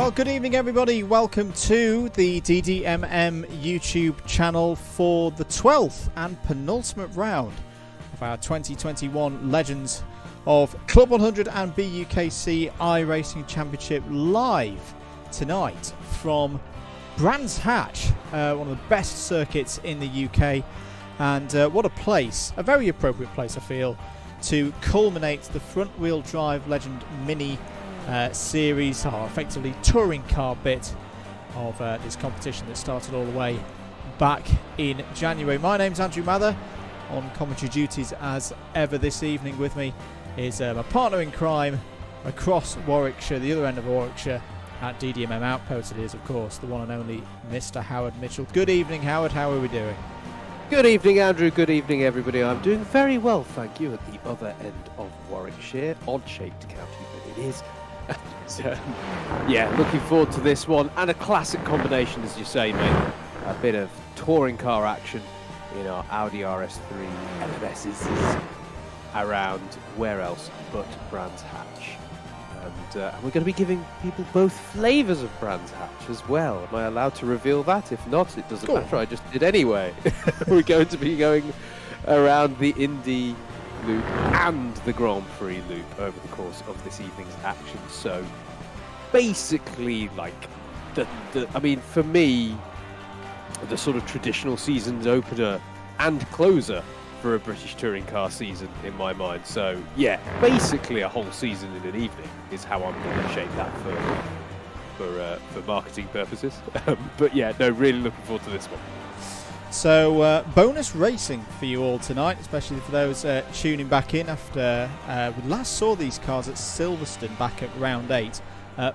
Well, good evening, everybody. Welcome to the DDMM YouTube channel for the 12th and penultimate round of our 2021 Legends of Club 100 and BUKC iRacing Championship live tonight from Brands Hatch, one of the best circuits in the UK. And what a place, a very appropriate place, I feel, to culminate the front-wheel drive Legend Mini series, or effectively touring car bit of this competition that started all the way back in January. My name's Andrew Mather, on commentary duties as ever this evening. With me is my partner in crime across Warwickshire, the other end of Warwickshire, at DDMM Outpost. It is, of course, the one and only Mr. Howard Mitchell. Good evening, Howard. How are we doing? Good evening, Andrew. Good evening, everybody. I'm doing very well, thank you, at the other end of Warwickshire. Odd-shaped county, but it is. So, yeah, looking forward to this one. And a classic combination, as you say, mate. A bit of touring car action in our Audi RS3 LMSs around where else but Brands Hatch. And we're going to be giving people both flavours of Brands Hatch as well. Am I allowed to reveal that? If not, it doesn't matter. I just did anyway. We're going to be going around the Indy loop and the Grand Prix loop over the course of this evening's action. So basically, like, I mean, for me, the sort of traditional season's opener and closer for a British touring car season in my mind. So yeah, basically a whole season in an evening is how I'm going to shape that for marketing purposes. But yeah, no, really looking forward to this one. So bonus racing for you all tonight, especially for those tuning back in after we last saw these cars at Silverstone back at round 8.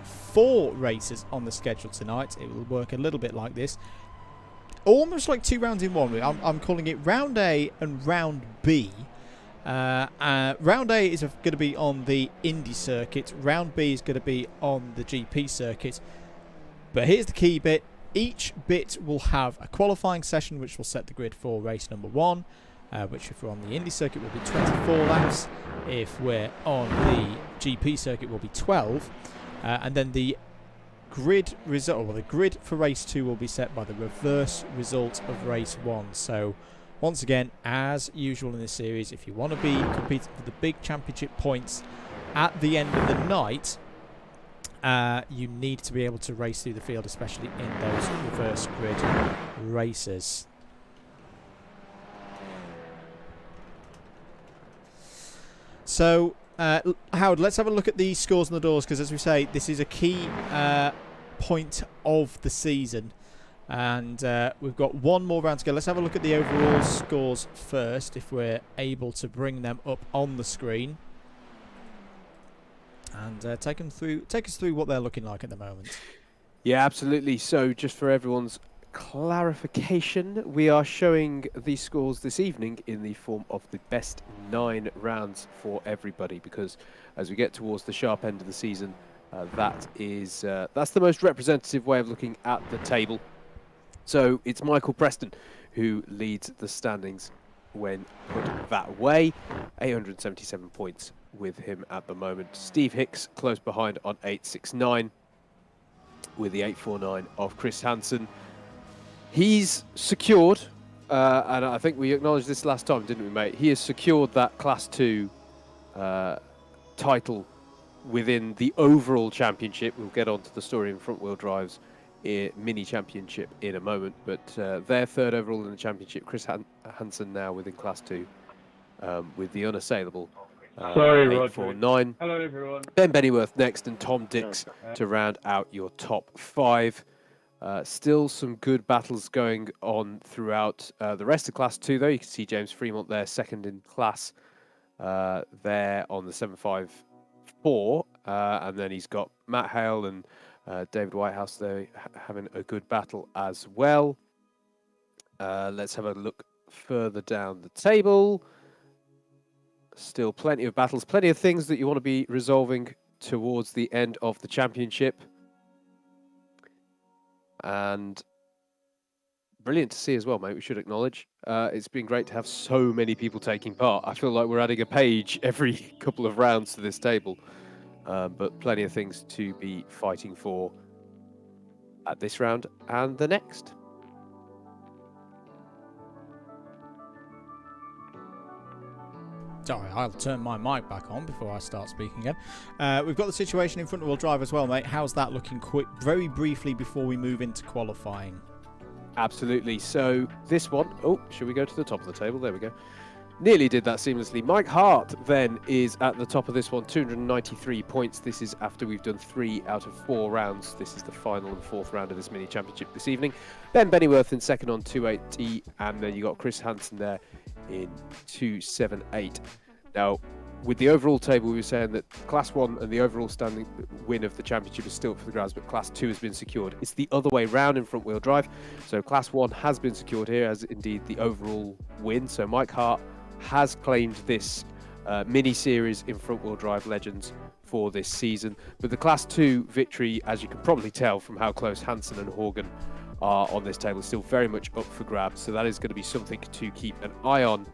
4 races on the schedule tonight. It will work a little bit like this, almost like 2 rounds in one. I'm calling it round A and round B. Round A is going to be on the Indy circuit. Round B is going to be on the GP circuit. But here's the key bit. Each bit will have a qualifying session which will set the grid for race number 1, which if we're on the Indy circuit will be 24 laps. If we're on the GP circuit will be 12. And then the grid result, or the grid for race 2 will be set by the reverse result of race 1. So once again, as usual in this series, if you want to be competing for the big championship points at the end of the night, you need to be able to race through the field, especially in those reverse grid races. So, Howard, let's have a look at the scores on the doors, because as we say, this is a key point of the season. And we've got one more round to go. Let's have a look at the overall scores first, if we're able to bring them up on the screen. And take us through what they're looking like at the moment. Yeah, absolutely. So just for everyone's clarification, we are showing the scores this evening in the form of the best 9 rounds for everybody, because as we get towards the sharp end of the season, that's the most representative way of looking at the table. So it's Michael Preston who leads the standings when put that way, 877 points with him at the moment. Steve Hicks close behind on 869 with the 849 of Chris Hansen. He's secured, and I think we acknowledged this last time, didn't we, mate? He has secured that Class 2 title within the overall championship. We'll get on to the story in front-wheel drives mini championship in a moment, but they're 3rd overall in the championship. Chris Hansen now within Class 2 with the unassailable 849. Hello, everyone. Ben Bennyworth next, and Tom Dix to round out your top 5. Still some good battles going on throughout the rest of Class 2, though. You can see James Fremont there, 2nd in class, there on the 754. And then he's got Matt Hale and David Whitehouse there having a good battle as well. Let's have a look further down the table. Still plenty of battles, plenty of things that you want to be resolving towards the end of the championship. And brilliant to see as well, mate, we should acknowledge. It's been great to have so many people taking part. I feel like we're adding a page every couple of rounds to this table. But plenty of things to be fighting for at this round and the next. Sorry, I'll turn my mic back on before I start speaking again. We've got the situation in front wheel drive as well, mate. How's that looking very briefly before we move into qualifying? Absolutely. So this one, should we go to the top of the table? There we go. Nearly did that seamlessly. Mike Hart then is at the top of this one, 293 points. This is after we've done 3 out of 4 rounds. This is the final and 4th round of this mini championship this evening. Ben Bennyworth in second on 280, and then you got Chris Hansen there in 278. Now, with the overall table, we were saying that Class 1 and the overall standing win of the championship is still up for the grabs, but Class 2 has been secured. It's the other way round in front-wheel drive. So Class 1 has been secured here, as indeed the overall win. So Mike Hart has claimed this mini-series in front-wheel drive Legends for this season. But the Class 2 victory, as you can probably tell from how close Hansen and Horgan are on this table, is still very much up for grabs. So that is going to be something to keep an eye on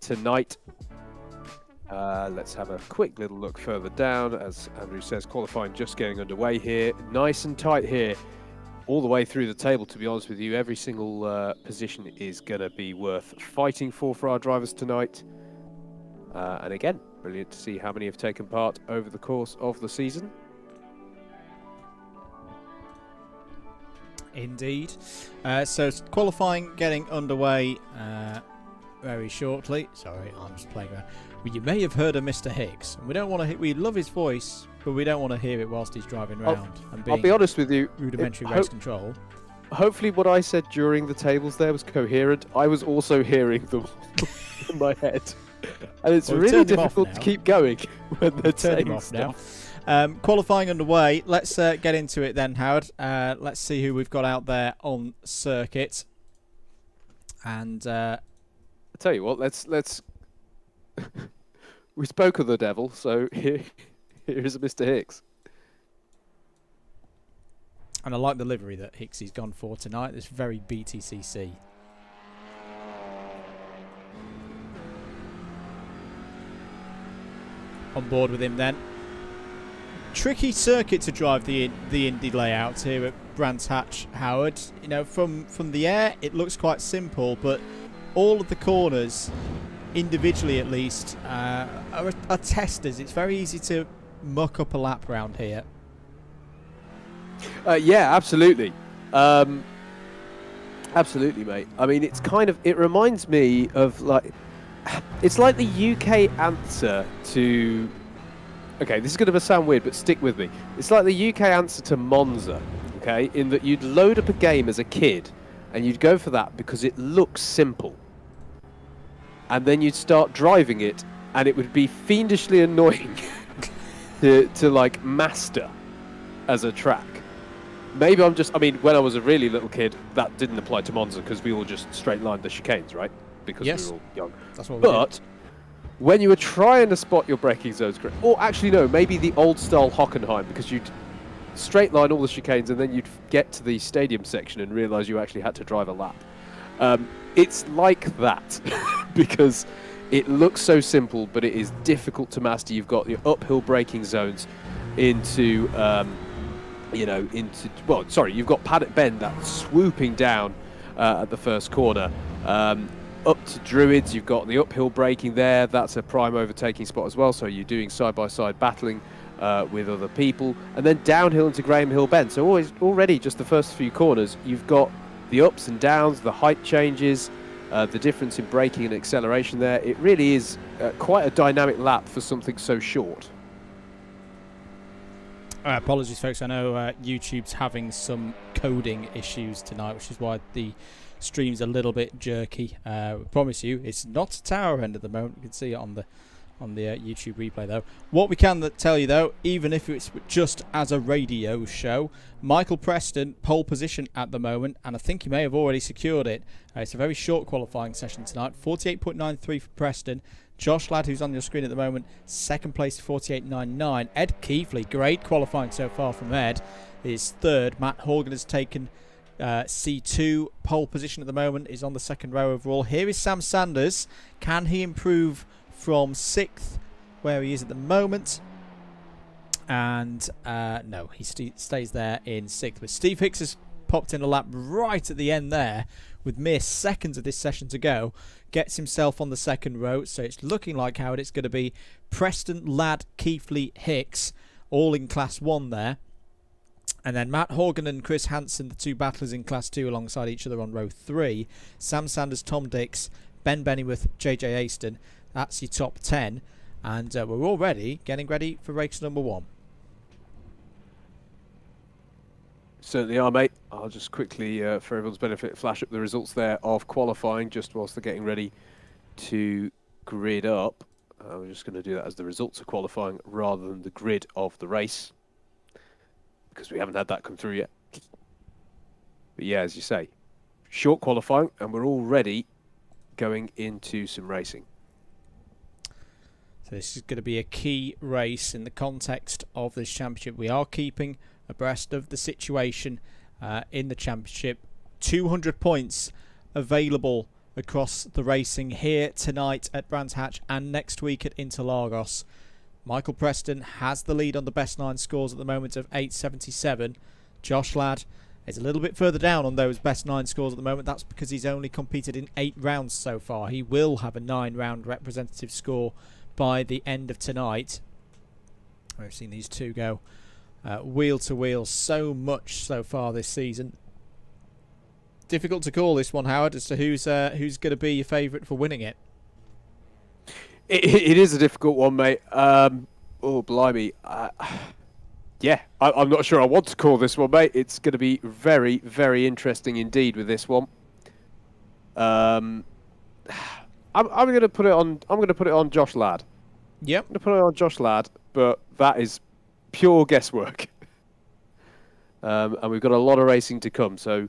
tonight. Let's have a quick little look further down. As Andrew says, qualifying just getting underway here. Nice and tight here all the way through the table, to be honest with you. Every single position is going to be worth fighting for our drivers tonight. And again, brilliant to see how many have taken part over the course of the season. Indeed. So qualifying getting underway very shortly. Sorry, I'm just playing around. Well, you may have heard of Mr. Hicks. And we don't want to. We love his voice, but we don't want to hear it whilst he's driving around. I'll be honest with you. Rudimentary race control. Hopefully, what I said during the tables there was coherent. I was also hearing them in my head, and it's really difficult to keep going when they're saying stuff. Now. Qualifying underway. Let's get into it then, Howard. Let's see who we've got out there on circuit. And I tell you what, let's. We spoke of the devil, so here is Mr. Hicks. And I like the livery that Hicksy's gone for tonight. It's very BTCC. On board with him then. Tricky circuit to drive the Indy layout here at Brands Hatch, Howard. You know, from the air it looks quite simple, but all of the corners, individually at least, are testers. It's very easy to muck up a lap round here. Yeah, absolutely. Absolutely, mate. I mean, it's kind of, it reminds me of like, it's like the UK answer to, okay, this is going to sound weird, but stick with me. It's like the UK answer to Monza, okay, in that you'd load up a game as a kid and you'd go for that because it looks simple. And then you'd start driving it and it would be fiendishly annoying to like master as a track. Maybe I mean, when I was a really little kid, that didn't apply to Monza because we all just straight lined the chicanes, right? Because we were all young. That's what we did. When you were trying to spot your braking zones, or actually no, maybe the old style Hockenheim, because you'd straight line all the chicanes and then you'd get to the stadium section and realise you actually had to drive a lap. It's like that because it looks so simple, but it is difficult to master. You've got your uphill braking zones into, you've got Paddock Bend that's swooping down at the first corner. Up to Druids, you've got the uphill braking there. That's a prime overtaking spot as well. So you're doing side-by-side battling with other people. And then downhill into Graham Hill Bend. So already just the first few corners, you've got the ups and downs, the height changes, the difference in braking and acceleration there. It really is quite a dynamic lap for something so short. Apologies, folks. I know YouTube's having some coding issues tonight, which is why the stream's a little bit jerky. I promise you, it's not a tower end at the moment. You can see it on the YouTube replay, though. What we can tell you, though, even if it's just as a radio show, Michael Preston, pole position at the moment, and I think he may have already secured it. It's a very short qualifying session tonight. 48.93 for Preston. Josh Ladd, who's on your screen at the moment, second place, 48.99. Ed Keefley, great qualifying so far from Ed, is third. Matt Horgan has taken C2. Pole position at the moment, is on the second row overall. Here is Sam Sanders. Can he improve from 6th, where he is at the moment? And no, he stays there in 6th. But Steve Hicks has popped in a lap right at the end there with mere seconds of this session to go. Gets himself on the second row. So it's looking like, Howard, it's going to be Preston, Ladd, Keithley, Hicks, all in Class 1 there. And then Matt Horgan and Chris Hansen, the two battlers in Class 2 alongside each other on row 3. Sam Sanders, Tom Dix, Ben Bennyworth, JJ Aston. That's your top 10. And we're already getting ready for race number 1. Certainly are, mate. I'll just quickly, for everyone's benefit, flash up the results there of qualifying just whilst they're getting ready to grid up. We're just going to do that as the results of qualifying rather than the grid of the race, because we haven't had that come through yet. But yeah, as you say, short qualifying, and we're already going into some racing. So this is going to be a key race in the context of this championship. We are keeping abreast of the situation in the championship. 200 points available across the racing here tonight at Brands Hatch and next week at Interlagos. Michael Preston has the lead on the best 9 scores at the moment of 877. Josh Ladd is a little bit further down on those best 9 scores at the moment. That's because he's only competed in 8 rounds so far. He will have a 9-round representative score by the end of tonight. We've seen these two go wheel to wheel so much so far this season. Difficult to call this one, Howard, as to who's going to be your favourite for winning it. It is a difficult one, mate. Oh, blimey. Yeah, I'm not sure I want to call this one, mate. It's going to be very, very interesting indeed with this one. I'm going to put it on. I'm going to put it on Josh Ladd. Yep. I'm going to put it on Josh Ladd, but that is pure guesswork. And we've got a lot of racing to come, so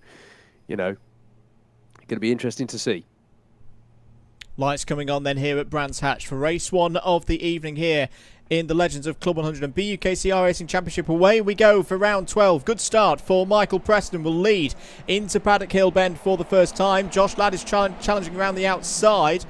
you know, it's going to be interesting to see. Lights coming on then here at Brands Hatch for race 1 of the evening here in the Legends of Club 100 and BUKC iRacing Championship. Away we go for round 12. Good start for Michael Preston. Will lead into Paddock Hill Bend for the first time. Josh Ladd is challenging around the outside.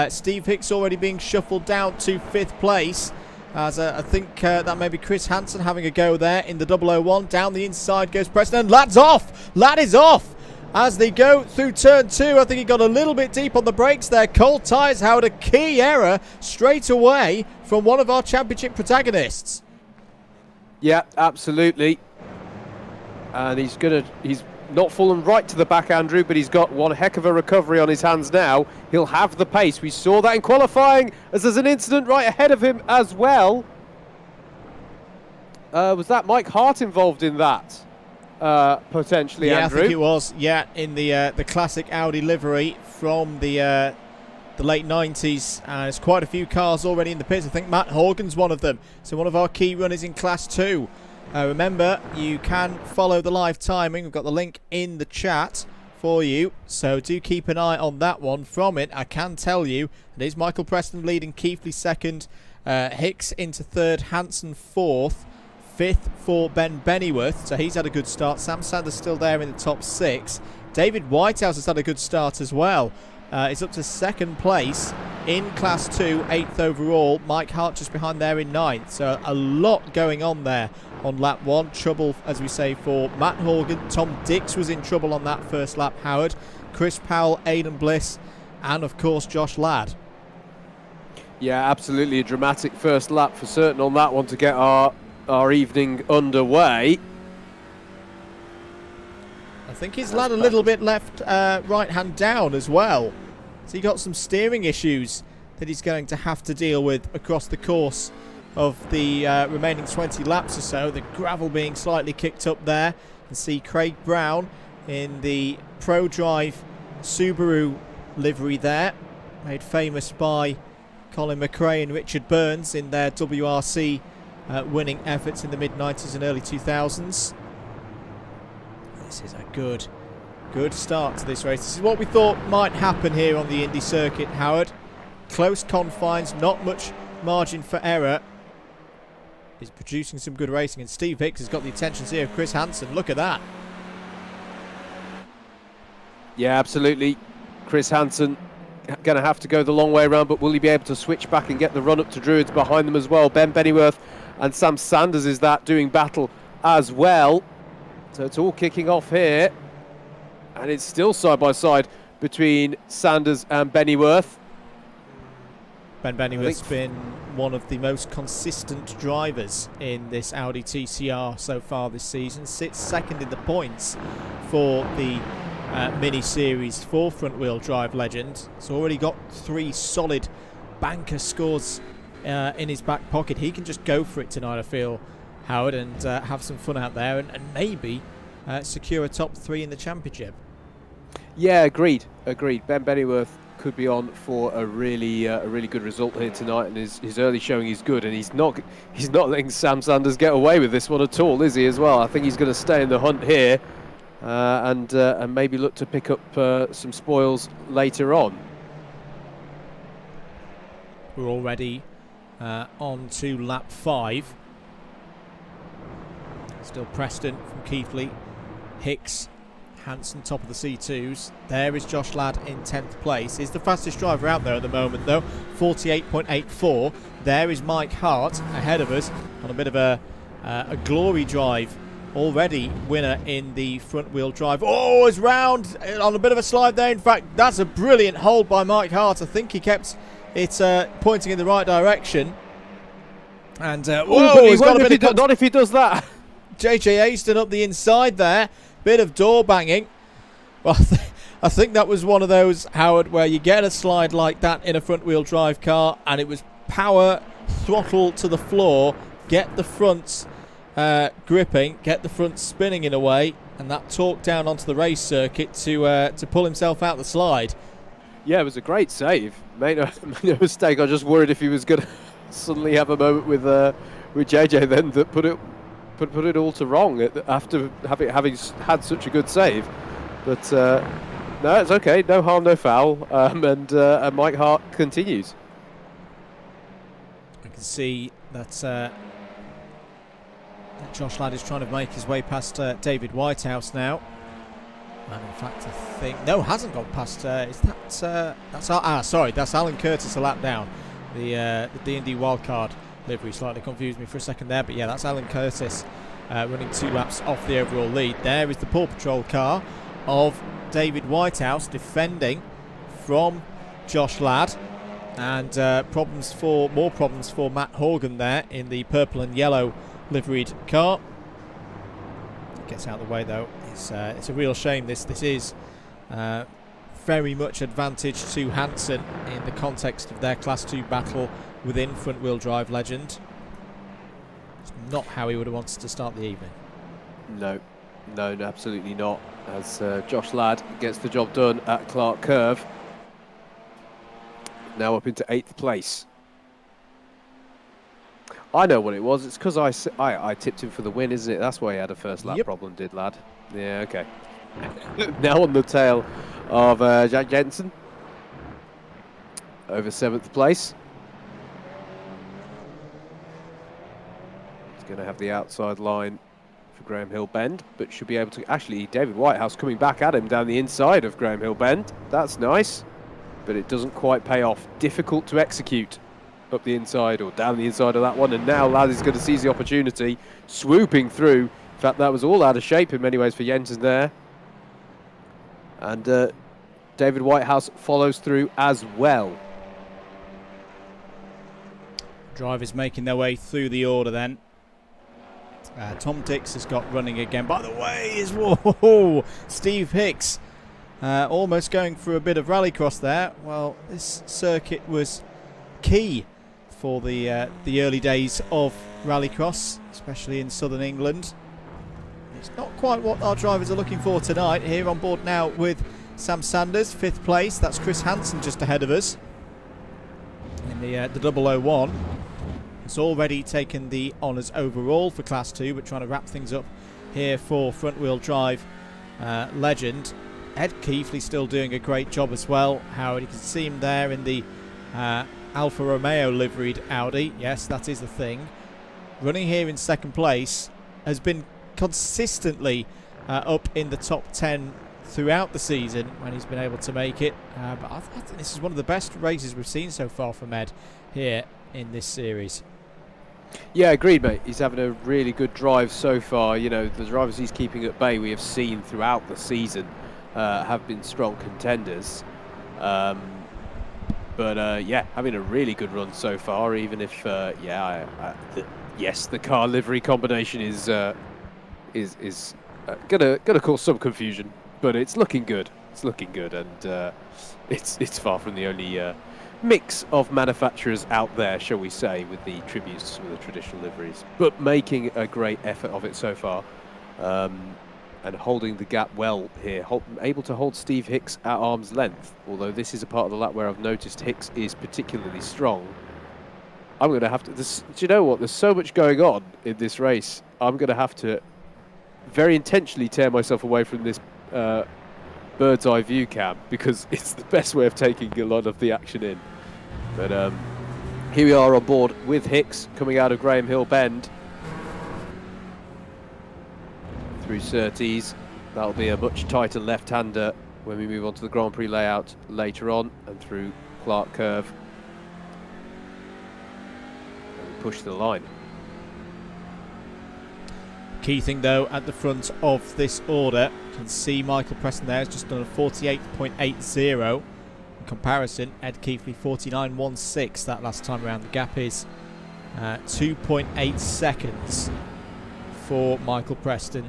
Steve Hicks already being shuffled down to 5th place. As I think that may be Chris Hansen having a go there in the 001. Down the inside goes Preston and Ladd's off. Ladd is off. As they go through turn 2, I think he got a little bit deep on the brakes there. Cold tyres, Howard, a key error straight away from one of our championship protagonists. Yeah, absolutely. And he's not fallen right to the back, Andrew, but he's got one heck of a recovery on his hands now. He'll have the pace. We saw that in qualifying, as there's an incident right ahead of him as well. Was that Mike Hart involved in that? Potentially, yeah, Andrew. I think it was. Yeah, in the classic Audi livery from the late 90s. There's quite a few cars already in the pits. I think Matt Horgan's one of them. So one of our key runners in Class 2. Remember, you can follow the live timing. We've got the link in the chat for you. So do keep an eye on that one. From it, I can tell you it is Michael Preston leading, Keithley 2nd, Hicks into 3rd, Hansen 4th. 5th for Ben Bennyworth, so he's had a good start. Sam Sanders still there in the top 6. David Whitehouse has had a good start as well. He's up to 2nd place in Class 2, 8th overall. Mike Hart just behind there in 9th. So a lot going on there on lap 1. Trouble, as we say, for Matt Horgan. Tom Dix was in trouble on that first lap, Howard. Chris Powell, Aidan Bliss, and of course Josh Ladd. Yeah, absolutely a dramatic first lap for certain on that one to get our evening underway. I think he's Ladd a little bit left right hand down as well. So he got some steering issues that he's going to have to deal with across the course of the remaining 20 laps or so. The gravel being slightly kicked up there. You can see Craig Brown in the Pro Drive Subaru livery there, made famous by Colin McRae and Richard Burns in their WRC winning efforts in the mid-90s and early 2000s. This is a good start to this race. This is what we thought might happen here on the Indy circuit, Howard. Close confines, not much margin for error. He's producing some good racing, and Steve Hicks has got the attentions here of Chris Hansen. Look at that. Yeah, absolutely. Chris Hansen going to have to go the long way around, but will he be able to switch back and get the run up to Druids behind them as well? Ben Bennyworth and Sam Sanders is that doing battle as well. So it's all kicking off here, and it's still side by side between Sanders and Bennyworth. Ben Bennyworth's been one of the most consistent drivers in this Audi TCR so far this season. Sits second in the points for the mini series for front wheel drive legend. He's already got 3 solid banker scores in his back pocket. He can just go for it tonight, I feel, Howard, and have some fun out there and maybe secure a top 3 in the championship. Yeah, agreed. Ben Bennyworth could be on for a really good result here tonight, and his early showing is good, and he's not letting Sam Sanders get away with this one at all, is he, as well? I think he's going to stay in the hunt here and maybe look to pick up some spoils later on. We're already on to lap 5. Still Preston from Keithley, Hicks, Hansen top of the C2s. There is Josh Ladd in 10th place. He's the fastest driver out there at the moment though, 48.84. There is Mike Hart ahead of us on a bit of a glory drive. Already winner in the front wheel drive. Oh, it's round on a bit of a slide there. In fact, that's a brilliant hold by Mike Hart. I think he kept it pointing in the right direction. And whoa, he's got a bit of not if he does that. JJ Aston up the inside there. Bit of door banging. Well, I think that was one of those, Howard, where you get a slide like that in a front wheel drive car and it was power, throttle to the floor, get the fronts gripping, get the front spinning in a way, and that torque down onto the race circuit to pull himself out the slide. Yeah, it was a great save. Made no mistake. I just worried if he was going to suddenly have a moment with JJ then that put it all to wrong after having had such a good save. But no, it's okay. No harm, no foul. And Mike Hart continues. I can see that Josh Ladd is trying to make his way past David Whitehouse now. And in fact, I think hasn't gone past. Is that sorry, that's Alan Curtis a lap down. The D&D wildcard livery slightly confused me for a second there, but yeah, that's Alan Curtis running 2 laps off the overall lead. There is the Paw Patrol car of David Whitehouse defending from Josh Ladd, and more problems for Matt Horgan there in the purple and yellow liveried car. Gets out of the way though. It's a real shame. This is very much advantage to Hansen in the context of their Class 2 battle within front wheel drive legend. It's not how he would have wanted to start the evening. No, absolutely not. As Josh Ladd gets the job done at Clark Curve. Now up into 8th place. I know what it was. It's because I tipped him for the win, isn't it? That's why he had a first lap problem, did Ladd? Yeah, okay. Now on the tail of Jack Jensen. Over 7th place. He's going to have the outside line for Graham Hill Bend, but should be able to... Actually, David Whitehouse coming back at him down the inside of Graham Hill Bend. That's nice, but it doesn't quite pay off. Difficult to execute up the inside or down the inside of that one, and now Ladd is going to seize the opportunity, swooping through. In fact, that was all out of shape in many ways for Jensen there. And David Whitehouse follows through as well. Drivers making their way through the order then. Tom Dix has got running again. By the way, Steve Hicks almost going for a bit of rallycross there. Well, this circuit was key for the early days of rallycross, especially in southern England. It's not quite what our drivers are looking for tonight. Here on board now with Sam Sanders, 5th place. That's Chris Hansen just ahead of us in the 001. It's already taken the honours overall for Class 2, but trying to wrap things up here for front wheel drive legend. Ed Keithley still doing a great job as well. Howard, you can see him there in the Alfa Romeo liveried Audi. Yes, that is the thing. Running here in 2nd place, has been consistently up in the top 10 throughout the season when he's been able to make it. But I think this is one of the best races we've seen so far from Ed here in this series. Yeah, agreed, mate. He's having a really good drive so far. You know, the drivers he's keeping at bay we have seen throughout the season have been strong contenders. Yeah, having a really good run so far, even if, yes, the car livery combination is gonna cause some confusion, but it's looking good. It's looking good, and it's far from the only mix of manufacturers out there, shall we say, with the tributes with the traditional liveries, but making a great effort of it so far, and holding the gap well here, able to hold Steve Hicks at arm's length, although this is a part of the lap where I've noticed Hicks is particularly strong. I'm going to have to, do you know what, there's so much going on in this race, I'm going to have to very intentionally tear myself away from this bird's eye view cam, because it's the best way of taking a lot of the action in. But here we are on board with Hicks coming out of Graham Hill Bend through Surtees. That'll be a much tighter left-hander when we move on to the Grand Prix layout later on, and through Clark Curve and push the line. Key thing though at the front of this order, you can see Michael Preston there has just done a 48.80. In comparison, Ed Keighley 49.16 that last time around. The gap is 2.8 seconds for Michael Preston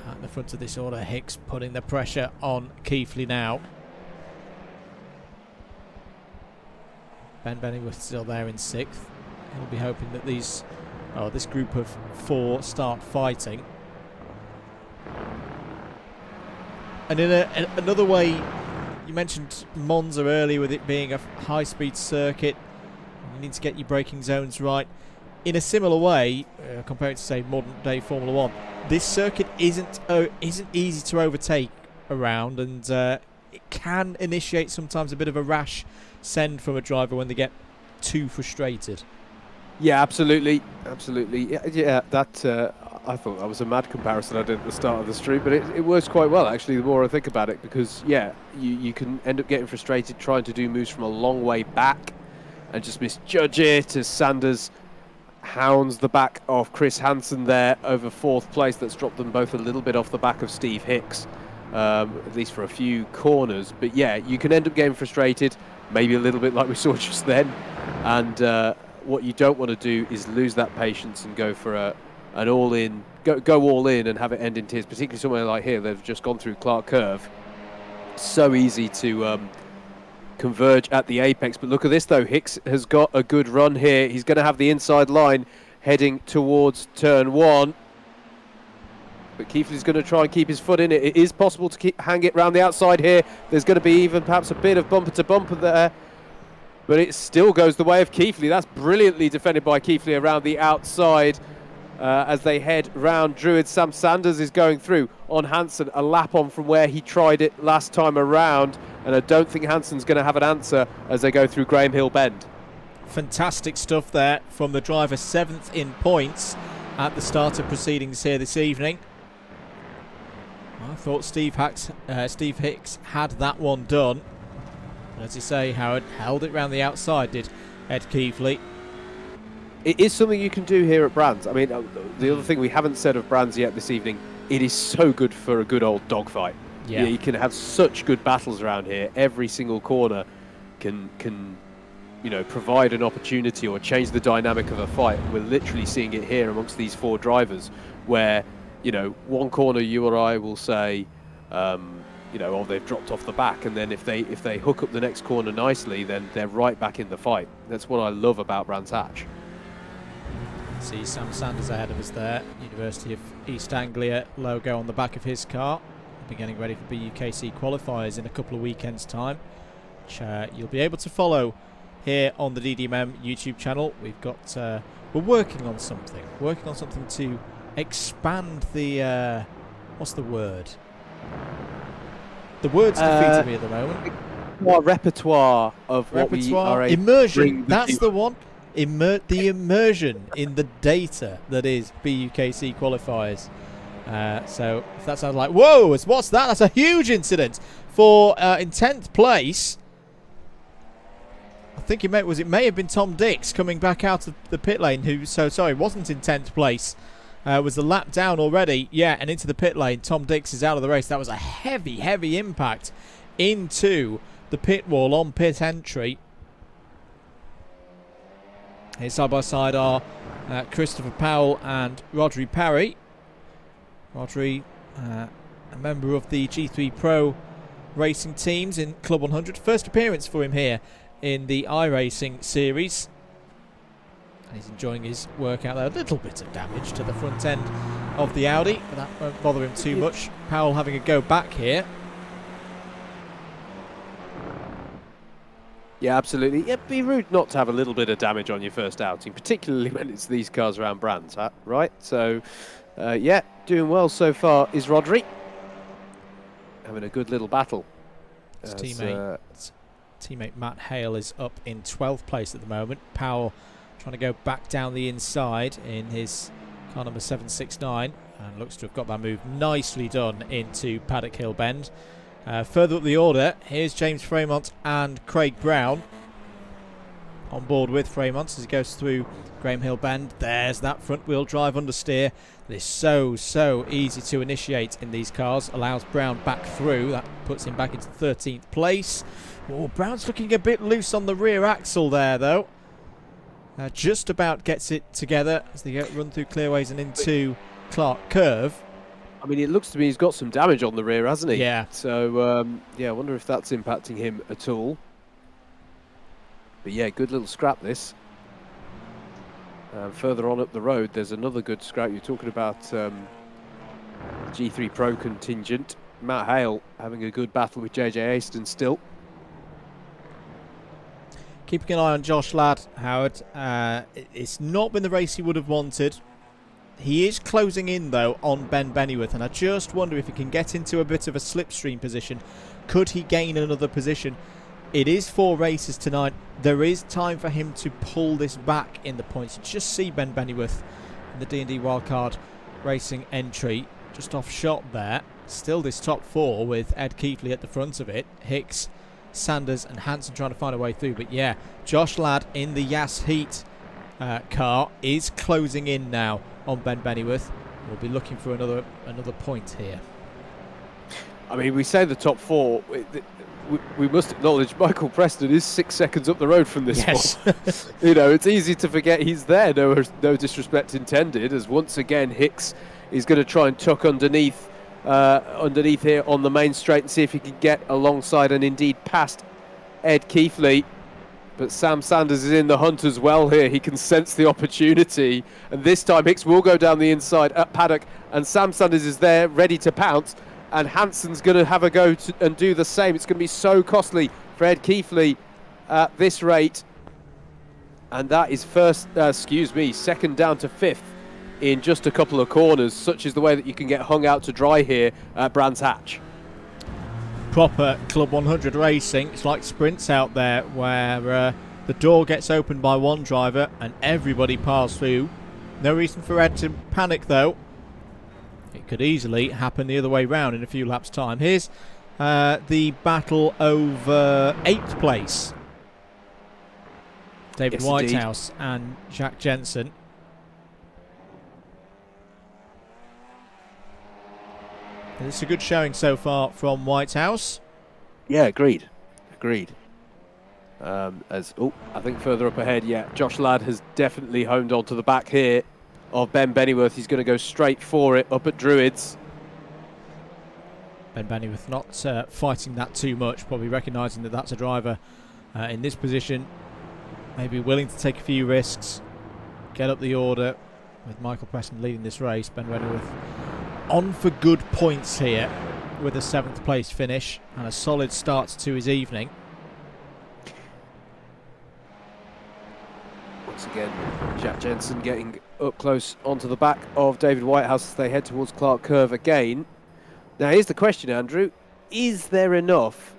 at the front of this order. Hicks putting the pressure on Keighley now. Ben Benningworth still there in 6th. He'll be hoping that this group of 4 start fighting. And in another way, you mentioned Monza earlier with it being a high-speed circuit. You need to get your braking zones right. In a similar way, compared to say modern-day Formula 1, this circuit isn't easy to overtake around, and it can initiate sometimes a bit of a rash send from a driver when they get too frustrated. Yeah, absolutely, absolutely. Yeah, that I thought that was a mad comparison I did at the start of the stream, but it works quite well actually. The more I think about it, because yeah, you can end up getting frustrated trying to do moves from a long way back and just misjudge it, as Sanders hounds the back of Chris Hansen there over 4th place. That's dropped them both a little bit off the back of Steve Hicks, at least for a few corners. But yeah, you can end up getting frustrated, maybe a little bit like we saw just then, and what you don't want to do is lose that patience and go for an all-in, go all in and have it end in tears, particularly somewhere like here. They've just gone through Clark Curve. So easy to converge at the apex. But look at this though, Hicks has got a good run here. He's going to have the inside line heading towards turn 1. But Keighley's going to try and keep his foot in it. It is possible to hang it round the outside here. There's going to be even perhaps a bit of bumper to bumper there. But it still goes the way of Keighley. That's brilliantly defended by Keighley around the outside as they head round Druid. Sam Sanders is going through on Hansen, a lap on from where he tried it last time around. And I don't think Hansen's going to have an answer as they go through Graham Hill Bend. Fantastic stuff there from the driver, 7th in points at the start of proceedings here this evening. I thought Steve Hicks had that one done. As you say, Howard held it round the outside, did Ed Keighley. It is something you can do here at Brands. I mean, the other thing we haven't said of Brands yet this evening, it is so good for a good old dogfight. Yeah, you can have such good battles around here. Every single corner can provide an opportunity or change the dynamic of a fight. We're literally seeing it here amongst these 4 drivers, where one corner you or I will say, oh, they've dropped off the back, and then if they hook up the next corner nicely, then they're right back in the fight. That's what I love about Brands Hatch. See Sam Sanders ahead of us there. University of East Anglia logo on the back of his car. We'll be getting ready for BUKC qualifiers in a couple of weekends' time, which you'll be able to follow here on the DDMM YouTube channel. We've got we're working on something to expand the what's the word? The word's defeating me at the moment. Our repertoire of what we are immersion. That's the one. The immersion in the data that is BUKC qualifiers. So if that sounds like whoa, what's that? That's a huge incident for in 10th place. I think it may have been Tom Dix coming back out of the pit lane, who, wasn't in 10th place. Was the lap down already, yeah, and into the pit lane. Tom Dix is out of the race. That was a heavy impact into the pit wall on pit entry. Here side by side are Christopher Powell and Audrey Parry. Audrey, a member of the G3 Pro racing teams in Club 100. First appearance for him here in the iRacing series. And he's enjoying his work out there. A little bit of damage to the front end of the Audi, but that won't bother him too much. Powell having a go back here. Yeah, absolutely. It'd be rude not to have a little bit of damage on your first outing, particularly when it's these cars around Brands, right? So, yeah, doing well so far is Rodri. Having a good little battle. His teammate Matt Hale is up in 12th place at the moment. Powell trying to go back down the inside in his car number 769, and looks to have got that move nicely done into Paddock Hill Bend. Further up the order, here's James Fremont and Craig Brown on board with Fremont as he goes through Graham Hill Bend. There's that front wheel drive understeer that is so easy to initiate in these cars. Allows Brown back through. That puts him back into 13th place. Oh, Brown's looking a bit loose on the rear axle there though. Just about gets it together as they run through clearways and into Clark Curve. I mean, it looks to me he's got some damage on the rear, hasn't he? Yeah. So, yeah, I wonder if that's impacting him at all. But yeah, good little scrap this. Further on up the road, there's another good scrap. You're talking about G3 Pro contingent. Matt Hale having a good battle with JJ Aston still. Keeping an eye on Josh Ladd, Howard. It's not been the race he would have wanted. He is closing in, though, on Ben Bennyworth, and I just wonder if he can get into a bit of a slipstream position. Could he gain another position? It is 4 races tonight. There is time for him to pull this back in the points. You just see Ben Bennyworth in the D&D Wildcard Racing entry, just off shot there. Still this top 4 with Ed Keithley at the front of it. Hicks, Sanders and Hansen trying to find a way through. But yeah, Josh Ladd in the Yas Heat car is closing in now on Ben Bennyworth. We'll be looking for another point here. I mean, we say the top 4. We must acknowledge Michael Preston is 6 seconds up the road from this one. You know, it's easy to forget he's there. No disrespect intended, as once again Hicks is going to try and tuck underneath here on the main straight and see if he can get alongside and indeed past Ed Keithley. But Sam Sanders is in the hunt as well here. He can sense the opportunity. And this time Hicks will go down the inside at Paddock. And Sam Sanders is there ready to pounce. And Hansen's going to have a go and do the same. It's going to be so costly for Ed Keithley at this rate. And that is second down to 5th in just a couple of corners. Such is the way that you can get hung out to dry here at Brands Hatch. Proper Club 100 racing. It's like sprints out there where the door gets opened by one driver and everybody piles through. No reason for Ed to panic though. It could easily happen the other way round in a few laps' time. Here's the battle over 8th place. David Whitehouse and Jack Jensen. And it's a good showing so far from Whitehouse. Yeah, agreed. I think further up ahead, yeah, Josh Ladd has definitely honed onto the back here of Ben Bennyworth. He's going to go straight for it up at Druids. Ben Bennyworth not fighting that too much, probably recognising that that's a driver in this position, maybe willing to take a few risks, get up the order with Michael Preston leading this race. Ben Bennyworth on for good points here with a 7th place finish and a solid start to his evening. Once again, Jack Jensen getting up close onto the back of David Whitehouse as they head towards Clark Curve again. Now here's the question, Andrew. Is there enough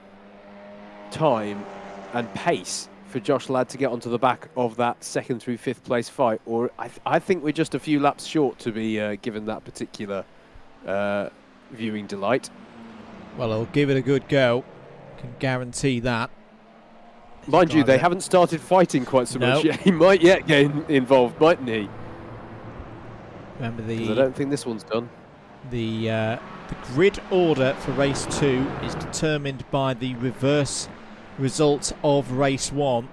time and pace for Josh Ladd to get onto the back of that 2nd through 5th place fight? Or I think we're just a few laps short to be given that particular viewing delight. Well, I'll give it a good go. Can guarantee that. Mind you, they haven't started fighting quite so much yet. He might yet get involved, mightn't he? Remember I don't think this one's done. The grid order for race 2 is determined by the reverse result of race 1.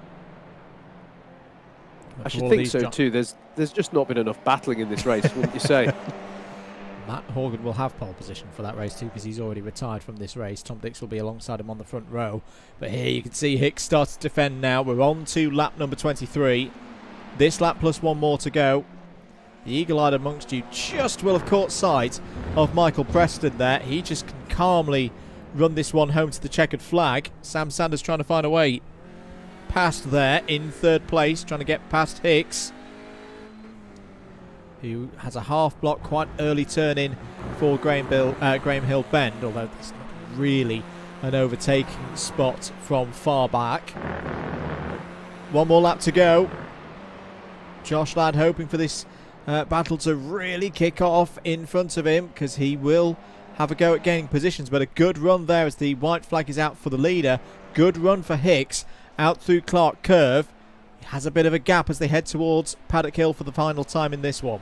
I should think so too. There's just not been enough battling in this race, wouldn't you say? Matt Horgan will have pole position for that race too, because he's already retired from this race. Tom Dix will be alongside him on the front row. But here you can see Hicks starts to defend now. We're on to lap number 23. This lap plus one more to go. The eagle-eyed amongst you just will have caught sight of Michael Preston there. He just can calmly run this one home to the checkered flag. Sam Sanders trying to find a way past there in third place, trying to get past Hicks, who has a half block, quite early turn in for Graham Hill Bend, although that's not really an overtaking spot from far back. One more lap to go. Josh Ladd hoping for this battle to really kick off in front of him, because he will have a go at gaining positions, but a good run there as the white flag is out for the leader. Good run for Hicks out through Clark Curve. He has a bit of a gap as they head towards Paddock Hill for the final time in this one.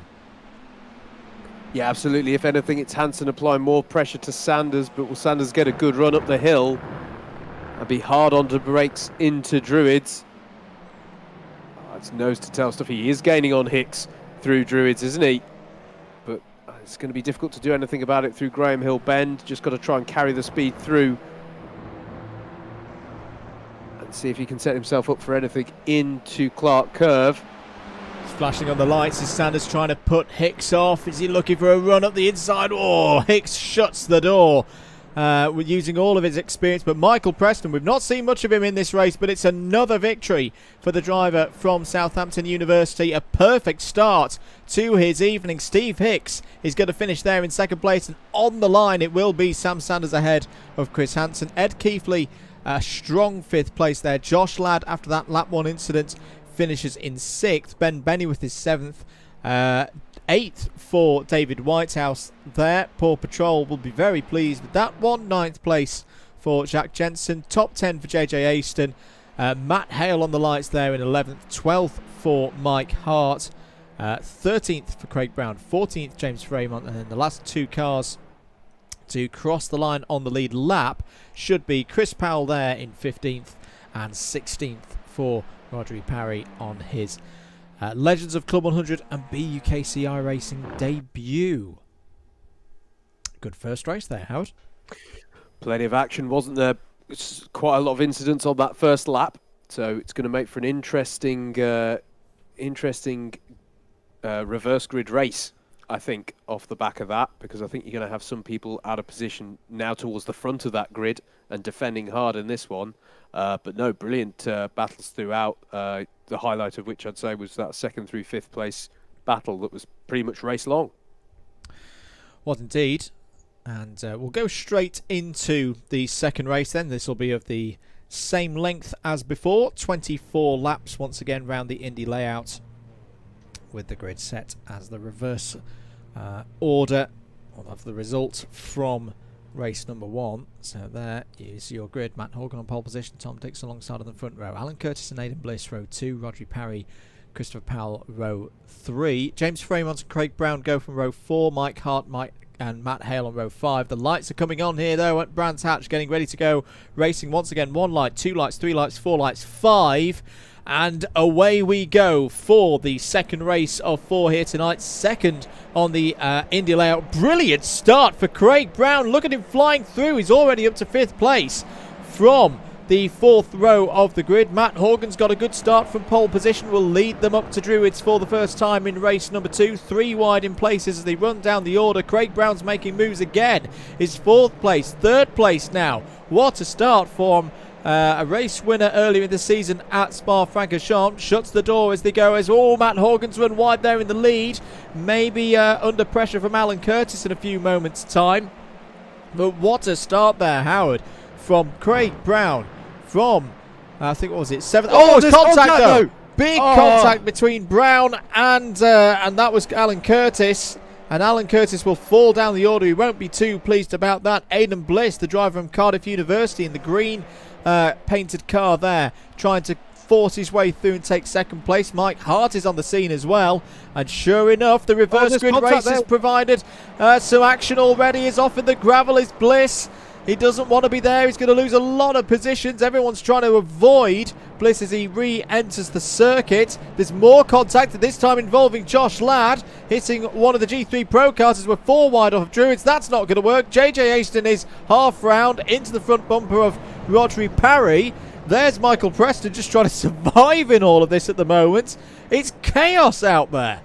Yeah, absolutely. If anything, it's Hansen applying more pressure to Sanders, but will Sanders get a good run up the hill and be hard on the brakes into Druids? Oh, it's nose to tail stuff. He is gaining on Hicks through Druids, isn't he? But it's going to be difficult to do anything about it through Graham Hill Bend. Just got to try and carry the speed through and see if he can set himself up for anything into Clark Curve. Flashing on the lights is Sanders trying to put Hicks off. Is he looking for a run up the inside? Oh, Hicks shuts the door with using all of his experience. But Michael Preston, we've not seen much of him in this race, but it's another victory for the driver from Southampton University. A perfect start to his evening. Steve Hicks is going to finish there in second place, and on the line it will be Sam Sanders ahead of Chris Hansen. Ed Keithley, a strong fifth place there. Josh Ladd, after that lap 1 incident, finishes in 6th. Ben Benny with his 7th. 8th for David Whitehouse there. Paw Patrol will be very pleased with that one. 9th place for Jack Jensen. Top 10 for JJ Aston. Matt Hale on the lights there in 11th. 12th for Mike Hart. 13th for Craig Brown. 14th James Fremont. And then the last 2 cars to cross the line on the lead lap should be Chris Powell there in 15th and 16th for Audrey Parry on his Legends of Club 100 and BUKC iRacing debut. Good first race there, Howard. Plenty of action, wasn't there? Quite a lot of incidents on that first lap, so it's going to make for an interesting reverse grid race, I think, off the back of that, because I think you're going to have some people out of position now towards the front of that grid and defending hard in this one. But no, brilliant battles throughout, the highlight of which I'd say was that 2nd through 5th place battle that was pretty much race long. Was indeed. And we'll go straight into the second race then. This will be of the same length as before. 24 laps once again round the Indy layout, with the grid set as the reverse order of the result from race number 1. So there is your grid. Matt Horgan on pole position, Tom Dix alongside on the front row, Alan Curtis and Aidan Bliss row 2, Audrey Parry, Christopher Powell row 3, James Fremont and Craig Brown go from row 4, Mike Hart, and Matt Hale on row 5. The lights are coming on here though at Brands Hatch, getting ready to go racing once again. 1 light, 2 lights, 3 lights, 4 lights, 5, and away we go for the second race of 4 here tonight. Second on the Indy layout. Brilliant start for Craig Brown. Look at him flying through. He's already up to 5th place from the 4th row of the grid. Matt Horgan's got a good start from pole position. Will lead them up to Druids for the first time in race number 2. 3 wide in places as they run down the order. Craig Brown's making moves again. His 4th place, 3rd place now. What a start from a race winner earlier in the season at Spa-Francorchamps. Shuts the door as they go, as Matt Horgan's run wide there in the lead. Maybe under pressure from Alan Curtis in a few moments' time. But what a start there, Howard, from Craig Brown. From, I think, what was it, 7th? Oh, it's contact though! Big contact between Brown and that was Alan Curtis. And Alan Curtis will fall down the order. He won't be too pleased about that. Aidan Bliss, the driver from Cardiff University in the green painted car there, trying to force his way through and take second place. Mike Hart is on the scene as well, and sure enough, the reverse grid race has provided some action already. Is off in the gravel is Bliss. He doesn't want to be there. He's going to lose a lot of positions. Everyone's trying to avoid Bliss as he re-enters the circuit. There's more contact, this time involving Josh Ladd, hitting one of the G3 Pro cars as we're 4 wide off of Druids. That's not going to work. JJ Aston is half round into the front bumper of Audrey Parry. There's Michael Preston just trying to survive in all of this at the moment. It's chaos out there.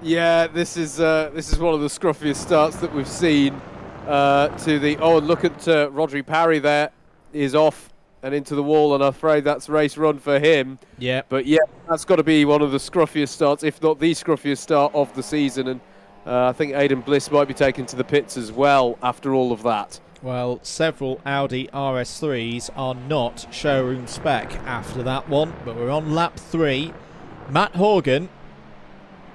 Yeah, this is one of the scruffiest starts that we've seen. Look at Audrey Parry there, is off and into the wall, and I'm afraid that's race run for him. Yeah. But yeah, that's got to be one of the scruffiest starts, if not the scruffiest start of the season, and I think Aidan Bliss might be taken to the pits as well after all of that. Well, several Audi RS3s are not showroom spec after that one, but we're on lap 3. Matt Horgan,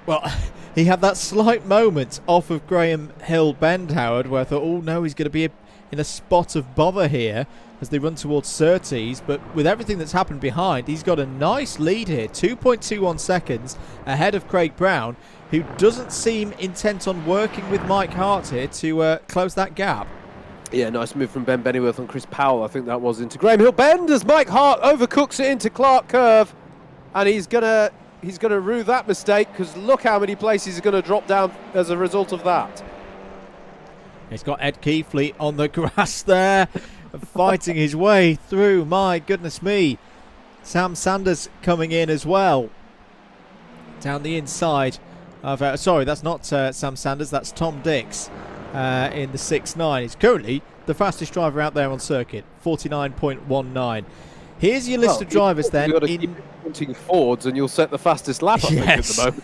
well, he had that slight moment off of Graham Hill Bend, Howard, where I thought, oh no, he's going to be in a spot of bother here as they run towards Surtees, but with everything that's happened behind, he's got a nice lead here, 2.21 seconds ahead of Craig Brown, who doesn't seem intent on working with Mike Hart here to close that gap. Yeah, nice move from Ben Bennyworth on Chris Powell. I think that was into Graham Hill Bend as Mike Hart overcooks it into Clark Curve, and he's gonna rue that mistake, because look how many places he's going to drop down as a result of that. He's got Ed Keefley on the grass there, fighting his way through. My goodness me. Sam Sanders coming in as well. Down the inside of... sorry, that's not Sam Sanders, that's Tom Dix in the 6.9. He's currently the fastest driver out there on circuit, 49.19. Here's your list of drivers then. You've got to keep pointing forwards and you'll set the fastest lap, I think, at the moment.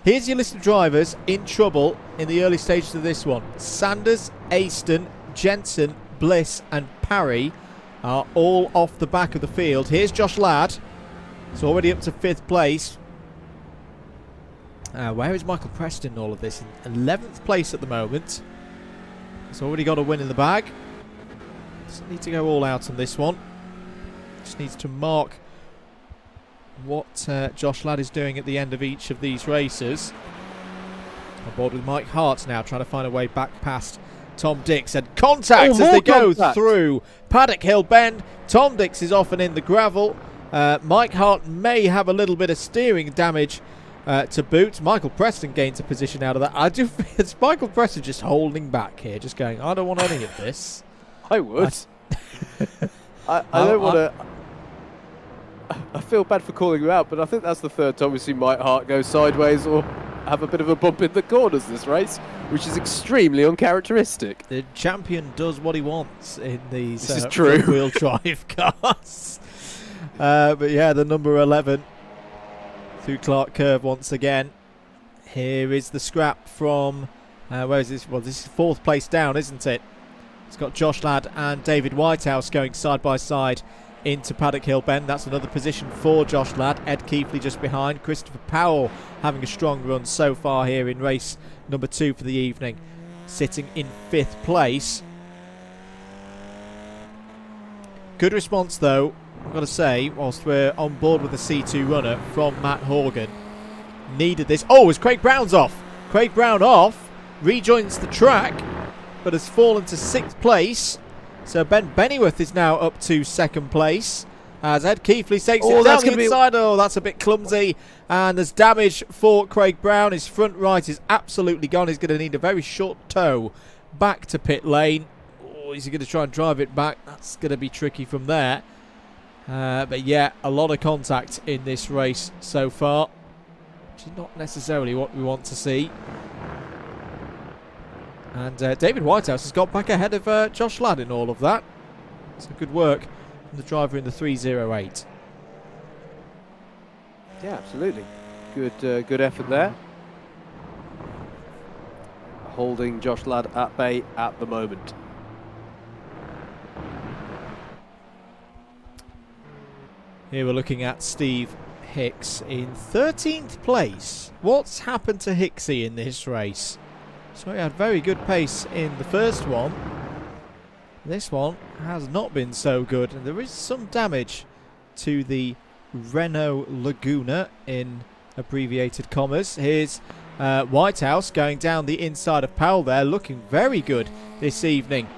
Here's your list of drivers in trouble in the early stages of this one. Sanders, Aston, Jensen, Bliss and Parry are all off the back of the field. Here's Josh Ladd. It's already up to 5th place. Where is Michael Preston in all of this? In 11th place at the moment. He's already got a win in the bag. Doesn't need to go all out on this one. Just needs to mark what Josh Ladd is doing at the end of each of these races. On board with Mike Hart now, trying to find a way back past Tom Dix. And contact as they go through Paddock Hill Bend. Tom Dix is off and in the gravel. Mike Hart may have a little bit of steering damage to boot. Michael Preston gains a position out of that. I do feel it's Michael Preston just holding back here, just going, I don't want any of this. I would. I don't want to... I feel bad for calling you out, but I think that's the 3rd time we've seen Mike Hart go sideways or have a bit of a bump in the corners this race, which is extremely uncharacteristic. The champion does what he wants in these front-wheel drive cars. But yeah, the number 11 through Clark Curve once again. Here is the scrap from... where is this? Well, this is 4th place down, isn't it? It's got Josh Ladd and David Whitehouse going side by side into Paddock Hill Bend. That's another position for Josh Ladd. Ed Keefley just behind. Christopher Powell having a strong run so far here in race number 2 for the evening, sitting in 5th place. Good response though, I've got to say, whilst we're on board with the C2 runner from Matt Horgan. Needed this. Oh, as Craig Brown's off. Craig Brown off, rejoins the track, but has fallen to 6th place. So Ben Bennyworth is now up to 2nd place as Ed Keefley takes it down the inside. Oh, that's a bit clumsy. And there's damage for Craig Brown. His front right is absolutely gone. He's going to need a very short tow back to pit lane. Oh, is he going to try and drive it back? That's going to be tricky from there. But yeah, a lot of contact in this race so far, which is not necessarily what we want to see. And David Whitehouse has got back ahead of Josh Ladd in all of that. So good work from the driver in the 308. Yeah, absolutely. Good effort there. Holding Josh Ladd at bay at the moment. Here we're looking at Steve Hicks in 13th place. What's happened to Hicksy in this race? So he had very good pace in the first one. This one has not been so good, and there is some damage to the Renault Laguna in abbreviated commas. Here's Whitehouse going down the inside of Powell there, looking very good this evening,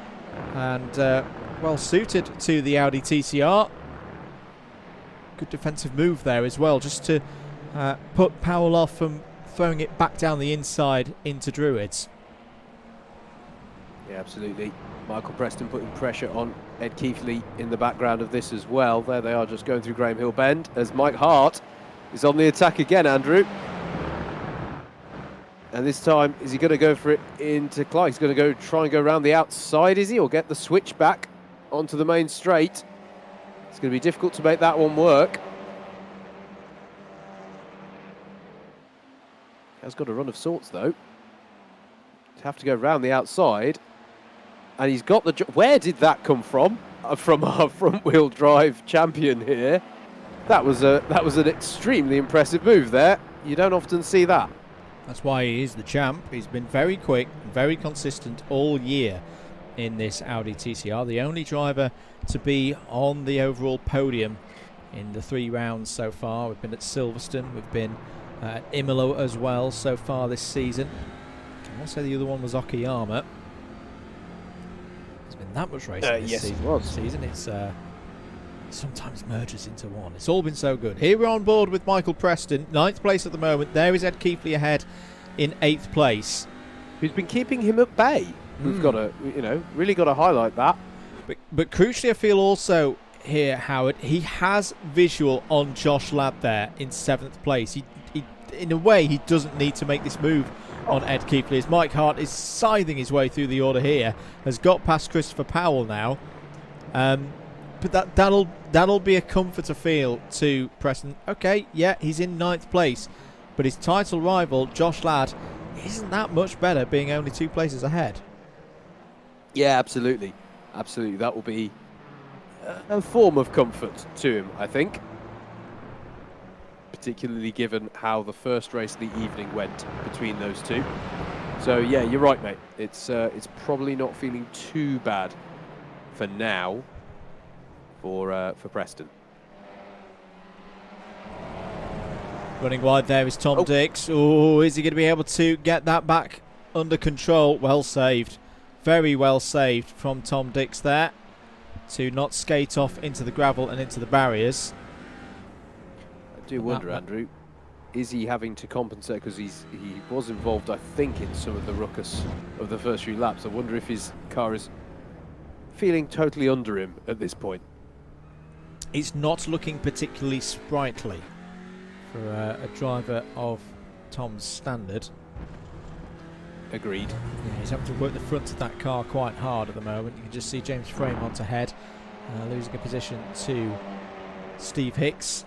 and well suited to the Audi TCR. Good defensive move there as well, just to put Powell off from throwing it back down the inside into Druids. Yeah, absolutely. Michael Preston putting pressure on Ed Keithley in the background of this as well. There they are, just going through Graham Hill Bend as Mike Hart is on the attack again, Andrew. And this time, is he going to go for it into Clark? He's going to try and go around the outside, is he? Or get the switch back onto the main straight. It's going to be difficult to make that one work. Has got a run of sorts, though. To have to go around the outside. And he's got the... Where did that come from? From our front-wheel drive champion here. That was an extremely impressive move there. You don't often see that. That's why he is the champ. He's been very quick, very consistent all year in this Audi TCR. The only driver to be on the overall podium in the 3 rounds so far. We've been at Silverstone, we've been at Imola as well so far this season. I want to say the other one was Okayama. There's been that much racing this yes, season. It was. It's sometimes merges into one. It's all been so good. Here we're on board with Michael Preston, 9th place at the moment. There is Ed Keithley ahead in 8th place. Who's been keeping him at bay. We've got to, really got to highlight that. But crucially, I feel also here, Howard, he has visual on Josh Ladd there in 7th place. He, in a way, he doesn't need to make this move on Ed Keithley, as Mike Hart is scything his way through the order here, has got past Christopher Powell now. But that'll be a comfort to feel to Preston. Okay, yeah, he's in 9th place, but his title rival, Josh Ladd, isn't that much better, being only 2 places ahead. Yeah, absolutely. Absolutely. That will be a form of comfort to him, I think. Particularly given how the first race of the evening went between those two. So, yeah, you're right, mate. It's probably not feeling too bad for now for Preston. Running wide there is Tom Dix. Oh, is he going to be able to get that back under control? Well saved. Very well saved from Tom Dix there to not skate off into the gravel and into the barriers. I do wonder, Andrew, is he having to compensate because he was involved, I think, in some of the ruckus of the first few laps. I wonder if his car is feeling totally under him at this point. It's not looking particularly sprightly for a driver of Tom's standard. Agreed. Yeah, he's having to work the front of that car quite hard at the moment. You can just see James Fremont ahead, losing a position to Steve Hicks.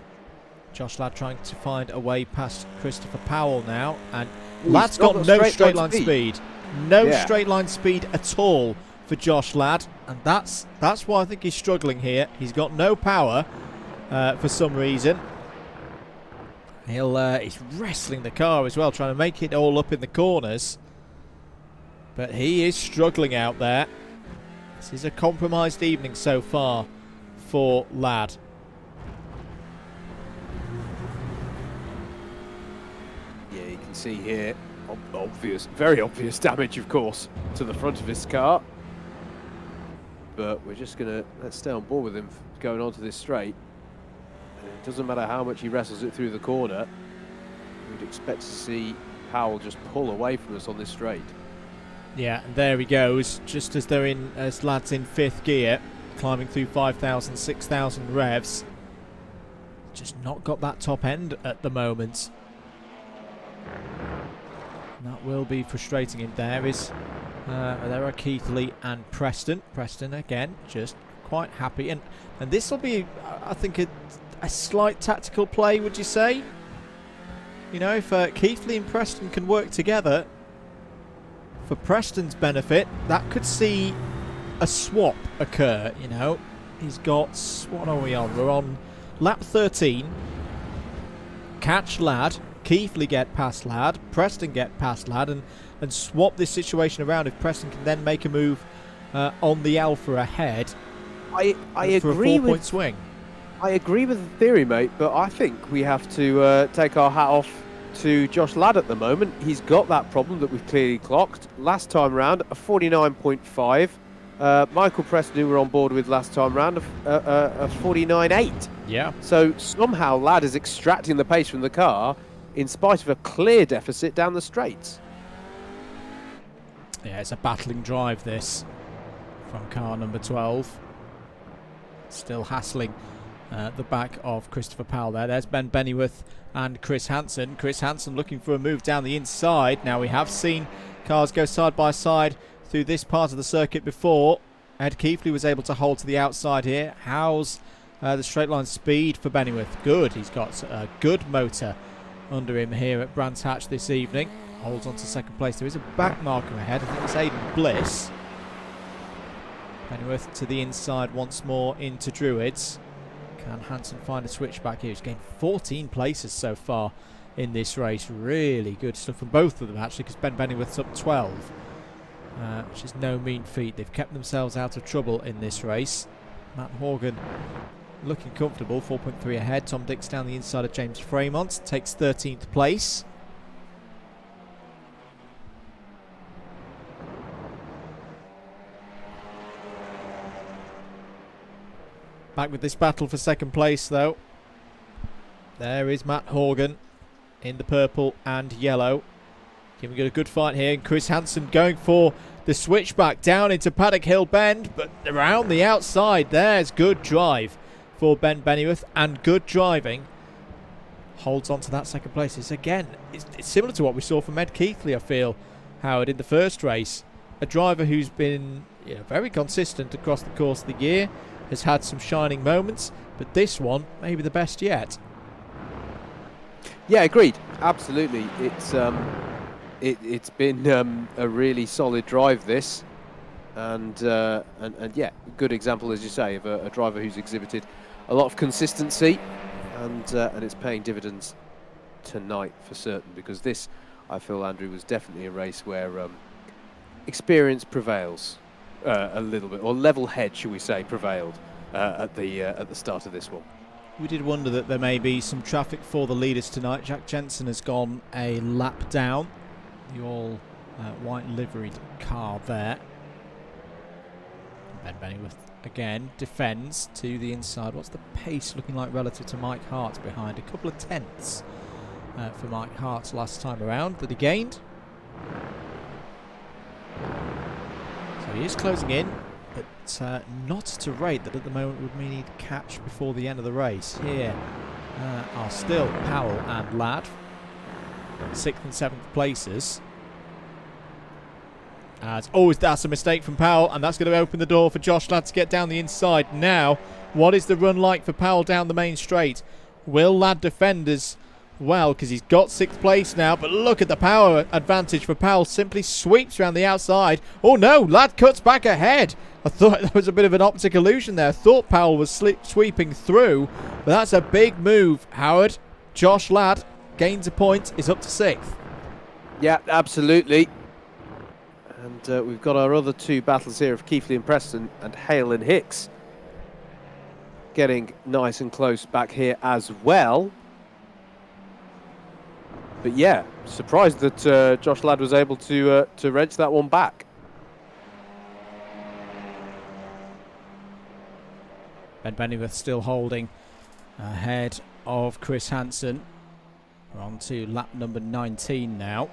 Josh Ladd trying to find a way past Christopher Powell now, and Ladd's got no straight line speed. No straight line speed at all for Josh Ladd, and that's why I think he's struggling here. He's got no power for some reason. He's wrestling the car as well, trying to make it all up in the corners. But he is struggling out there. This is a compromised evening so far for Ladd. Yeah, you can see here, very obvious damage, of course, to the front of his car. But we're just let's stay on board with him going onto this straight. And it doesn't matter how much he wrestles it through the corner. We'd expect to see Powell just pull away from us on this straight. Yeah, and there he goes, just as Ladd's in 5th gear, climbing through 5,000, 6,000 revs. Just not got that top end at the moment. And that will be frustrating him. There are Keithley and Preston. Preston, again, just quite happy. And this will be, I think, a slight tactical play, would you say? You know, if Keithley and Preston can work together, for Preston's benefit, that could see a swap occur, you know. He's got, what are we on? We're on lap 13. Catch Ladd, Keithley get past Ladd, Preston get past Ladd, and swap this situation around if Preston can then make a move on the Alpha ahead. I for agree a 4-point swing. I agree with the theory, mate, but I think we have to take our hat off to Josh Ladd at the moment. He's got that problem that we've clearly clocked. Last time round, a 49.5. Michael Preston, who we were on board with last time round, a 49.8. Yeah. So somehow Ladd is extracting the pace from the car in spite of a clear deficit down the straights. Yeah, it's a battling drive, this, from car number 12. Still hassling the back of Christopher Powell there. There's Ben Bennyworth and Chris Hansen. Chris Hansen looking for a move down the inside. Now, we have seen cars go side by side through this part of the circuit before. Ed Keithley was able to hold to the outside here. How's the straight line speed for Bennyworth? Good. He's got a good motor under him here at Brands Hatch this evening. Holds on to second place. There is a back marker ahead. I think it's Aidan Bliss. Bennyworth to the inside once more into Druids. Can Hansen find a switchback here? He's gained 14 places so far in this race. Really good stuff from both of them, actually, because Ben Bennyworth's up 12, which is no mean feat. They've kept themselves out of trouble in this race. Matt Horgan looking comfortable, 4.3 ahead. Tom Dix down the inside of James Fremont, takes 13th place. Back with this battle for second place, though. There is Matt Horgan in the purple and yellow. Giving it a good fight here. And Chris Hansen going for the switchback down into Paddock Hill Bend, but around the outside. There's good drive for Ben Bennyworth and good driving. Holds on to that second place. It's similar to what we saw from Ed Keithley, I feel, Howard, in the first race. A driver who's been very consistent across the course of the year. Has had some shining moments, but this one maybe the best yet. Yeah, agreed. Absolutely. It's been a really solid drive, this, and yeah, good example, as you say, of a driver who's exhibited a lot of consistency, and it's paying dividends tonight for certain, because this, I feel, Andrew, was definitely a race where experience prevails. A little bit, or level head, shall we say, prevailed at the start of this one. We did wonder that there may be some traffic for the leaders tonight. Jack Jensen has gone a lap down, the all white liveried car there. Ben Bennyworth again defends to the inside. What's the pace looking like relative to Mike Hart behind? A couple of tenths for Mike Hart last time around that he gained. He is closing in, but not at a rate that at the moment would mean he'd catch before the end of the race. Here are still Powell and Ladd, 6th and 7th places. As always, that's a mistake from Powell, and that's going to open the door for Josh Ladd to get down the inside. Now, what is the run like for Powell down the main straight? Will Ladd defend as well, because he's got 6th place now, but look at the power advantage for Powell. Simply sweeps around the outside. Oh no, Ladd cuts back ahead. I thought that was a bit of an optic illusion there. I thought Powell was sweeping through, but that's a big move, Howard. Josh Ladd gains a point, is up to 6th. Yeah, absolutely. And we've got our other two battles here of Keithley and Preston and Hale and Hicks getting nice and close back here as well. But yeah, surprised that Josh Ladd was able to wrench that one back. Ben Bennyworth still holding ahead of Chris Hansen. We're on to lap number 19 now.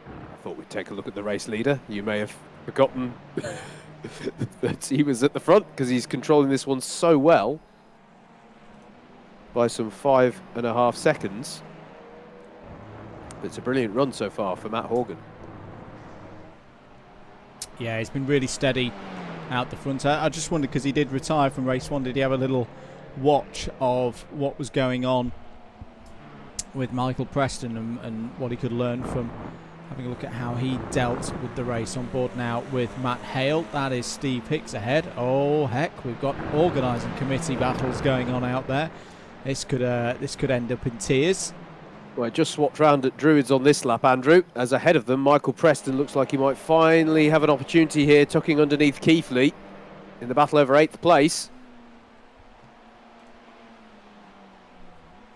I thought we'd take a look at the race leader. You may have forgotten that he was at the front, because he's controlling this one so well. By some 5.5 seconds. It's a brilliant run so far for Matt Horgan. Yeah, he's been really steady out the front. I just wondered, because he did retire from race 1, did he have a little watch of what was going on with Michael Preston and what he could learn from having a look at how he dealt with the race? On board now with Matt Hale. That is Steve Hicks ahead. Oh heck, we've got organising committee battles going on out there. This could end up in tears. Well, it just swapped round at Druids on this lap, Andrew, as ahead of them, Michael Preston looks like he might finally have an opportunity here, tucking underneath Keithley in the battle over 8th place.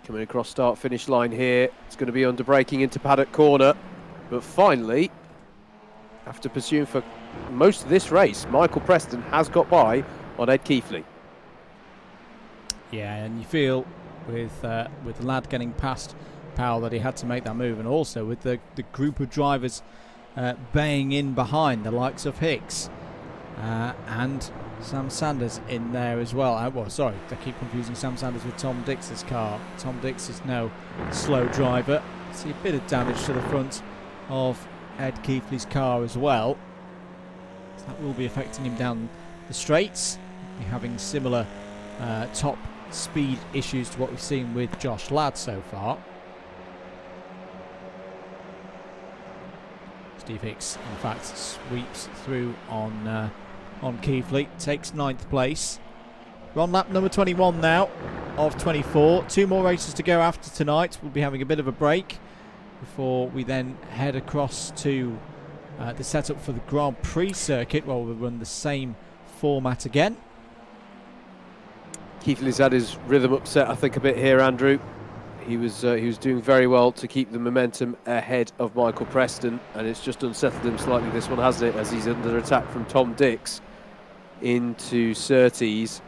Coming across start-finish line here, it's going to be under braking into paddock corner, but finally, after pursuing for most of this race, Michael Preston has got by on Ed Keithley. Yeah, and you feel with the lad getting past Powell that he had to make that move, and also with the group of drivers baying in behind, the likes of Hicks and Sam Sanders in there as well. Well, sorry, I keep confusing Sam Sanders with Tom Dix's car. Tom Dix is no slow driver. See a bit of damage to the front of Ed Keithley's car as well. So that will be affecting him down the straights. Be having similar top speed issues to what we've seen with Josh Ladd so far. Steve Hicks, in fact, sweeps through on Keithley, takes 9th place. We're on lap number 21 now of 24. 2 more races to go after tonight. We'll be having a bit of a break before we then head across to the setup for the Grand Prix circuit, where we'll run the same format again. Keithley's had his rhythm upset, I think, a bit here, Andrew. He was doing very well to keep the momentum ahead of Michael Preston, and it's just unsettled him slightly, this one, hasn't it, as he's under attack from Tom Dix into Surtees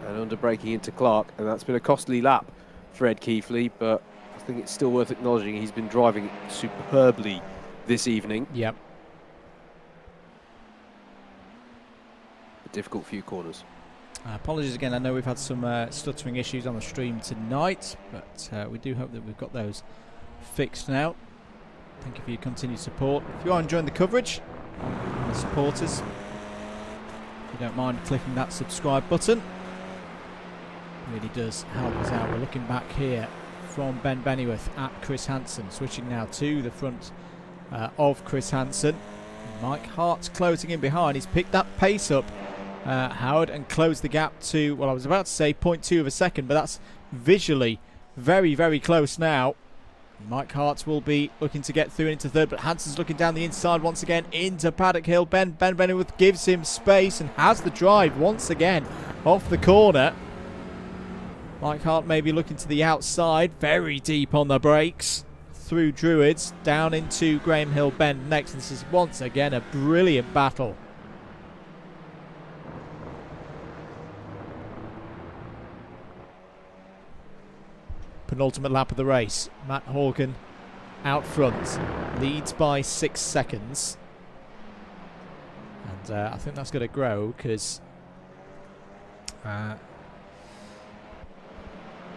and under braking into Clark, and that's been a costly lap for Ed Keithley, but I think it's still worth acknowledging he's been driving superbly this evening. Yep. A difficult few corners. Apologies again, I know we've had some stuttering issues on the stream tonight, but we do hope that we've got those fixed now. Thank you for your continued support. If you are enjoying the coverage, the supporters, if you don't mind clicking that subscribe button, it really does help us out. We're looking back here from Ben Bennyworth at Chris Hansen, switching now to the front of Chris Hansen. Mike Hart's closing in behind. He's picked that pace up, Howard, and closed the gap to, well, I was about to say 0.2 of a second, but that's visually very, very close now. Mike Hart will be looking to get through into third, but Hansen's looking down the inside once again into Paddock Hill. Ben Bennyworth gives him space and has the drive once again off the corner. Mike Hart maybe looking to the outside, very deep on the brakes, through Druids, down into Graham Hill Bend next. This is once again a brilliant battle. Penultimate lap of the race. Matt Horgan out front, leads by 6 seconds, and I think that's going to grow because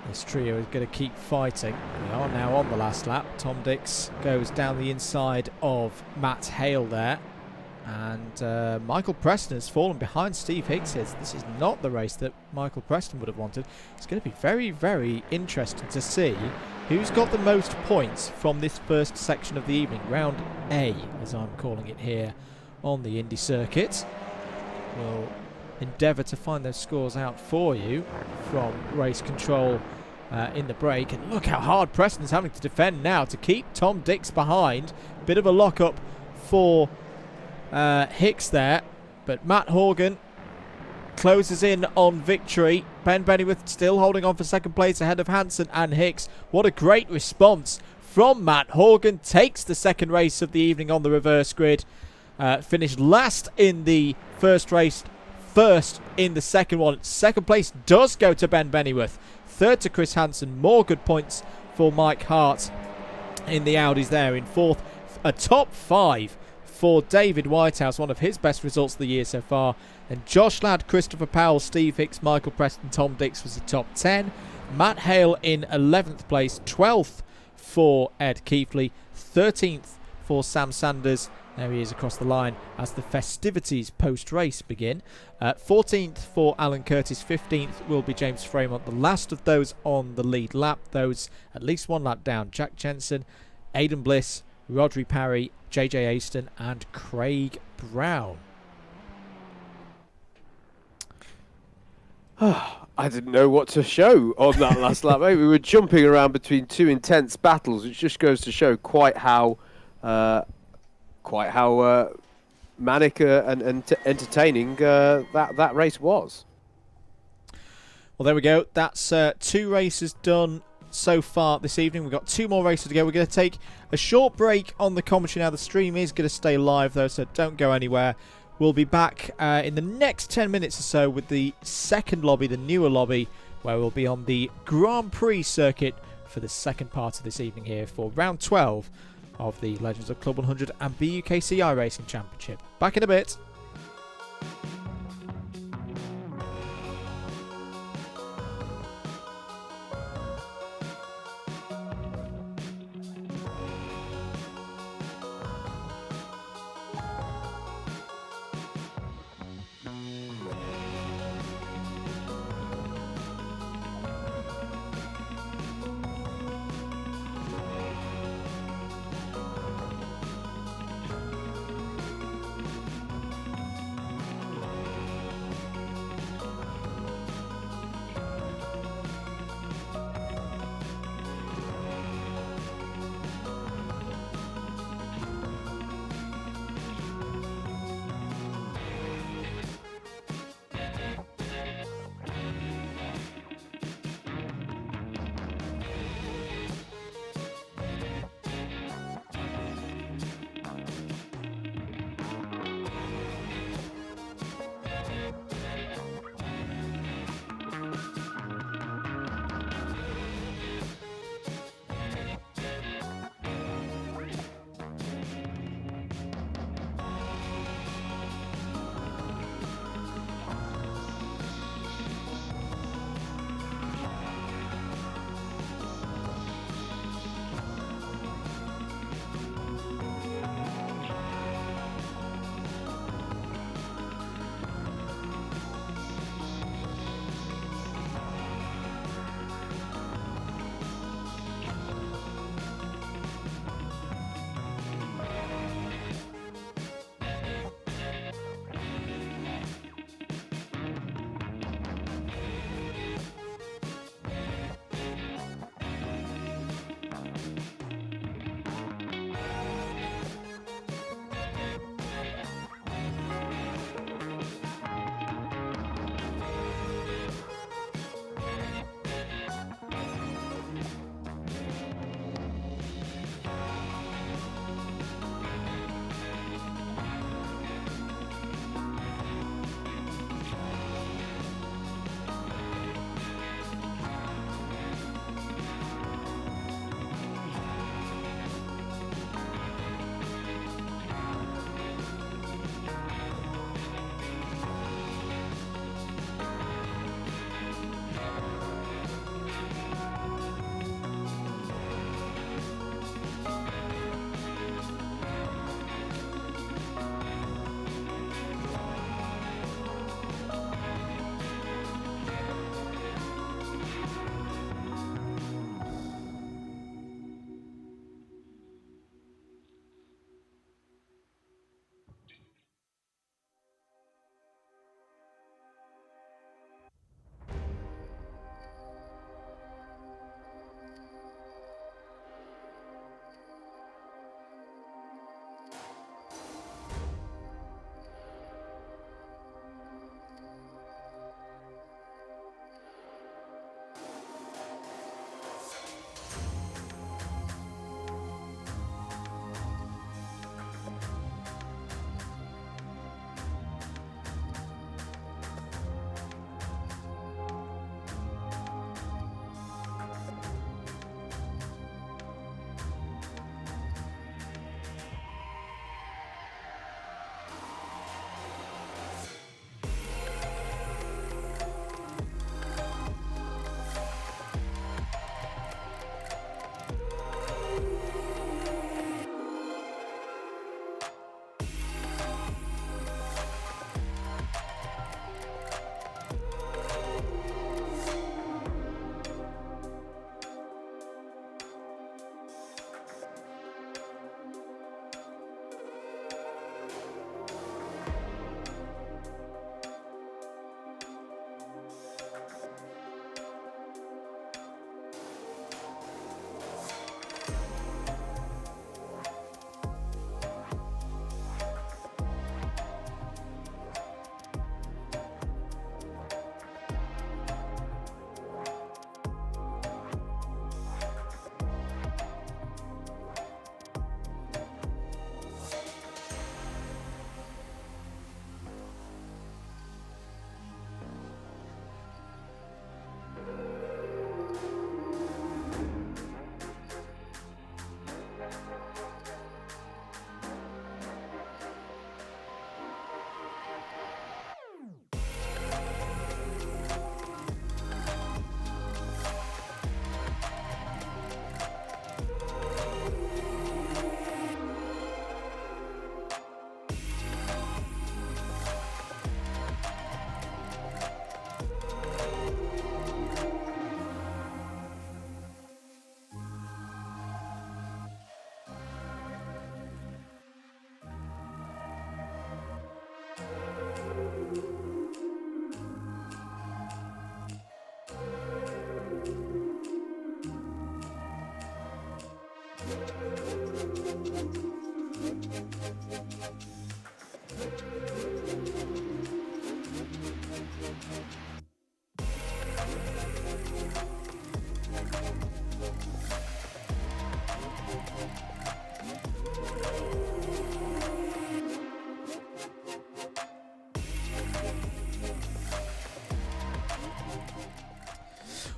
this trio is going to keep fighting. We are now on the last lap. Tom Dix goes down the inside of Matt Hale there, and Michael Preston has fallen behind Steve Hicks. This is not the race that Michael Preston would have wanted. It's going to be very, very interesting to see who's got the most points from this first section of the evening, round A, as I'm calling it here on the Indy circuit. We'll endeavour to find those scores out for you from race control in the break. And look how hard Preston's having to defend now to keep Tom Dix behind. Bit of a lock-up for Hicks there, but Matt Horgan closes in on victory. Ben Bennyworth still holding on for second place ahead of Hansen and Hicks. What a great response from Matt Horgan. Takes the second race of the evening on the reverse grid. Finished last in the first race, first in the second one. Second place does go to Ben Bennyworth. Third to Chris Hansen. More good points for Mike Hart in the Audis there in fourth. A top 5 for David Whitehouse, one of his best results of the year so far. And Josh Ladd, Christopher Powell, Steve Hicks, Michael Preston, Tom Dix was the top 10. Matt Hale in 11th place, 12th for Ed Keithley, 13th for Sam Sanders. There he is across the line as the festivities post-race begin. 14th for Alan Curtis, 15th will be James Fremont. The last of those on the lead lap, those at least one lap down. Jack Jensen, Aidan Bliss, Audrey Parry, JJ Aston and Craig Brown. I didn't know what to show on that last lap. Mate. We were jumping around between two intense battles, which just goes to show quite how manic and entertaining that race was. Well, there we go. That's 2 races done so far this evening. We've got 2 more races to go. We're going to take a short break on the commentary now. The stream is going to stay live, though, so don't go anywhere. We'll be back in the next 10 minutes or so with the second lobby, the newer lobby, where we'll be on the Grand Prix circuit for the second part of this evening here for round 12 of the Legends of Club 100 and BUKC iRacing Championship. Back in a bit.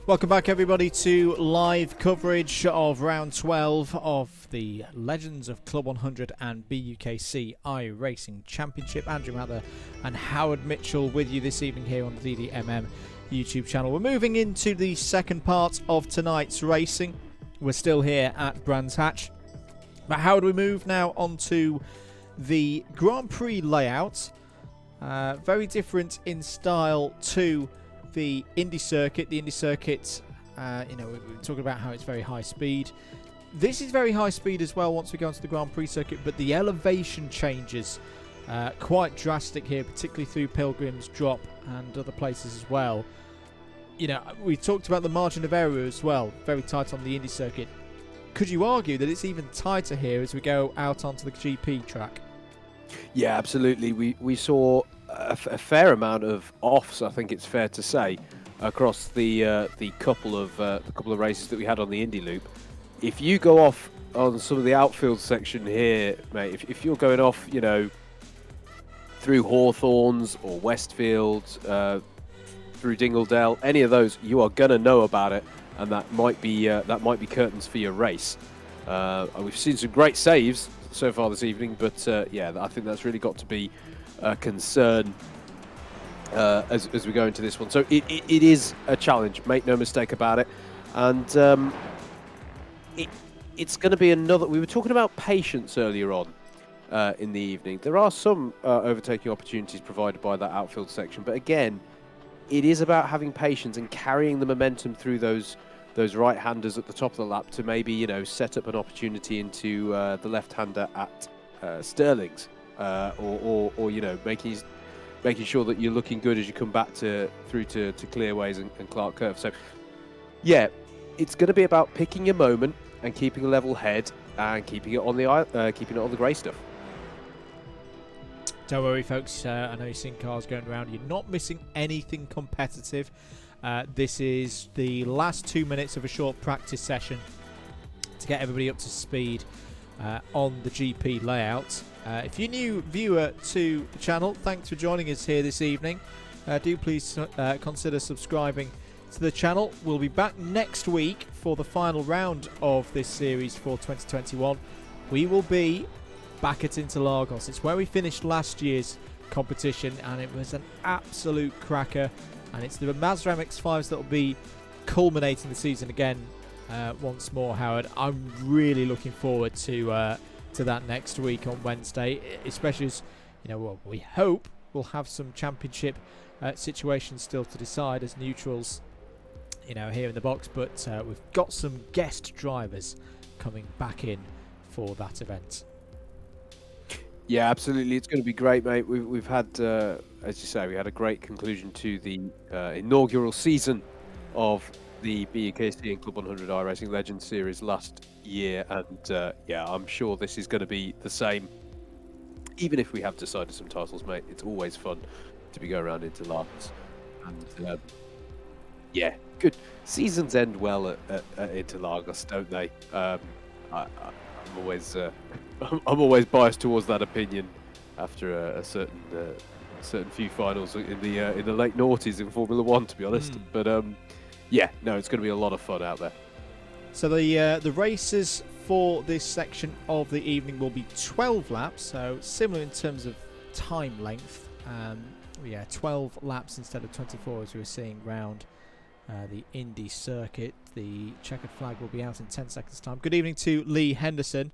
Welcome back, everybody, to live coverage of round 12 of the Legends of Club 100 and BUKC iRacing Championship. Andrew Mather and Howard Mitchell with you this evening here on the DDMM YouTube channel. We're moving into the second part of tonight's racing. We're still here at Brands Hatch. But how do we move now onto the Grand Prix layout? Very different in style to the Indy circuit. The Indy circuit, we're talking about how it's very high speed. This is very high speed as well once we go onto the Grand Prix circuit, but the elevation changes quite drastic here, particularly through Pilgrim's Drop and other places as well. You know, we talked about the margin of error as well, very tight on the Indy circuit. Could you argue that it's even tighter here as we go out onto the GP track? Yeah, absolutely. We saw a fair amount of offs, I think it's fair to say, across the couple of races that we had on the Indy Loop. If you go off on some of the outfield section here, mate, if you're going off, you know, through Hawthorns or Westfield, through Dingledale, any of those, you are gonna know about it, and that might be curtains for your race. We've seen some great saves so far this evening, but yeah, I think that's really got to be a concern as we go into this one. So it is a challenge, make no mistake about it, and it's going to be another. We were talking about patience earlier on in the evening. There are some overtaking opportunities provided by that outfield section, but again, it is about having patience and carrying the momentum through those right-handers at the top of the lap to maybe, you know, set up an opportunity into the left-hander at Sterling's, or you know, making sure that you're looking good as you come back through to Clearways and Clark Curve. So yeah, it's going to be about picking your moment and keeping a level head and keeping it on the grey stuff. Don't worry, folks. I know you've seen cars going around. You're not missing anything competitive. This is the last 2 minutes of a short practice session to get everybody up to speed on the GP layout. If you're a new viewer to the channel, thanks for joining us here this evening. Do please consider subscribing to the channel. We'll be back next week for the final round of this series for 2021. We will be back at Interlagos. It's where we finished last year's competition, and it was an absolute cracker. And it's the Mazda MX-5s that will be culminating the season again once more, Howard. I'm really looking forward to that next week on Wednesday, especially as, you know, well, we hope we'll have some championship situations still to decide as neutrals, you know, here in the box. But we've got some guest drivers coming back in for that event. Yeah, absolutely. It's going to be great, mate. We've had, as you say, we had a great conclusion to the inaugural season of the BUKC and Club 100 iRacing Legends Series last year, and yeah, I'm sure this is going to be the same. Even if we have decided some titles, mate, it's always fun to be going around into Interlagos, and yeah, good. Seasons end well at Interlagos, don't they? I'm always biased towards that opinion after a certain few finals in the late noughties in Formula One, to be honest. But yeah, no, it's going to be a lot of fun out there. So the races for this section of the evening will be 12 laps, so similar in terms of time length. Yeah, 12 laps instead of 24 as we were seeing round the Indy circuit. The checkered flag will be out in 10 seconds time. Good evening to Lee Henderson.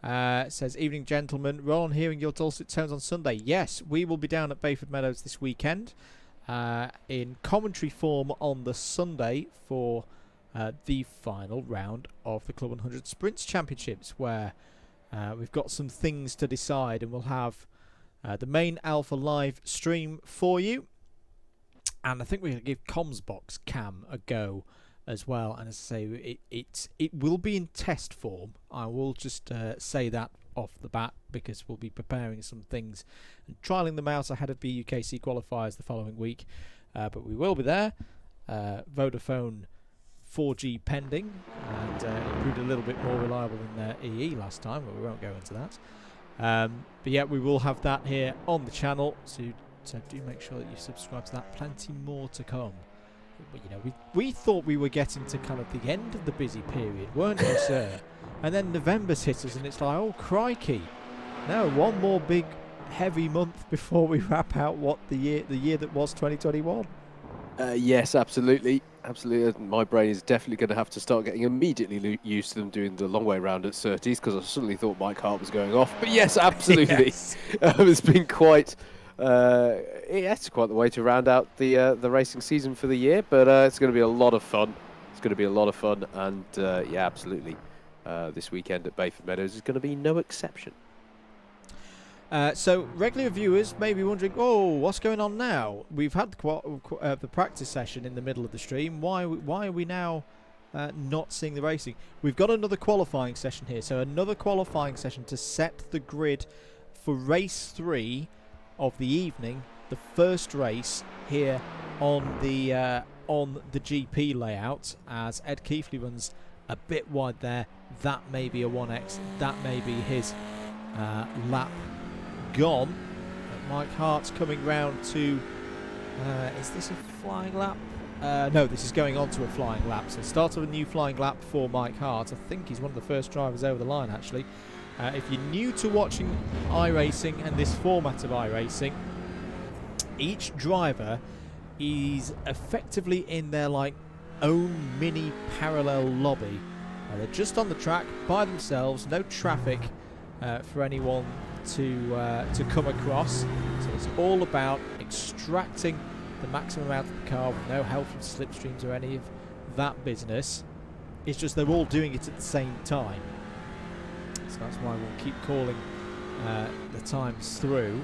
Says, evening gentlemen, roll on hearing your dulcet tones on Sunday. Yes, we will be down at Bayford Meadows this weekend in commentary form on the Sunday for the final round of the Club 100 Sprints Championships, where we've got some things to decide, and we'll have the main Alpha live stream for you, and I think we're going to give Comsbox Cam a go as well. And as I say, it will be in test form. I will just say that off the bat, because we'll be preparing some things and trialling them out ahead of BUKC qualifiers the following week. But we will be there. Vodafone 4G pending, and it proved a little bit more reliable than EE last time, but we won't go into that. But yeah, we will have that here on the channel, so do make sure that you subscribe to that. Plenty more to come you know, we thought we were getting to kind of the end of the busy period, weren't we, sir? And then November's hit us, and it's like, oh crikey! No, one more big heavy month before we wrap out what the year that was 2021. Yes, absolutely. Absolutely. My brain is definitely going to have to start getting immediately used to them doing the long way round at Surtees, because I suddenly thought Mike Hart was going off. But yes, absolutely. Yes. It's been quite, it's quite the way to round out the racing season for the year, but it's going to be a lot of fun. It's going to be a lot of fun, and yeah, absolutely. This weekend at Bayford Meadows is going to be no exception. So regular viewers may be wondering, oh, what's going on now? We've had the practice session in the middle of the stream. Why are we now not seeing the racing? We've got another qualifying session here. So another qualifying session to set the grid for race 3 of the evening. The first race here on the GP layout, as Ed Keithley runs a bit wide there. That may be a 1X. That may be his lap gone. Mike Hart's coming round to is this a flying lap? No, this is going on to a flying lap. So start of a new flying lap for Mike Hart. I think he's one of the first drivers over the line, actually. If you're new to watching iRacing and this format of iRacing, each driver is effectively in their own mini parallel lobby. They're just on the track by themselves, no traffic for anyone to come across. So it's all about extracting the maximum out of the car with no help from slipstreams or any of that business. It's just they're all doing it at the same time. So that's why we'll keep calling the times through.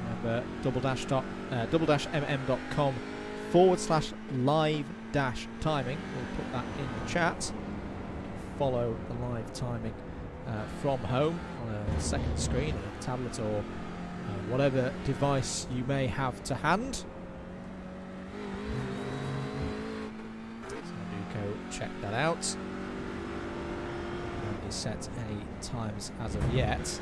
Remember, double-mm.com/live-timing. We'll put that in the chat. Follow the live timing from home on a second screen, a tablet, or whatever device you may have to hand. So do go check that out. Haven't set any times as of yet.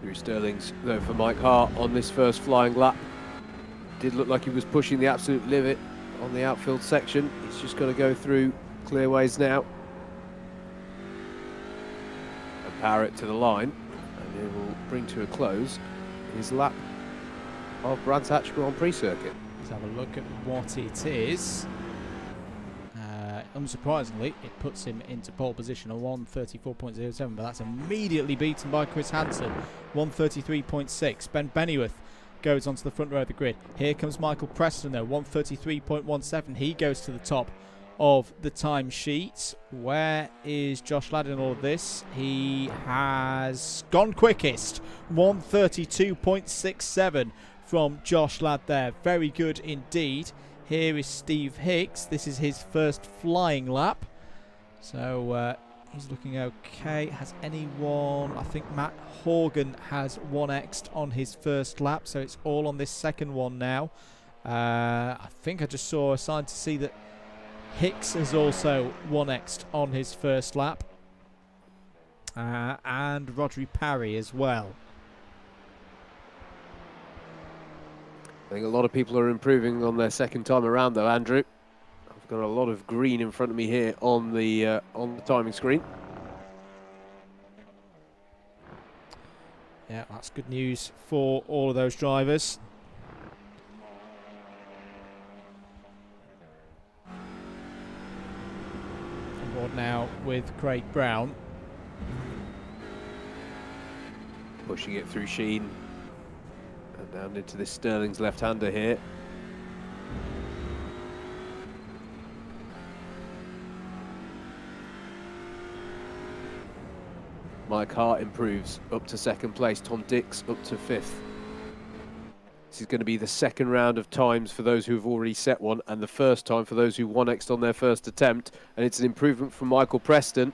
Through Sterling's though for Mike Hart on this first flying lap. Did look like he was pushing the absolute limit on the outfield section. He's just got to go through clearways now and power it to the line, and it will bring to a close his lap of Brands Hatch Grand Prix circuit. Let's have a look at what it is. Unsurprisingly, it puts him into pole position on 1:34.07, but that's immediately beaten by Chris Hansen, 1:33.6. Ben Bennyworth goes onto the front row of the grid. Here comes Michael Preston though, 1:33.17. He goes to the top of the timesheet. Where is Josh Ladd in all of this? He has gone quickest, 1:32.67 from Josh Ladd there. Very good indeed. Here is Steve Hicks. This is his first flying lap. So he's looking okay. Has anyone... I think Matt Horgan has 1x'd on his first lap. So it's all on this second one now. I think I just saw a sign to see that Hicks has also 1x'd on his first lap. And Audrey Parry as well. I think a lot of people are improving on their second time around though, Andrew. I've got a lot of green in front of me here on the timing screen. Yeah, that's good news for all of those drivers. On board now with Craig Brown. Pushing it through Sheen. And down into this Sterling's left-hander here. Mike Hart improves up to second place. Tom Dix up to fifth. This is going to be the second round of times for those who've already set one, and the first time for those who 1x'd on their first attempt. And it's an improvement from Michael Preston.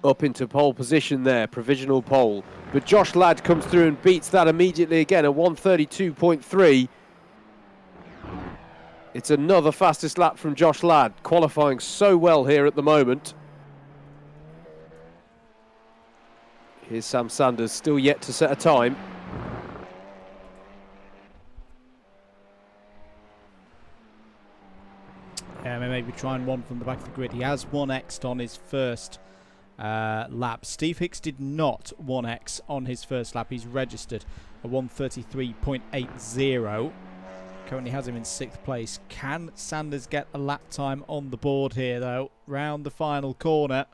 Up into pole position there, provisional pole. But Josh Ladd comes through and beats that immediately again at 1:32.3. It's another fastest lap from Josh Ladd, qualifying so well here at the moment. Here's Sam Sanders, still yet to set a time. Maybe trying one from the back of the grid. He has 1x'd on his first lap. Steve Hicks did not 1x on his first lap. He's registered a 1:33.80. Currently has him in 6th place. Can Sanders get a lap time on the board here, though? Round the final corner.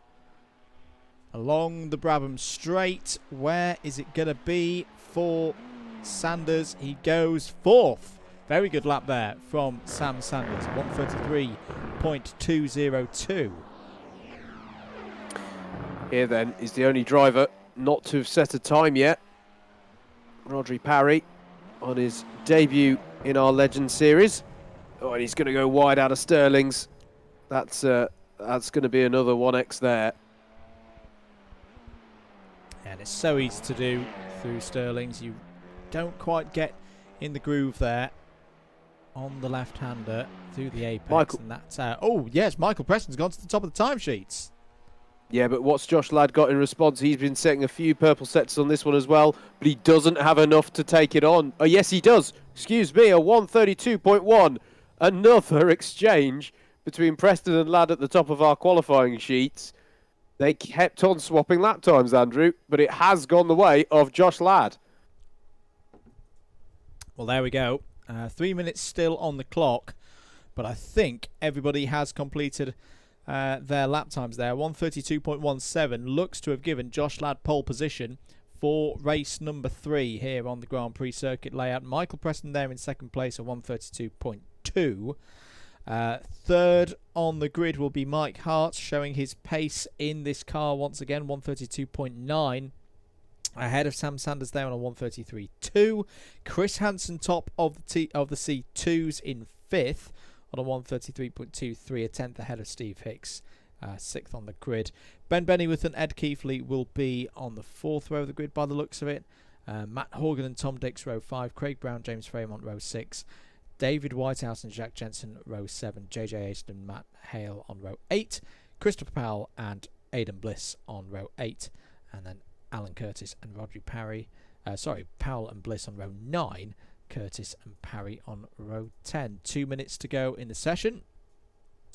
Along the Brabham Straight. Where is it going to be for Sanders? He goes 4th. Very good lap there from Sam Sanders. 1:33.202. Here then is the only driver not to have set a time yet. Audrey Parry on his debut in our Legend Series. Oh, and he's going to go wide out of Sterling's. That's going to be another 1x there. And it's so easy to do through Sterling's. You don't quite get in the groove there on the left-hander through the apex. And that's oh, yes, Michael Preston's gone to the top of the timesheets. Yeah, but what's Josh Ladd got in response? He's been setting a few purple sectors on this one as well, but he doesn't have enough to take it on. Oh, yes, he does. Excuse me, a 1:32.1. Another exchange between Preston and Ladd at the top of our qualifying sheets. They kept on swapping lap times, Andrew, but it has gone the way of Josh Ladd. Well, there we go. 3 minutes still on the clock, but I think everybody has completed their lap times there. 1:32.17 looks to have given Josh Ladd pole position for race number 3 here on the Grand Prix circuit layout. Michael Preston there in 2nd place at 1:32.2. Third on the grid will be Mike Hart, showing his pace in this car once again, 1:32.9. Ahead of Sam Sanders there on a 1:33.2. Chris Hansen top of the C2s in 5th on a 1:33.23, a 10th ahead of Steve Hicks, 6th on the grid. Ben Bennyworth and Ed Keithley will be on the 4th row of the grid by the looks of it. Matt Horgan and Tom Dix row 5, Craig Brown, James Fremont row 6, David Whitehouse and Jack Jensen row 7, JJ Aston and Matt Hale on row 8, Christopher Powell and Aidan Bliss on row 8, and then Alan Curtis and Audrey Parry, Powell and Bliss on row 9, Curtis and Parry on row 10. 2 minutes to go in the session,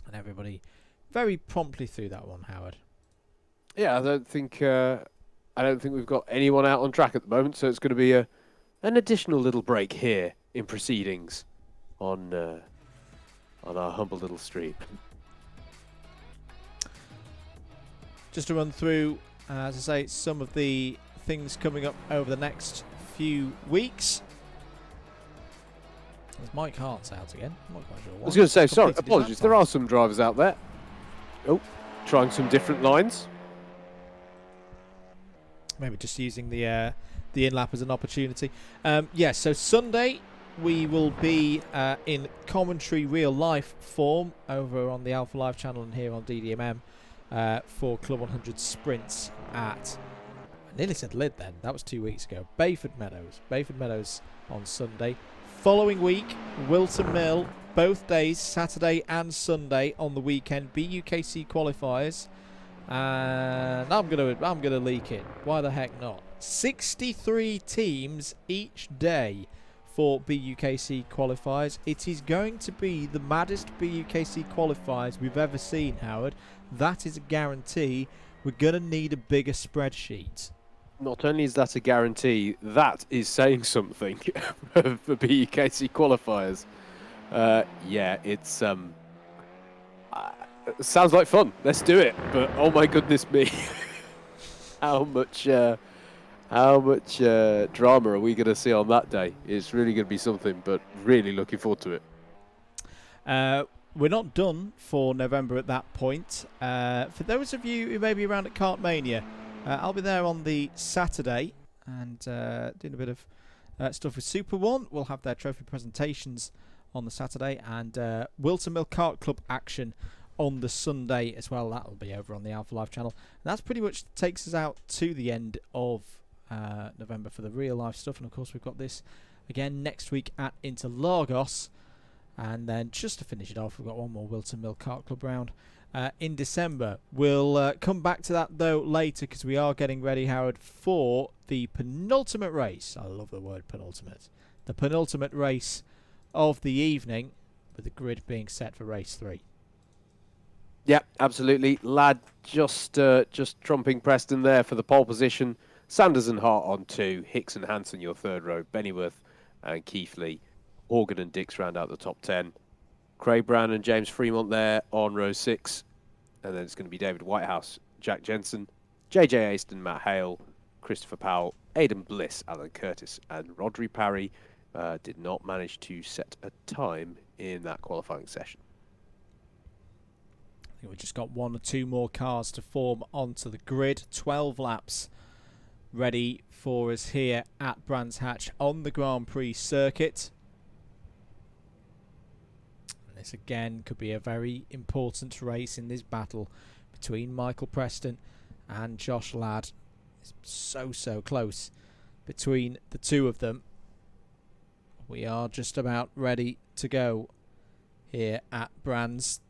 and everybody very promptly through that one, Howard. Yeah, I don't think we've got anyone out on track at the moment, so it's going to be an additional little break here in proceedings on our humble little street. Just to run through, as I say, some of the things coming up over the next few weeks. There's Mike Hart's out again. I'm not quite sure why. I was going to say, sorry, apologies. There are some drivers out there. Oh, trying some different lines. Maybe just using the in-lap as an opportunity. Yeah, so Sunday we will be in commentary real-life form over on the Alpha Live channel and here on DDMM for Club 100 sprints at, I nearly said Lyd then, that was 2 weeks ago, Bayford Meadows on Sunday. Following week, Wilton Mill, both days, Saturday and Sunday on the weekend, BUKC qualifiers. And I'm gonna leak it. Why the heck not? 63 teams each day for BUKC qualifiers. It is going to be the maddest BUKC qualifiers we've ever seen, Howard. That is a guarantee. We're gonna need a bigger spreadsheet. Not only is that a guarantee, that is saying something for BUKC qualifiers. Yeah, it's sounds like fun. Let's do it. But oh my goodness me, how much drama are we going to see on that day? It's really going to be something. But really looking forward to it. We're not done for November at that point. For those of you who may be around at Kartmania, I'll be there on the Saturday and doing a bit of stuff with Super One. We'll have their trophy presentations on the Saturday and Wilton Mill Kart Club action on the Sunday as well. That'll be over on the Alpha Live channel. And that's pretty much takes us out to the end of November for the real life stuff. And of course we've got this again next week at Interlagos. And then just to finish it off, we've got one more Wilton Mill Kart Club round in December. We'll come back to that though later, because we are getting ready, Howard, for the penultimate race. I love the word penultimate. The penultimate race of the evening, with the grid being set for race 3. Yeah, absolutely. Ladd just trumping Preston there for the pole position. Sanders and Hart on 2. Hicks and Hanson your 3rd row. Bennyworth and Keithley. Horgan and Dix round out the top 10. Craig Brown and James Fremont there on row 6. And then it's going to be David Whitehouse, Jack Jensen, JJ Aston, Matt Hale, Christopher Powell, Aidan Bliss, Alan Curtis, and Audrey Parry did not manage to set a time in that qualifying session. I think we've just got 1 or 2 more cars to form onto the grid. 12 laps ready for us here at Brands Hatch on the Grand Prix circuit. And this again could be a very important race in this battle between Michael Preston and Josh Ladd. It's so close between the two of them. We are just about ready to go here at Brands.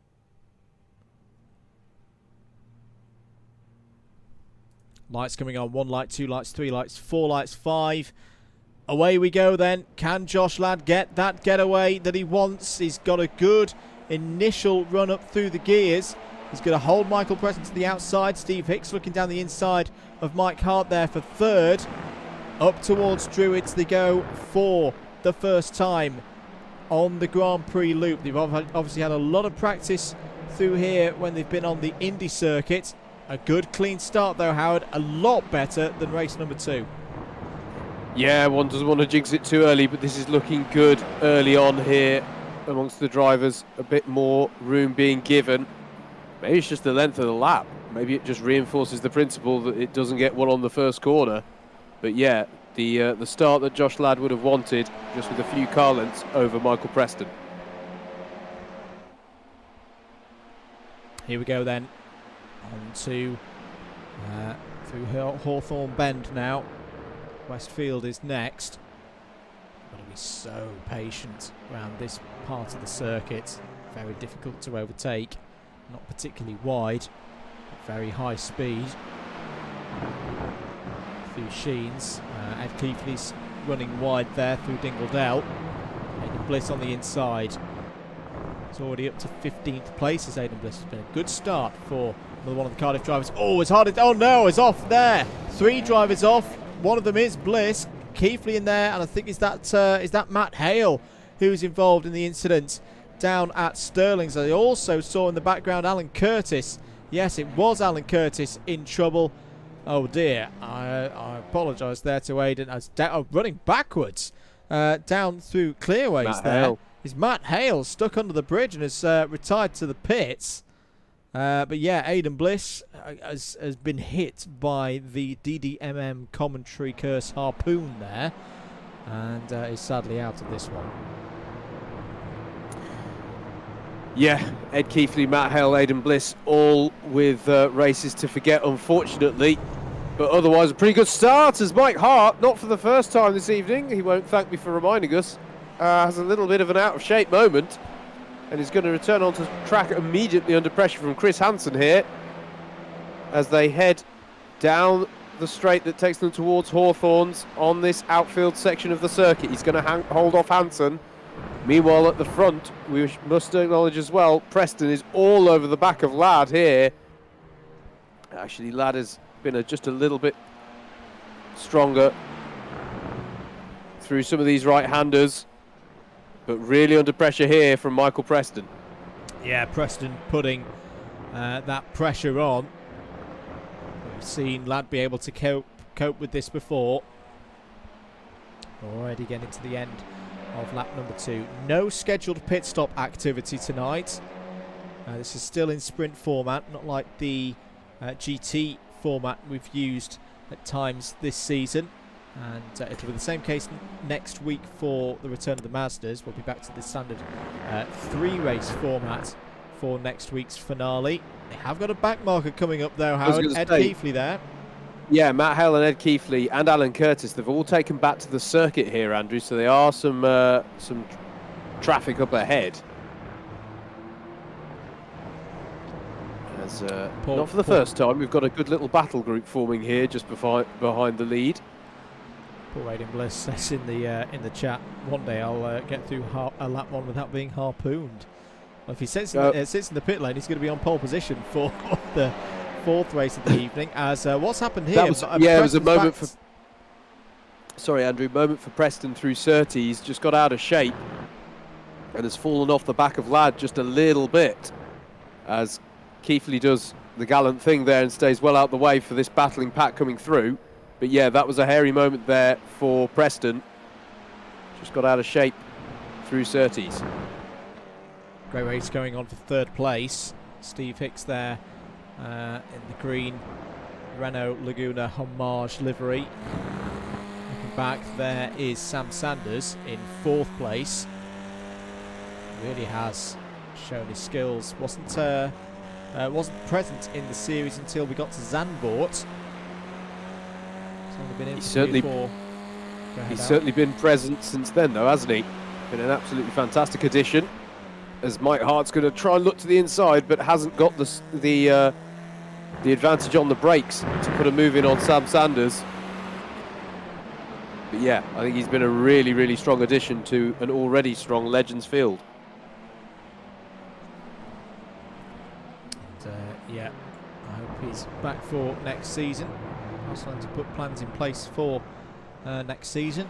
Lights coming on. 1 light, 2 lights, 3 lights, 4 lights, 5. Away we go then. Can Josh Ladd get that getaway that he wants? He's got a good initial run up through the gears. He's going to hold Michael Preston to the outside. Steve Hicks looking down the inside of Mike Hart there for 3rd. Up towards Druids they go for the first time on the Grand Prix loop. They've obviously had a lot of practice through here when they've been on the Indy circuit. A good clean start though, Howard. A lot better than race number 2. Yeah, one doesn't want to jinx it too early, but this is looking good early on here amongst the drivers. A bit more room being given. Maybe it's just the length of the lap. Maybe it just reinforces the principle that it doesn't get one on the first corner. But yeah, the start that Josh Ladd would have wanted, just with a few car lengths over Michael Preston. Here we go then. On to through Hawthorne Bend now. Westfield is next. Got to be so patient around this part of the circuit. Very difficult to overtake. Not particularly wide, but very high speed. Through Sheens. Ed Keithley's running wide there through Dingledale. Aidan Bliss on the inside. It's already up to 15th place as Aidan Bliss. Has been a good start for another one of the Cardiff drivers. Oh, it's hard. Oh no, it's off there. 3 drivers off. One of them is Bliss. Keithley in there, and I think is that Matt Hale who's involved in the incident down at Stirling's. I also saw in the background Alan Curtis. Yes, it was Alan Curtis in trouble. Oh dear, I apologise there to Aidan. I was running backwards down through clearways. Matt there Hale. is Matt Hale stuck under the bridge and has retired to the pits. But yeah, Aidan Bliss has been hit by the DDMM commentary curse harpoon there, and is sadly out of this one. Yeah, Ed Keithley, Matt Hale, Aidan Bliss, all with races to forget, unfortunately. But otherwise, a pretty good start as Mike Hart, not for the first time this evening, he won't thank me for reminding us, has a little bit of an out-of-shape moment. And he's going to return onto track immediately under pressure from Chris Hansen here, as they head down the straight that takes them towards Hawthorne's on this outfield section of the circuit. He's going to hold off Hansen. Meanwhile, at the front, we must acknowledge as well, Preston is all over the back of Ladd here. Actually, Ladd has been just a little bit stronger through some of these right-handers, but really under pressure here from Michael Preston. Yeah, Preston putting that pressure on. We've seen Ladd be able to cope with this before. Already getting to the end of lap number 2. No scheduled pit stop activity tonight. This is still in sprint format, not like the GT format we've used at times this season. And it'll be the same case next week for the return of the Mazdas. We'll be back to the standard 3-race format for next week's finale. They have got a back marker coming up though, Howard. Ed Keithley there. Yeah, Matt Hale and Ed Keithley and Alan Curtis, they've all taken back to the circuit here, Andrew, so there are some traffic up ahead. as not for the first time. We've got a good little battle group forming here just behind the lead. Poor Aidan Bliss says in the chat, one day I'll get through a lap one without being harpooned. Well, if he sits in the pit lane, he's going to be on pole position for the fourth race of the evening. As what's happened here? That was, it was a moment for. Sorry, Andrew. Moment for Preston through Surtees. He's just got out of shape and has fallen off the back of Ladd just a little bit, as Keithley does the gallant thing there and stays well out the way for this battling pack coming through. But yeah, that was a hairy moment there for Preston. Just got out of shape through Surtees. Great race going on for third place. Steve Hicks there in the green Renault Laguna Homage livery. Looking back, there is Sam Sanders in fourth place. Really has shown his skills. Wasn't present in the series until we got to Zandvoort. He's certainly been present since then, though, hasn't he? Been an absolutely fantastic addition. As Mike Hart's going to try and look to the inside, but hasn't got the advantage on the brakes to put a move in on Sam Sanders. But yeah, I think he's been a really, really strong addition to an already strong Legends field. And, yeah, I hope he's back for next season. I'm starting to put plans in place for next season.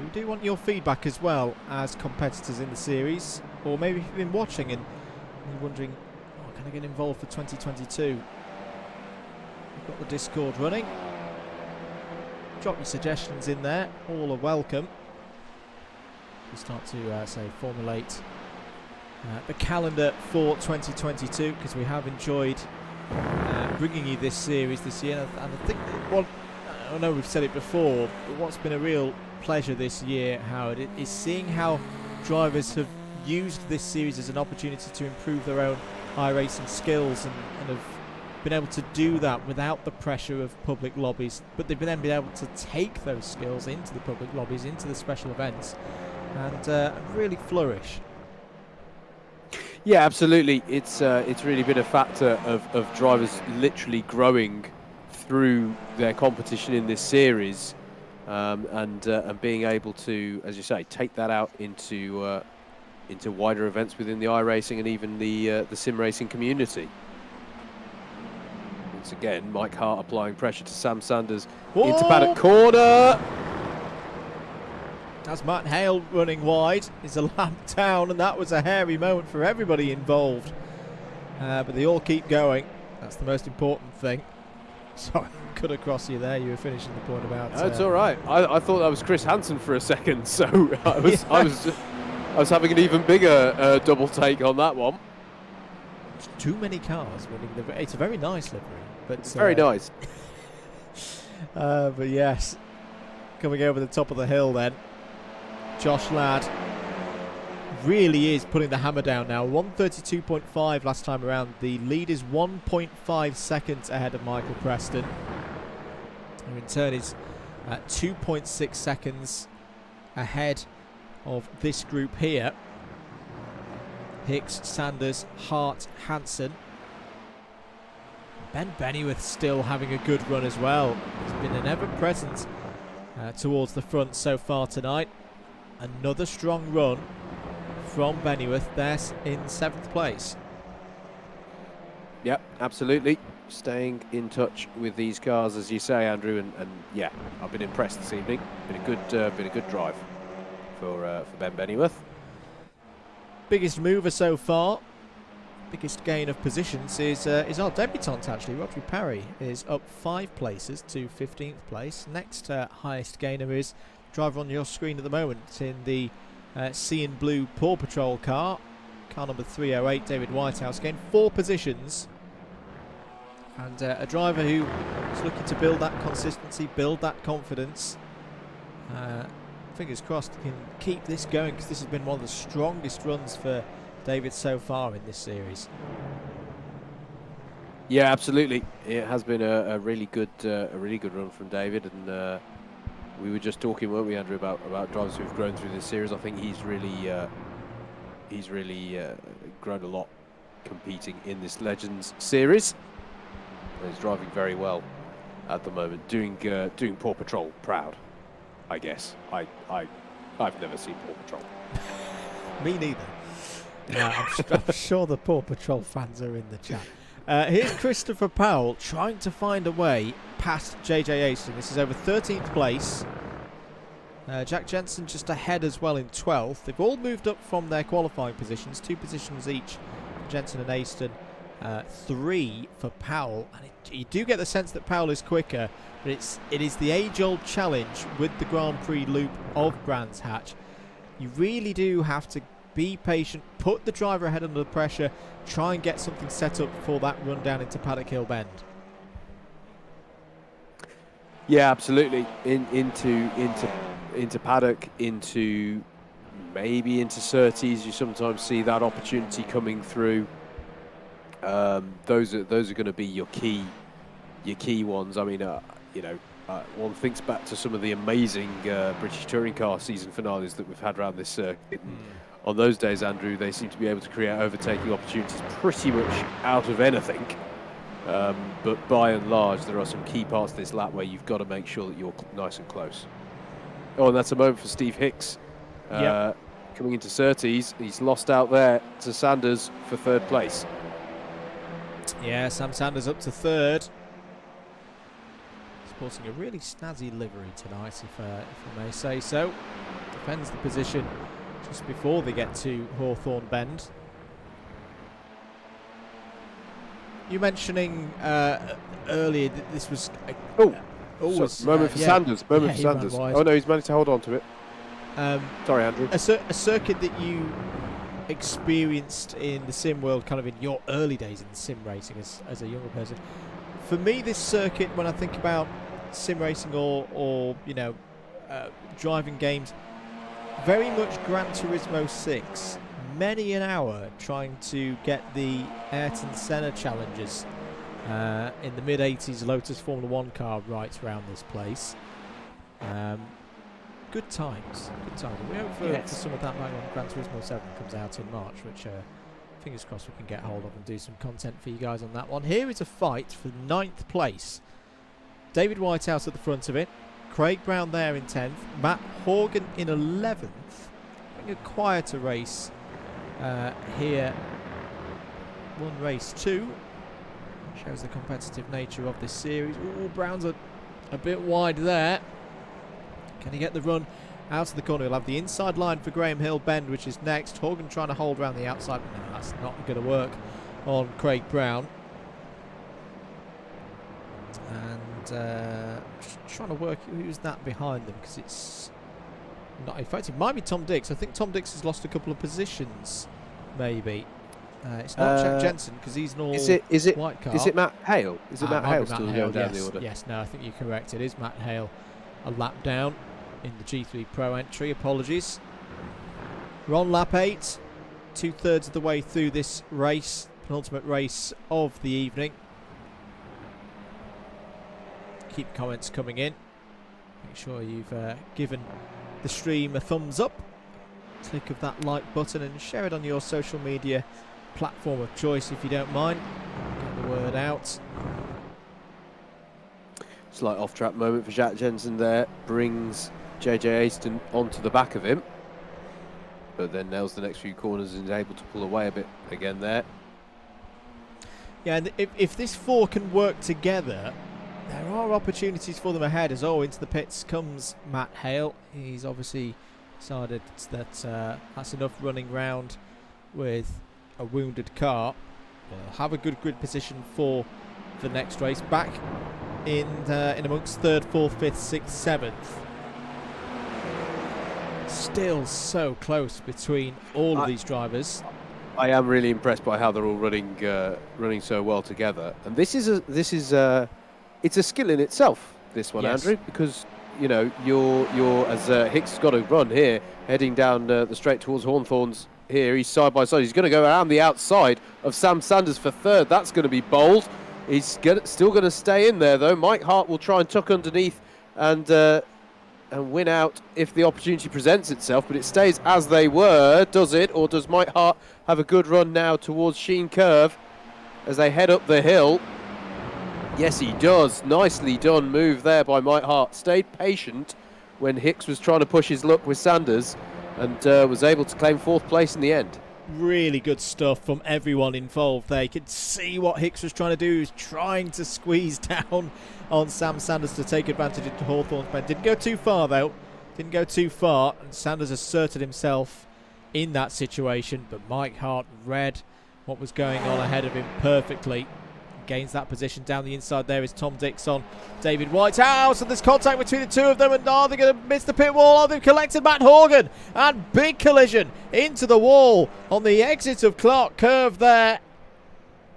We do want your feedback as well as competitors in the series, or maybe if you've been watching and you're wondering, oh, can I get involved for 2022? We've got the Discord running. Drop your suggestions in there, all are welcome. We start to formulate the calendar for 2022, because we have enjoyed bringing you this series this year, and I think I know we've said it before, but what's been a real pleasure this year, Howard, is seeing how drivers have used this series as an opportunity to improve their own iRacing skills and have been able to do that without the pressure of public lobbies, but they've then been able to take those skills into the public lobbies, into the special events, and really flourish. Yeah, absolutely. It's really been a factor of drivers literally growing through their competition in this series, and being able to, as you say, take that out into wider events within the iRacing and even the sim racing community. Once again, Mike Hart applying pressure to Sam Sanders into paddock corner. As Matt Hale running wide is a lap down, and that was a hairy moment for everybody involved. But they all keep going. That's the most important thing. Sorry, cut across you there. You were finishing the point about. That's all right. I thought that was Chris Hansen for a second, so I was having an even bigger double take on that one. Too many cars winning the. It's a very nice livery, but it's very nice. But yes, coming over the top of the hill then. Josh Ladd really is putting the hammer down now. 1:32.5 last time around. The lead is 1.5 seconds ahead of Michael Preston, who in turn is 2.6 seconds ahead of this group here. Hicks, Sanders, Hart, Hansen. Ben Bennyworth still having a good run as well. He's been an ever-present towards the front so far tonight. Another strong run from Bennyworth there in 7th place. Yep, absolutely. Staying in touch with these cars, as you say, Andrew, and yeah, I've been impressed this evening. Been a good drive for Ben Bennyworth. Biggest mover so far, biggest gain of positions is our debutant actually. Audrey Parry is up 5 places to 15th place. Next highest gainer is driver on your screen at the moment in the sea and blue Paw Patrol car number 308, David Whitehouse, gained 4 positions, and a driver who is looking to build that consistency, build that confidence. Fingers crossed he can keep this going, because this has been one of the strongest runs for David so far in this series. Yeah, absolutely. It has been a really good run from David, and we were just talking, weren't we, Andrew, about drivers who've grown through this series. I think he's really grown a lot competing in this Legends series. And he's driving very well at the moment, doing Paw Patrol proud, I guess. I've never seen Paw Patrol. Me neither. I'm sure the Paw Patrol fans are in the chat. Here's Christopher Powell trying to find a way past JJ Aidan. This is over 13th place. Jack Jensen just ahead as well in 12th. They've all moved up from their qualifying positions, 2 positions each for Jensen and Aidan, 3 for Powell. And you do get the sense that Powell is quicker, but it is the age-old challenge with the Grand Prix loop of Brands Hatch. You really do have to be patient, put the driver ahead under the pressure, try and get something set up for that run down into Paddock Hill Bend. Yeah, absolutely. Into Paddock, maybe into Surtees. You sometimes see that opportunity coming through. Those are going to be your key ones. I mean, one thinks back to some of the amazing British Touring Car season finales that we've had around this circuit. On those days, Andrew, they seem to be able to create overtaking opportunities pretty much out of anything. But by and large, there are some key parts of this lap where you've got to make sure that you're nice and close. Oh, and that's a moment for Steve Hicks. Coming into Surtees, he's lost out there to Sanders for 3rd place. Yeah, Sam Sanders up to 3rd. Sporting a really snazzy livery tonight, if I may say so. Defends the position just before they get to Hawthorne Bend. You mentioning earlier that this was moment for Sanders. Moment for Sanders. Oh no, he's managed to hold on to it. Sorry, Andrew. A circuit that you experienced in the sim world, kind of in your early days in sim racing as a younger person. For me, this circuit, when I think about sim racing or driving games, very much Gran Turismo 6. Many an hour trying to get the Ayrton Senna challenges in the mid-80s Lotus Formula 1 car right around this place. Good times. We hope for some of that back when Gran Turismo 7 comes out in March, which fingers crossed we can get hold of and do some content for you guys on that one. Here is a fight for 9th place. David Whitehouse at the front of it. Craig Brown there in 10th. Matt Horgan in 11th. Having a quieter race here. Won race 2. Shows the competitive nature of this series. Ooh, Brown's a bit wide there. Can he get the run out of the corner? He'll have the inside line for Graham Hill Bend, which is next. Horgan trying to hold around the outside, but no, that's not going to work on Craig Brown. And just trying to work who's that behind them, because it's not effective. It might be Tom Dix. I think Tom Dix has lost a couple of positions, maybe. It's not Jack Jensen, because he's an all white car. Is it Matt Hale? Is it Matt Hale still going down the order? Yes, no, I think you're correct. It is Matt Hale, a lap down in the G3 Pro entry. Apologies. We're on lap 8, 2/3 of the way through this race, penultimate race of the evening. Keep comments coming in. Make sure you've given the stream a thumbs up, click of that like button, and share it on your social media platform of choice if you don't mind. Get the word out. Slight off-track moment for Jack Jensen there. Brings JJ Aidan onto the back of him, but then nails the next few corners and is able to pull away a bit again there. Yeah, and if this 4 can work together, there are opportunities for them ahead. As into the pits comes Matt Hale. He's obviously decided that that's enough running round with a wounded car. We'll have a good grid position for the next race. Back in amongst 3rd, 4th, 5th, 6th, 7th. Still so close between all of these drivers. I am really impressed by how they're all running so well together. And it's a skill in itself, this one, yes. Andrew, because you're as Hicks has got to run here, heading down the straight towards Hawthorne's here. He's side by side. He's going to go around the outside of Sam Sanders for 3rd. That's going to be bold. He's still going to stay in there though. Mike Hart will try and tuck underneath and and win out if the opportunity presents itself, but it stays as they were, does it? Or does Mike Hart have a good run now towards Sheen Curve as they head up the hill? Yes, he does. Nicely done move there by Mike Hart. Stayed patient when Hicks was trying to push his luck with Sanders and was able to claim 4th place in the end. Really good stuff from everyone involved there. You could see what Hicks was trying to do. He was trying to squeeze down on Sam Sanders to take advantage of Hawthorne Bend. Didn't go too far though. Didn't go too far. And Sanders asserted himself in that situation. But Mike Hart read what was going on ahead of him perfectly. Gains that position down the inside. There is Tom Dix on David Whitehouse, and there's contact between the two of them, and are they going to miss the pit wall? Are they collected Matt Horgan? And big collision into the wall on the exit of Clark Curve there.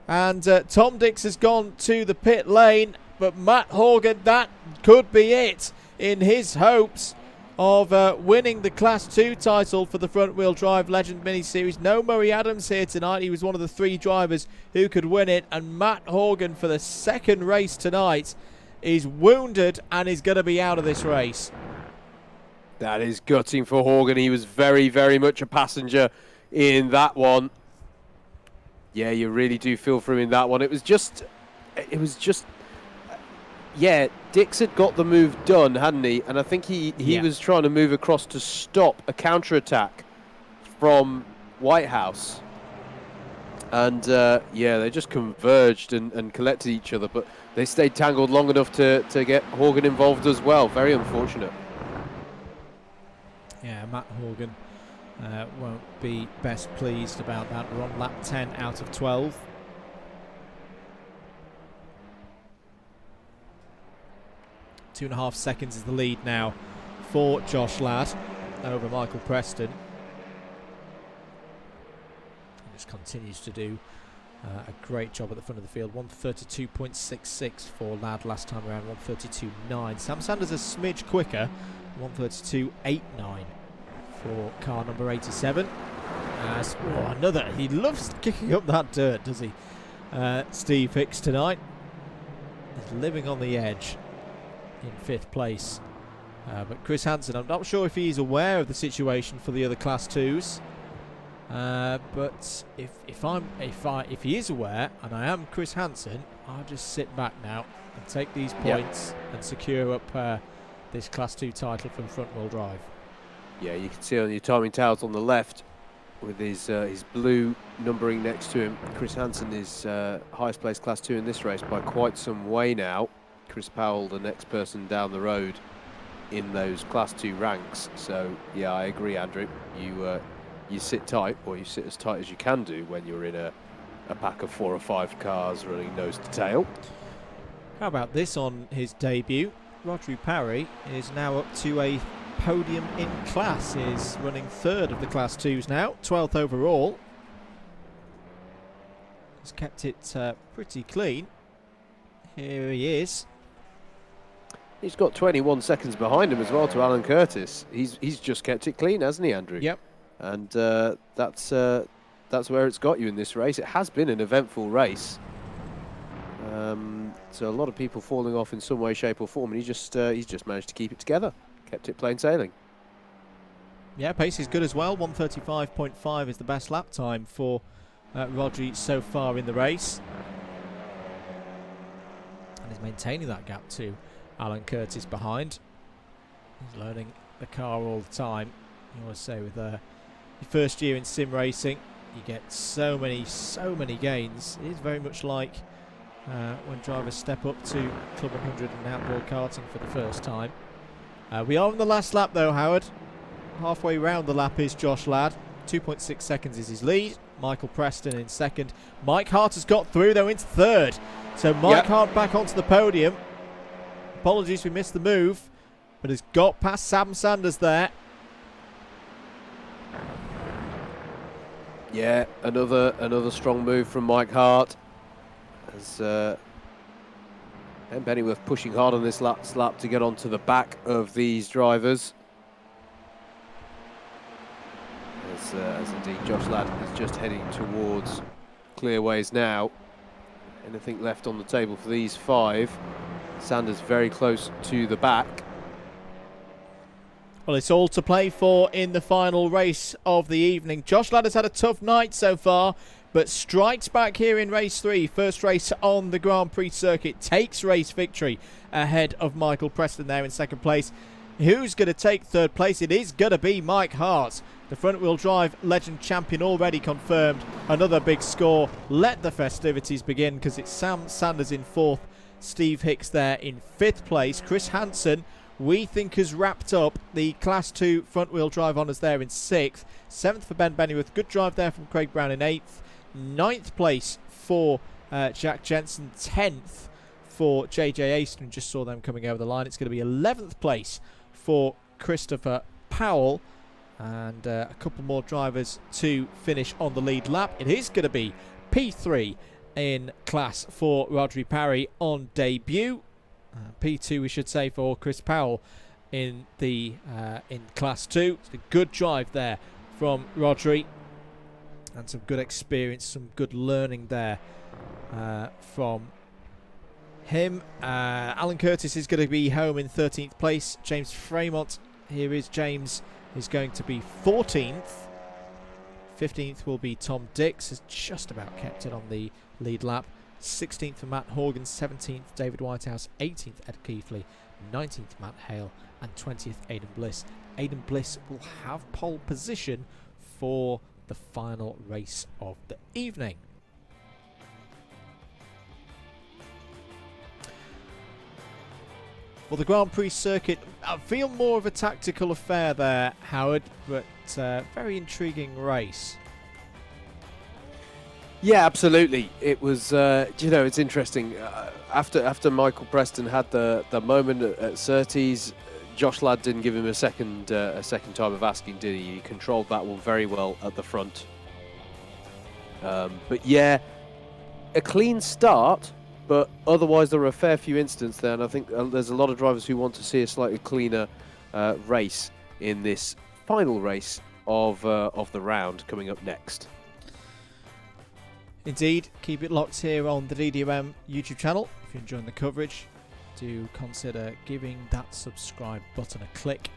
And Tom Dix has gone to the pit lane, but Matt Horgan, that could be it in his hopes of winning the Class 2 title for the front-wheel drive Legend Mini-Series. No Murray Adams here tonight. He was one of the 3 drivers who could win it. And Matt Horgan, for the 2nd race tonight, is wounded and is going to be out of this race. That is gutting for Horgan. He was very, very much a passenger in that one. Yeah, you really do feel for him in that one. It was just... Yeah, Dix had got the move done, hadn't he? And I think he was trying to move across to stop a counter-attack from Whitehouse. And, yeah, they just converged and collected each other. But they stayed tangled long enough to get Horgan involved as well. Very unfortunate. Yeah, Matt Horgan won't be best pleased about that. We're on lap 10 out of 12. 2.5 seconds is the lead now for Josh Ladd over Michael Preston. He just continues to do a great job at the front of the field. 132.66 for Ladd last time around, 132.9. Sam Sanders a smidge quicker, 132.89 for car number 87. As another, he loves kicking up that dirt, does he? Steve Hicks tonight is living on the edge in 5th place, but Chris Hansen, I'm not sure if he's aware of the situation for the other Class 2s, but if he is aware, and I am Chris Hansen, I'll just sit back now and take these points and secure up this Class 2 title from front wheel drive. Yeah, you can see on your timing towels on the left with his blue numbering next to him. Chris Hansen is highest placed Class 2 in this race by quite some way now. Chris Powell, the next person down the road in those Class 2 ranks. So, yeah, I agree, Andrew. You sit tight, or you sit as tight as you can do when you're in a pack of 4 or 5 cars running nose to tail. How about this on his debut? Audrey Parry is now up to a podium in class. Is running 3rd of the Class 2s now, 12th overall. He's kept it pretty clean. Here he is. He's got 21 seconds behind him as well to Alan Curtis. He's just kept it clean, hasn't he, Andrew? Yep. And that's where it's got you in this race. It has been an eventful race. So a lot of people falling off in some way, shape or form, and he's just managed to keep it together. Kept it plain sailing. Yeah, pace is good as well. 135.5 is the best lap time for Rodri so far in the race. And he's maintaining that gap to Alan Curtis behind. He's learning the car all the time. You always say with your first year in sim racing, you get so many gains. It is very much like when drivers step up to Club 100 and outdoor karting for the first time. We are on the last lap though, Howard. Halfway round the lap is Josh Ladd. 2.6 seconds is his lead. Michael Preston in 2nd. Mike Hart has got through though into 3rd. So Mike Hart back onto the podium. Apologies, we missed the move, but has got past Sam Sanders there. Yeah, another strong move from Mike Hart. As Ben Pennyworth pushing hard on this lap to get onto the back of these drivers. As indeed Josh Ladd is just heading towards clearways now. Anything left on the table for these 5. Sanders very close to the back. Well, it's all to play for in the final race of the evening. Josh Ladd has had a tough night so far, but strikes back here in race 3. First race on the Grand Prix circuit. Takes race victory ahead of Michael Preston there in second place. Who's going to take third place? It is going to be Mike Hart. The front-wheel drive legend champion already confirmed. Another big score. Let the festivities begin, because it's Sam Sanders in 4th. Steve Hicks there in 5th place. Chris Hansen, we think, has wrapped up the Class 2 front-wheel drive honours there in 6th. 7th for Ben Bennyworth. Good drive there from Craig Brown in 8th. 9th place for Jack Jensen. 10th for JJ Aston. Just saw them coming over the line. It's going to be 11th place for Christopher Powell. And a couple more drivers to finish on the lead lap. It is going to be P3 in class for Audrey Parry on debut. P2 we should say for Chris Powell in the in class 2. It's a good drive there from Audrey, and some good experience, some good learning there from him. Alan Curtis is going to be home in 13th place. James Fremont, here is James, is going to be 14th. 15th will be Tom Dix, has just about kept it on the lead lap. 16th for Matt Horgan, 17th David Whitehouse, 18th Ed Keithley, 19th Matt Hale, and 20th Aidan Bliss. Aidan Bliss will have pole position for the final race of the evening. Well, the Grand Prix circuit, I feel more of a tactical affair there, Howard, but very intriguing race. Yeah, absolutely. It was, it's interesting. After Michael Preston had the moment at Surtees, Josh Ladd didn't give him a second time of asking, did he? He controlled that one very well at the front. But yeah, a clean start, but otherwise there were a fair few incidents there, and I think there's a lot of drivers who want to see a slightly cleaner race in this final race of the round coming up next. Indeed, keep it locked here on the DDOM YouTube channel. If you're enjoying the coverage, do consider giving that subscribe button a click.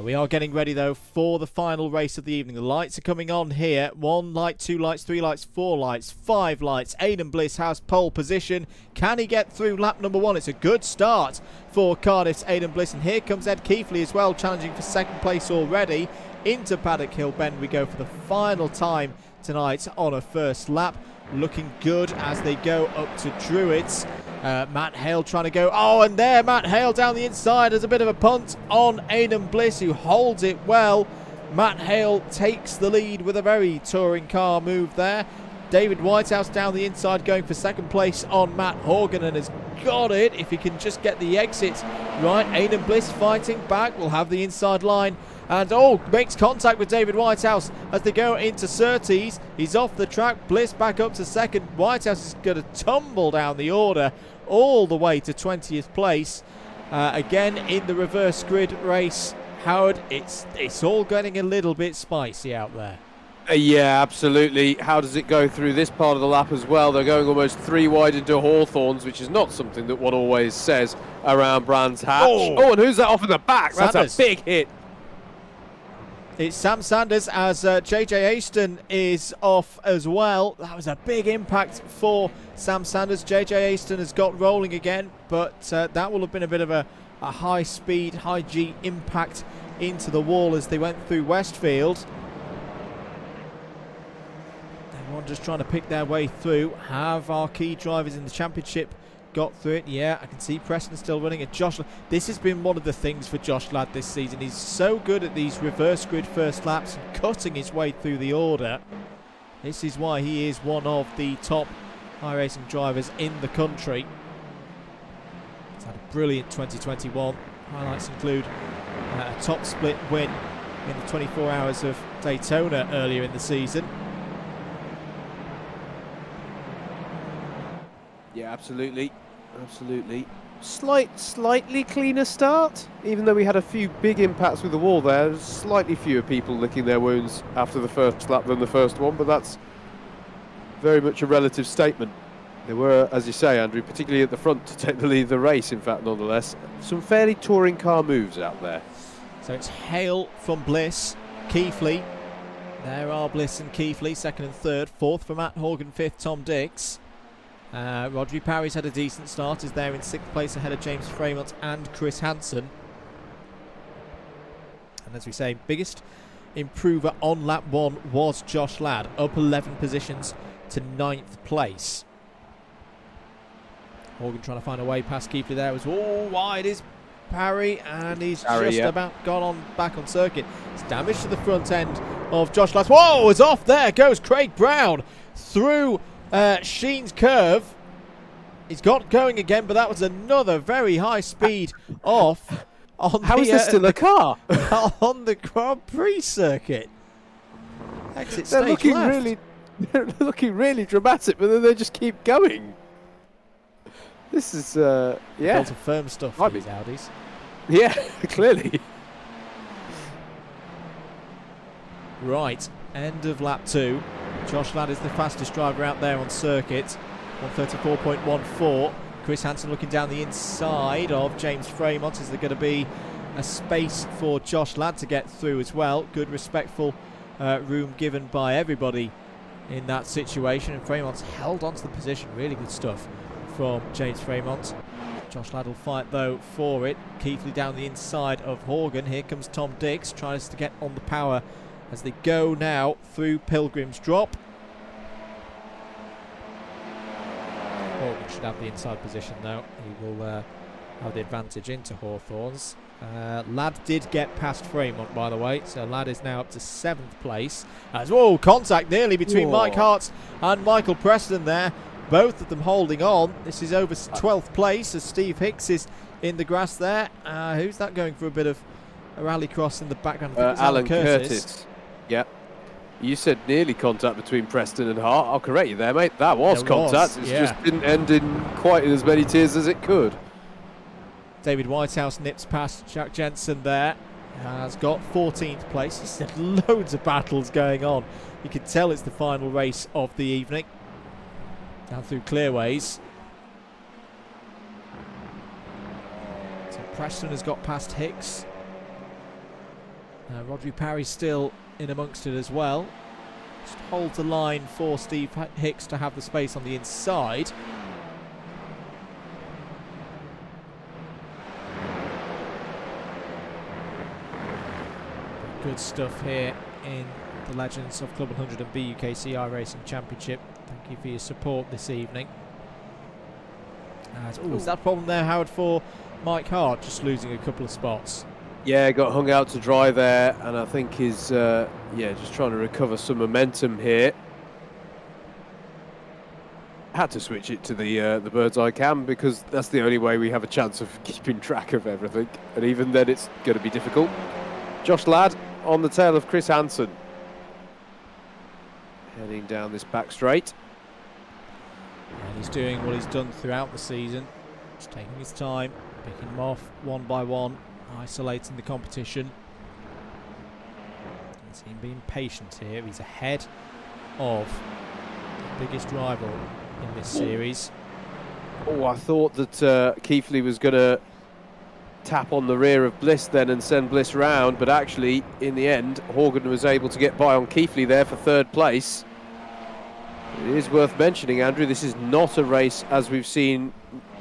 We are getting ready though for the final race of the evening. The lights are coming on here. 1 light, 2 lights, 3 lights, 4 lights, 5 lights. Aidan Bliss has pole position. Can he get through lap number 1? It's a good start for Cardiff's Aidan Bliss. And here comes Ed Keithley as well, challenging for second place already. Into Paddock Hill Bend we go for the final time tonight on a first lap. Looking good as they go up to Druids. Matt Hale trying to go. Oh, and there Matt Hale down the inside. There's a bit of a punt on Aidan Bliss, who holds it well. Matt Hale takes the lead with a very touring car move there. David Whitehouse down the inside going for second place on Matt Horgan, and has got it if he can just get the exit right. Aidan Bliss fighting back, will have the inside line, and makes contact with David Whitehouse as they go into Surtees. He's off the track. Bliss back up to second. Whitehouse is going to tumble down the order all the way to 20th place. Again in the reverse grid race, Howard, it's all getting a little bit spicy out there. Yeah, absolutely. How does it go through this part of the lap as well? They're going almost 3 wide into Hawthorns, which is not something that one always says around Brands Hatch. Oh, and who's that off in the back? Sanders. That's a big hit. It's Sam Sanders as JJ Aston is off as well. That was a big impact for Sam Sanders. JJ Aston has got rolling again, but that will have been a bit of a high speed, high G impact into the wall as they went through Westfield. Everyone just trying to pick their way through. Have our key drivers in the championship got through it? Yeah, I can see Preston still running at Josh. This has been one of the things for Josh Ladd this season. He's so good at these reverse grid first laps and cutting his way through the order. This is why he is one of the top iRacing drivers in the country. He's had a brilliant 2021. Highlights include a top split win in the 24 Hours of Daytona earlier in the season. Yeah, absolutely. Absolutely. Slightly cleaner start, even though we had a few big impacts with the wall there. There's slightly fewer people licking their wounds after the first lap than the first one, but that's very much a relative statement. There were, as you say, Andrew, particularly at the front to take the lead of the race, in fact, nonetheless, some fairly touring car moves out there. So it's Hale from Bliss, Keithley. There are Bliss and Keithley, second and third. Fourth for Matt Horgan, fifth Tom Dix. Audrey Parry's had a decent start, is there in sixth place ahead of James Fremont and Chris Hansen. And as we say, biggest improver on lap 1 was Josh Ladd, up 11 positions to 9th place. Horgan trying to find a way past Keithley there. It was all wide is Parry, and he's just about gone on back on circuit. It's damage to the front end of Josh Ladd. Whoa, it's off there. Goes Craig Brown through Sheen's curve. He's got going again, but that was another very high speed off. How is this still a car? On the Grand Prix circuit. Exit they're stage looking left. they're looking really dramatic, but then they just keep going. This is yeah. Built of firm stuff for these Audis. Yeah, clearly. Right, end of lap 2. Josh Ladd is the fastest driver out there on circuit. 134.14. Chris Hansen looking down the inside of James Fremont. Is there going to be a space for Josh Ladd to get through as well? Good, respectful room given by everybody in that situation. And Fremont's held onto the position. Really good stuff from James Fremont. Josh Ladd will fight though for it. Keithley down the inside of Horgan. Here comes Tom Dix. Tries to get on the power as they go now through Pilgrim's Drop. Horgan should have the inside position though. He will have the advantage into Hawthorne's. Ladd did get past Fremont, by the way, so Ladd is now up to 7th place. Whoa, contact nearly between Mike Hart and Michael Preston there. Both of them holding on. This is over 12th place as Steve Hicks is in the grass there. Who's that going for a bit of a rallycross in the background? I think it's Alan Curtis. Yeah. You said nearly contact between Preston and Hart. I'll correct you there, mate. That was contact. It just didn't end in quite as many tears as it could. David Whitehouse nips past Jack Jensen there. Has got 14th place. He's had loads of battles going on. You can tell it's the final race of the evening. Down through Clearways. So Preston has got past Hicks. Audrey Parry still in amongst it as well. Just holds the line for Steve Hicks to have the space on the inside. Good stuff here in the Legends of Club 100 and BUKC iRacing Championship. Thank you for your support this evening. Is that problem there, Howard, for Mike Hart, just losing a couple of spots? Yeah, got hung out to dry there, and I think he's just trying to recover some momentum here. Had to switch it to the bird's eye cam because that's the only way we have a chance of keeping track of everything, and even then it's going to be difficult. Josh Ladd on the tail of Chris Hansen, heading down this back straight. And he's doing what he's done throughout the season, just taking his time, picking them off one by one, isolating the competition. He's being patient here. He's ahead of the biggest rival in this series. Oh, I thought that Keithley was going to tap on the rear of Bliss then and send Bliss round, but actually in the end Horgan was able to get by on Keithley there for 3rd place. It is worth mentioning, Andrew, this is not a race as we've seen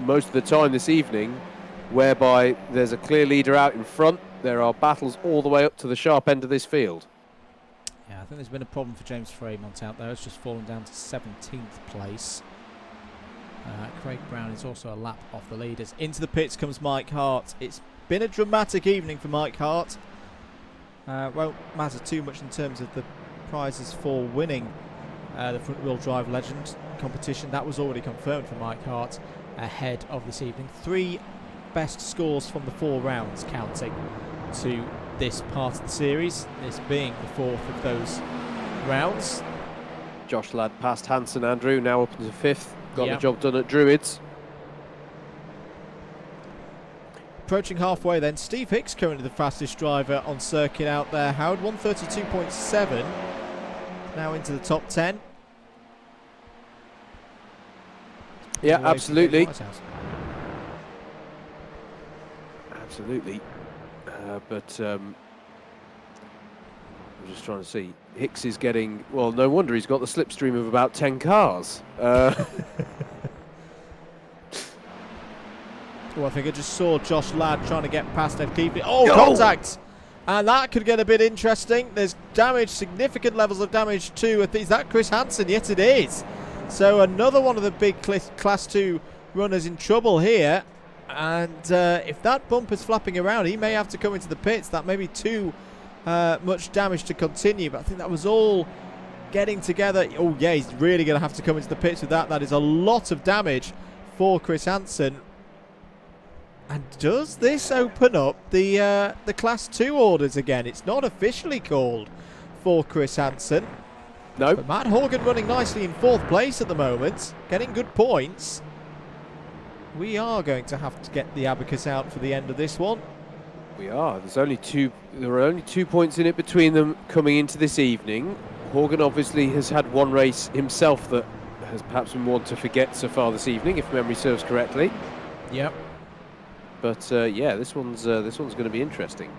most of the time this evening, whereby there's a clear leader out in front. There are battles all the way up to the sharp end of this field. Yeah, I think there's been a problem for James Fremont out there. It's just fallen down to 17th place. Craig Brown is also a lap off the leaders. Into the pits comes Mike Hart. It's been a dramatic evening for Mike Hart. Won't matter too much in terms of the prizes for winning the front-wheel drive legend competition. That was already confirmed for Mike Hart ahead of this evening. 3 best scores from the 4 rounds counting to this part of the series, this being the 4th of those rounds. Josh Ladd past Hansen, Andrew, now up into 5th. Got the job done at Druids. Approaching halfway then, Steve Hicks currently the fastest driver on circuit out there. Howard, 132.7, now into the top 10. Yeah, absolutely. Absolutely. But I'm just trying to see. Hicks is getting, well, no wonder he's got the slipstream of about 10 cars. Oh, I think I just saw Josh Ladd trying to get past Ed Keefe. Oh, contact! And that could get a bit interesting. There's damage, significant levels of damage to, is that Chris Hansen? Yes, it is. So another one of the big Class 2 runners in trouble here. And if that bumper's flapping around, he may have to come into the pits. That may be too much damage to continue. But I think that was all getting together. Oh, yeah, he's really going to have to come into the pits with that. That is a lot of damage for Chris Hansen. And does this open up the Class 2 orders again? It's not officially called for Chris Hansen. No. But Matt Horgan running nicely in 4th place at the moment, getting good points. We are going to have to get the abacus out for the end of this one. We are. There are only 2 points in it between them coming into this evening. Horgan obviously has had one race himself that has perhaps been one to forget so far this evening, if memory serves correctly. Yep. But yeah, this one's going to be interesting.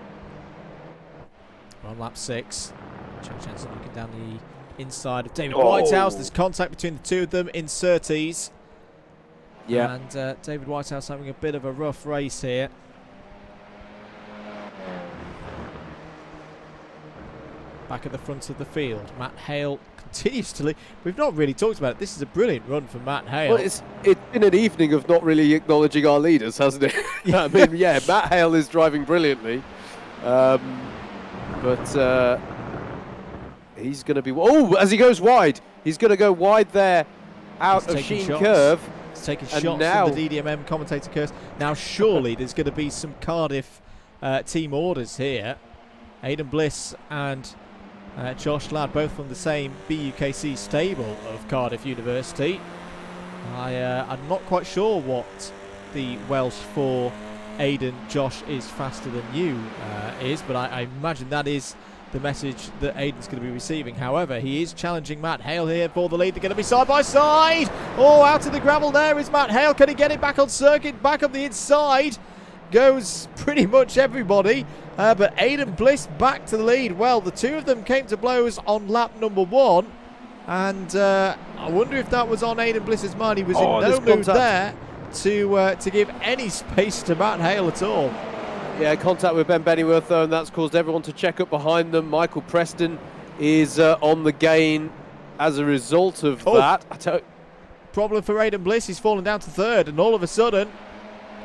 We're on lap 6. Jensen looking down the inside of David Whitehouse. There's contact between the two of them in Surtees. Yeah. And David Whitehouse having a bit of a rough race here. Back at the front of the field, Matt Hale continues to lead. We've not really talked about it. This is a brilliant run from Matt Hale. Well, it's been an evening of not really acknowledging our leaders, hasn't it? I mean, yeah, Matt Hale is driving brilliantly. But he's going to be... Oh, as he goes wide. He's going to go wide there out of Sheen Curve. He's taking shots from the DDMM commentator curse. Now, surely there's going to be some Cardiff team orders here. Aidan Bliss and Josh Ladd, both from the same BUKC stable of Cardiff University. I'm not quite sure what the Welsh for Aidan, Josh is faster than you is, but I imagine that is the message that Aidan's going to be receiving. However, he is challenging Matt Hale here for the lead. They're going to be side by side. Oh, out of the gravel there is Matt Hale. Can he get it back on circuit, back up the inside? Goes pretty much everybody, but Aidan Bliss back to the lead. Well, the two of them came to blows on lap number 1, and I wonder if that was on Aidan Bliss's mind. He was in no mood there to give any space to Matt Hale at all. Yeah, contact with Ben Bennyworth though, and that's caused everyone to check up behind them. Michael Preston is on the gain as a result of that. Problem for Aidan Bliss. He's fallen down to 3rd, and all of a sudden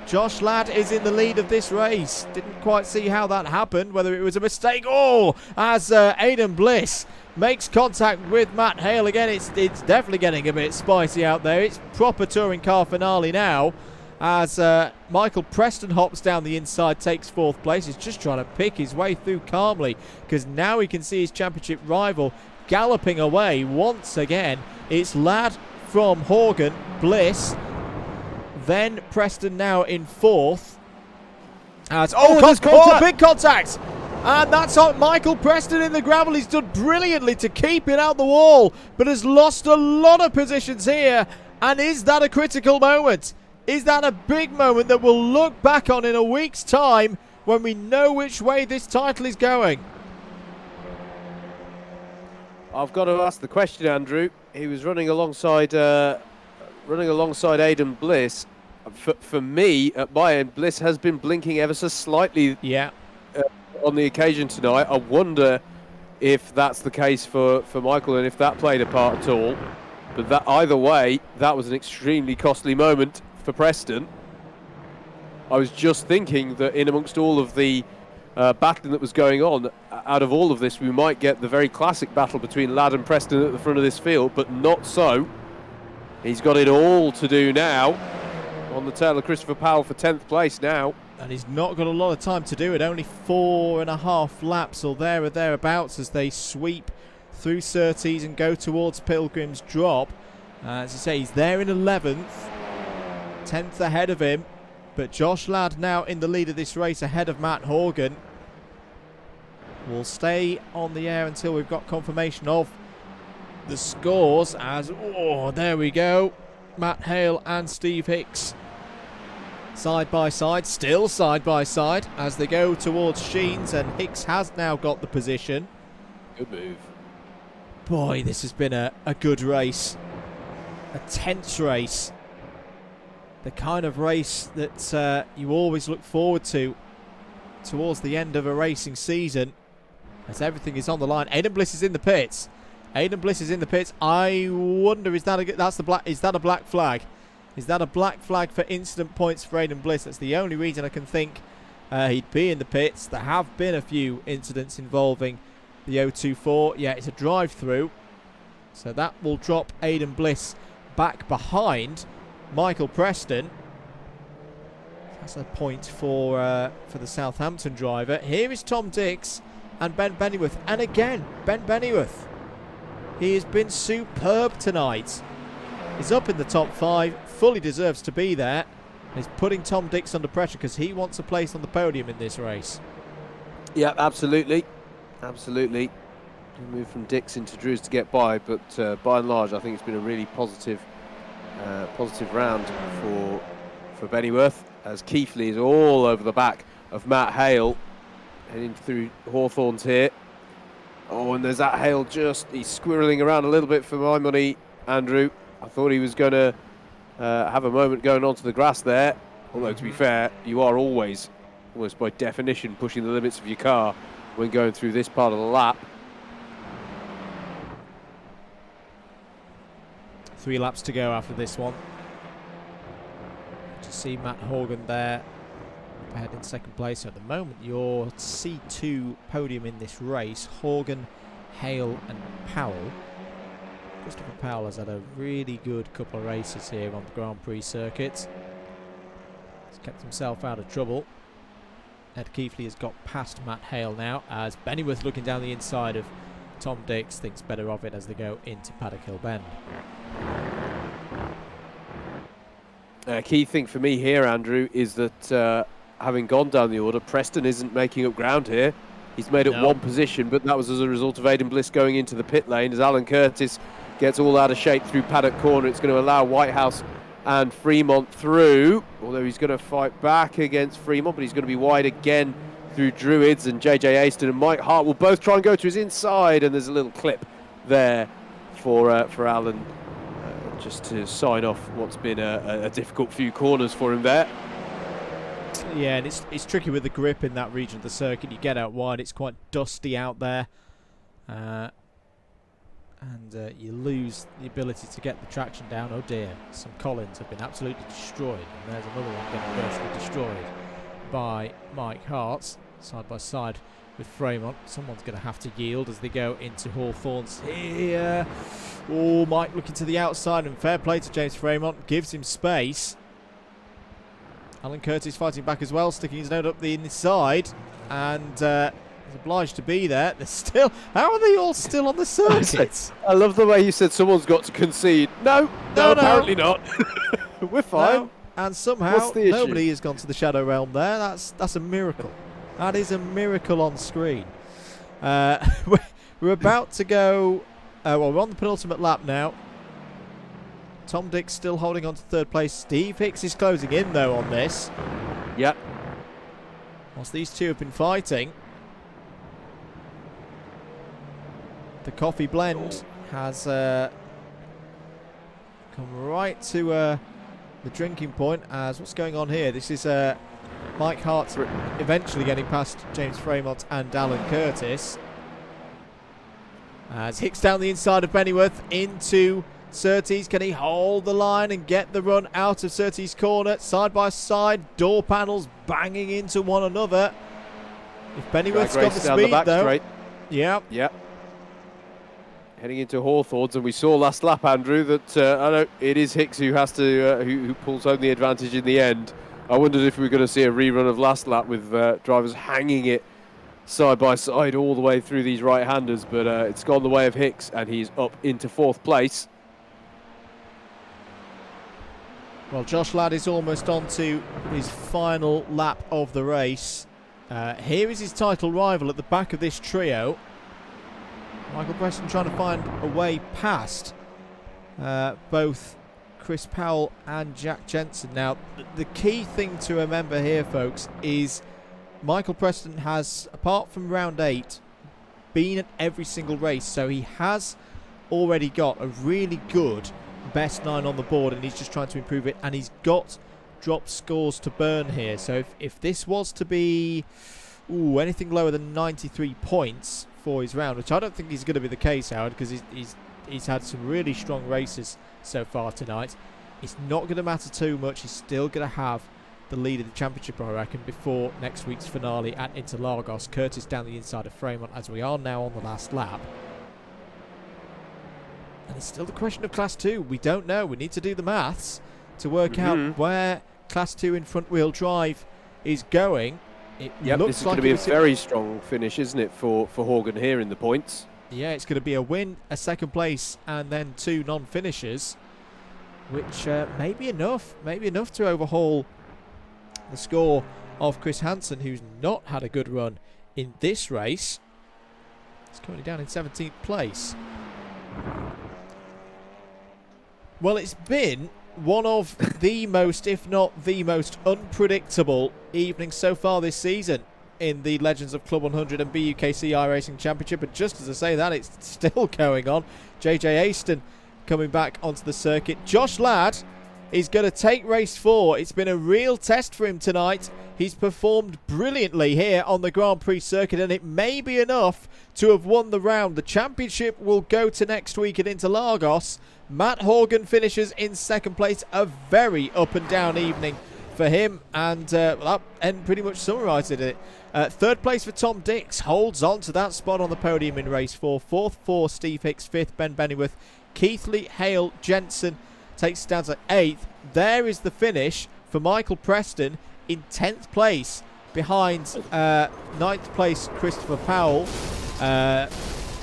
Josh Ladd is in the lead of this race. Didn't quite see how that happened, whether it was a mistake. Oh, as Aidan Bliss makes contact with Matt Hale again. It's definitely getting a bit spicy out there. It's proper touring car finale now, as Michael Preston hops down the inside, takes 4th place. He's just trying to pick his way through calmly, because now he can see his championship rival galloping away once again. It's Ladd from Horgan, Bliss, then Preston now in 4th. As big contact! And that's on Michael Preston in the gravel. He's done brilliantly to keep it out the wall, but has lost a lot of positions here. And is that a critical moment? Is that a big moment that we'll look back on in a week's time when we know which way this title is going? I've got to ask the question, Andrew. He was running alongside Aidan Bliss. For me, at my end, Bliss has been blinking ever so slightly on the occasion tonight. I wonder if that's the case for Michael and if that played a part at all. But that either way, that was an extremely costly moment for Preston. I was just thinking that in amongst all of the battling that was going on, out of all of this, we might get the very classic battle between Ladd and Preston at the front of this field, but not so. He's got it all to do now. On the tail of Christopher Powell for 10th place now. And he's not got a lot of time to do it. Only 4.5 laps or there or thereabouts as they sweep through Surtees and go towards Pilgrim's Drop. As I say, he's there in 11th. 10th ahead of him. But Josh Ladd now in the lead of this race ahead of Matt Horgan. We'll stay on the air until we've got confirmation of the scores. As, there we go. Matt Hale and Steve Hicks Side by side, still side by side as they go towards Sheens, and Hicks has now got the position. Good move. Boy, this has been a good race. A tense race. The kind of race that you always look forward to towards the end of a racing season, as everything is on the line. Aidan Bliss is in the pits. Aidan Bliss is in the pits. I wonder, is that a black flag? Is that a black flag for incident points for Aidan Bliss? That's the only reason I can think he'd be in the pits. There have been a few incidents involving the 024. Yeah, it's a drive-through. So that will drop Aidan Bliss back behind Michael Preston. That's a point for the Southampton driver. Here is Tom Dix and Ben Bennyworth. And again, Ben Bennyworth. He has been superb tonight. He's up in the top 5, fully deserves to be there. He's putting Tom Dix under pressure because he wants a place on the podium in this race. Yeah, absolutely. Absolutely. Move from Dix into Drews to get by, but by and large, I think it's been a really positive round for Bennyworth, as Keithley is all over the back of Matt Hale, heading through Hawthorne's here. Oh, and there's that Hale he's squirreling around a little bit for my money, Andrew. I thought he was going to have a moment going onto the grass there, although to be fair, you are always, almost by definition, pushing the limits of your car when going through this part of the lap. 3 laps to go after this one. To see Matt Horgan there ahead in second place. So at the moment, your C2 podium in this race, Horgan, Hale and Powell. Christopher Powell has had a really good couple of races here on the Grand Prix circuit. He's kept himself out of trouble. Ed Keithley has got past Matt Hale now, as Bennyworth, looking down the inside of Tom Dix, thinks better of it as they go into Paddock Hill Bend. Key thing for me here, Andrew, is that having gone down the order, Preston isn't making up ground here. He's made up one position, but that was as a result of Aidan Bliss going into the pit lane. As Alan Curtis gets all out of shape through Paddock Corner, it's going to allow Whitehouse and Fremont through, although he's going to fight back against Fremont, but he's going to be wide again through Druids, and JJ Aston and Mike Hart will both try and go to his inside, and there's a little clip there for Alan, just to sign off what's been a difficult few corners for him there. Yeah, and it's tricky with the grip in that region of the circuit. You get out wide, it's quite dusty out there, and you lose the ability to get the traction down. Oh dear, some Collins have been absolutely destroyed, and there's another one getting virtually destroyed by Mike Hart, side by side with Fremont. Someone's going to have to yield as they go into Hawthorne's here. Oh, Mike looking to the outside, and fair play to James Fremont, gives him space. Alan Curtis fighting back as well, sticking his nose up the inside, and he's obliged to be there. They're still, how are they all still on the circuit? I love the way you said someone's got to concede. No, apparently not. We're fine. No. And somehow nobody has gone to the Shadow Realm there. That's a miracle. That is a miracle on screen. We're about to go. Well, we're on the penultimate lap now. Tom Dix still holding on to third place. Steve Hicks is closing in though on this. Yep. Whilst these two have been fighting, the coffee blend has come right to the drinking point. As what's going on here? This is Mike Hart eventually getting past James Fremont and Alan Curtis. As Hicks down the inside of Bennyworth into Surtees. Can he hold the line and get the run out of Surtees' corner? Side by side, door panels banging into one another. If Bennyworth's got the speed though. Straight. Yeah. Yeah. Heading into Hawthorne's, and we saw last lap, Andrew, that I know it is Hicks who has to who pulls home the advantage in the end. I wondered if we were going to see a rerun of last lap with drivers hanging it side by side all the way through these right-handers, but it's gone the way of Hicks, and he's up into 4th place. Well, Josh Ladd is almost on to his final lap of the race. Here is his title rival at the back of this trio. Michael Preston trying to find a way past both Chris Powell and Jack Jensen. Now, the key thing to remember here, folks, is Michael Preston has, apart from round 8, been at every single race, so he has already got a really good best 9 on the board, and he's just trying to improve it, and he's got drop scores to burn here. So if this was to be anything lower than 93 points for his round, which I don't think is going to be the case, Howard, because he's had some really strong races so far tonight, it's not going to matter too much. He's still going to have the lead of the championship, I reckon, before next week's finale at Interlagos. Curtis down the inside of Fremont as we are now on the last lap. And it's still the question of Class 2. We don't know. We need to do the maths to work out where Class 2 in front-wheel drive is going. It looks this is like going to be a very strong finish, isn't it, for Horgan here in the points? Yeah, it's going to be a win, a second place, and then 2 non-finishers, which may be enough to overhaul the score of Chris Hansen, who's not had a good run in this race. He's currently down in 17th place. Well, it's been one of the most, if not the most, unpredictable evenings so far this season in the Legends of Club 100 and BUKC iRacing Championship. But just as I say that, it's still going on. JJ Aston coming back onto the circuit. Josh Ladd is going to take race 4. It's been a real test for him tonight. He's performed brilliantly here on the Grand Prix circuit, and it may be enough to have won the round. The championship will go to next week at Interlagos. Matt Horgan finishes in second place. A very up and down evening for him, and that end pretty much summarised it. Third place for Tom Dix, holds on to that spot on the podium in race 4. Fourth for Steve Hicks. Fifth, Ben Bennyworth. Keithley, Hale, Jensen takes it down to 8th. There is the finish for Michael Preston in 10th place, behind 9th place Christopher Powell.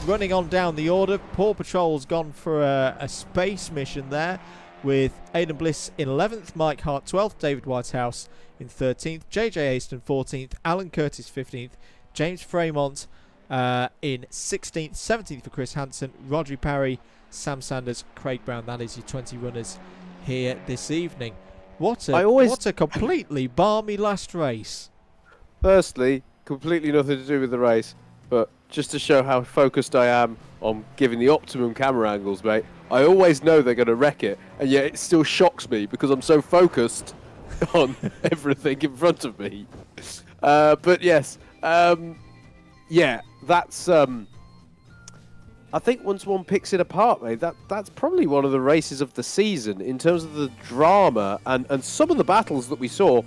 Running on down the order, Paw Patrol's gone for a space mission there, with Aidan Bliss in 11th, Mike Hart 12th, David Whitehouse in 13th, JJ Aston 14th, Alan Curtis 15th, James Fremont in 16th, 17th for Chris Hansen, Audrey Parry, Sam Sanders, Craig Brown. That is your 20 runners here this evening. What a completely balmy last race. Firstly, completely nothing to do with the race, but just to show how focused I am on giving the optimum camera angles, mate, I always know they're going to wreck it, and yet it still shocks me because I'm so focused on everything in front of me. But yes, yeah, that's... I think once one picks it apart, mate, that's probably one of the races of the season in terms of the drama and some of the battles that we saw.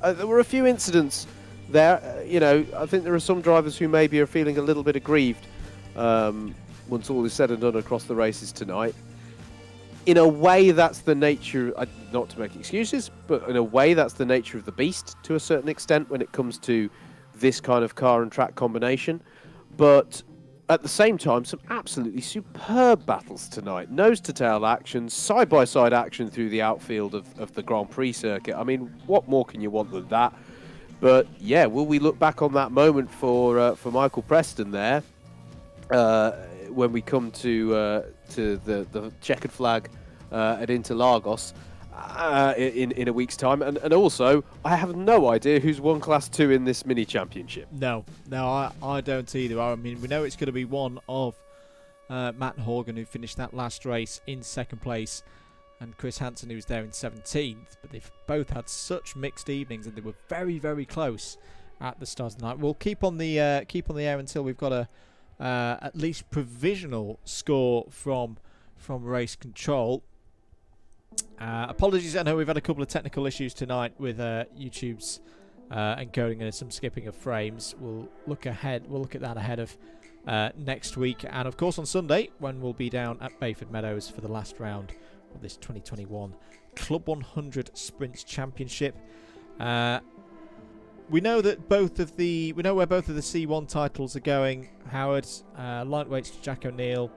There were a few incidents there. You know, I think there are some drivers who maybe are feeling a little bit aggrieved once all is said and done across the races tonight. In a way, that's the nature, not to make excuses, but in a way that's the nature of the beast to a certain extent when it comes to this kind of car and track combination. But at the same time, some absolutely superb battles tonight. Nose-to-tail action, side-by-side action through the outfield of the Grand Prix circuit. I mean, what more can you want than that? But yeah, will we look back on that moment for Michael Preston there when we come to the checkered flag at Interlagos in a week's time? And also, I have no idea who's won Class 2 in this mini championship. No, I don't either. I mean, we know it's going to be one of Matt Horgan, who finished that last race in second place, and Chris Hansen, who was there in 17th. But they've both had such mixed evenings, and they were very, very close at the start of the night. We'll keep on the air until we've got a at least provisional score from race control. Apologies, I know we've had a couple of technical issues tonight with YouTube's encoding and some skipping of frames. We'll look ahead. We'll look at that ahead of next week, and of course on Sunday when we'll be down at Bayford Meadows for the last round of this 2021 Club 100 Sprints Championship. We know where both of the C1 titles are going. Howard, lightweights to Jack O'Neill,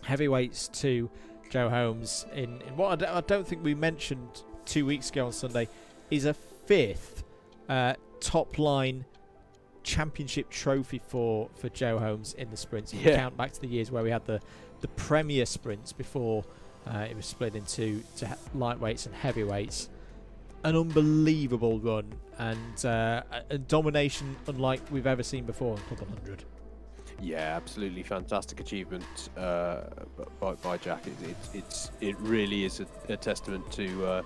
heavyweights to Joe Holmes in what I don't think we mentioned 2 weeks ago on Sunday is a 5th top line championship trophy for Joe Holmes in the sprints. If you count back to the years where we had the Premier sprints before It was split into lightweights and heavyweights. An unbelievable run and a domination unlike we've ever seen before in Club 100. Yeah, absolutely fantastic achievement by Jack. It really is a testament to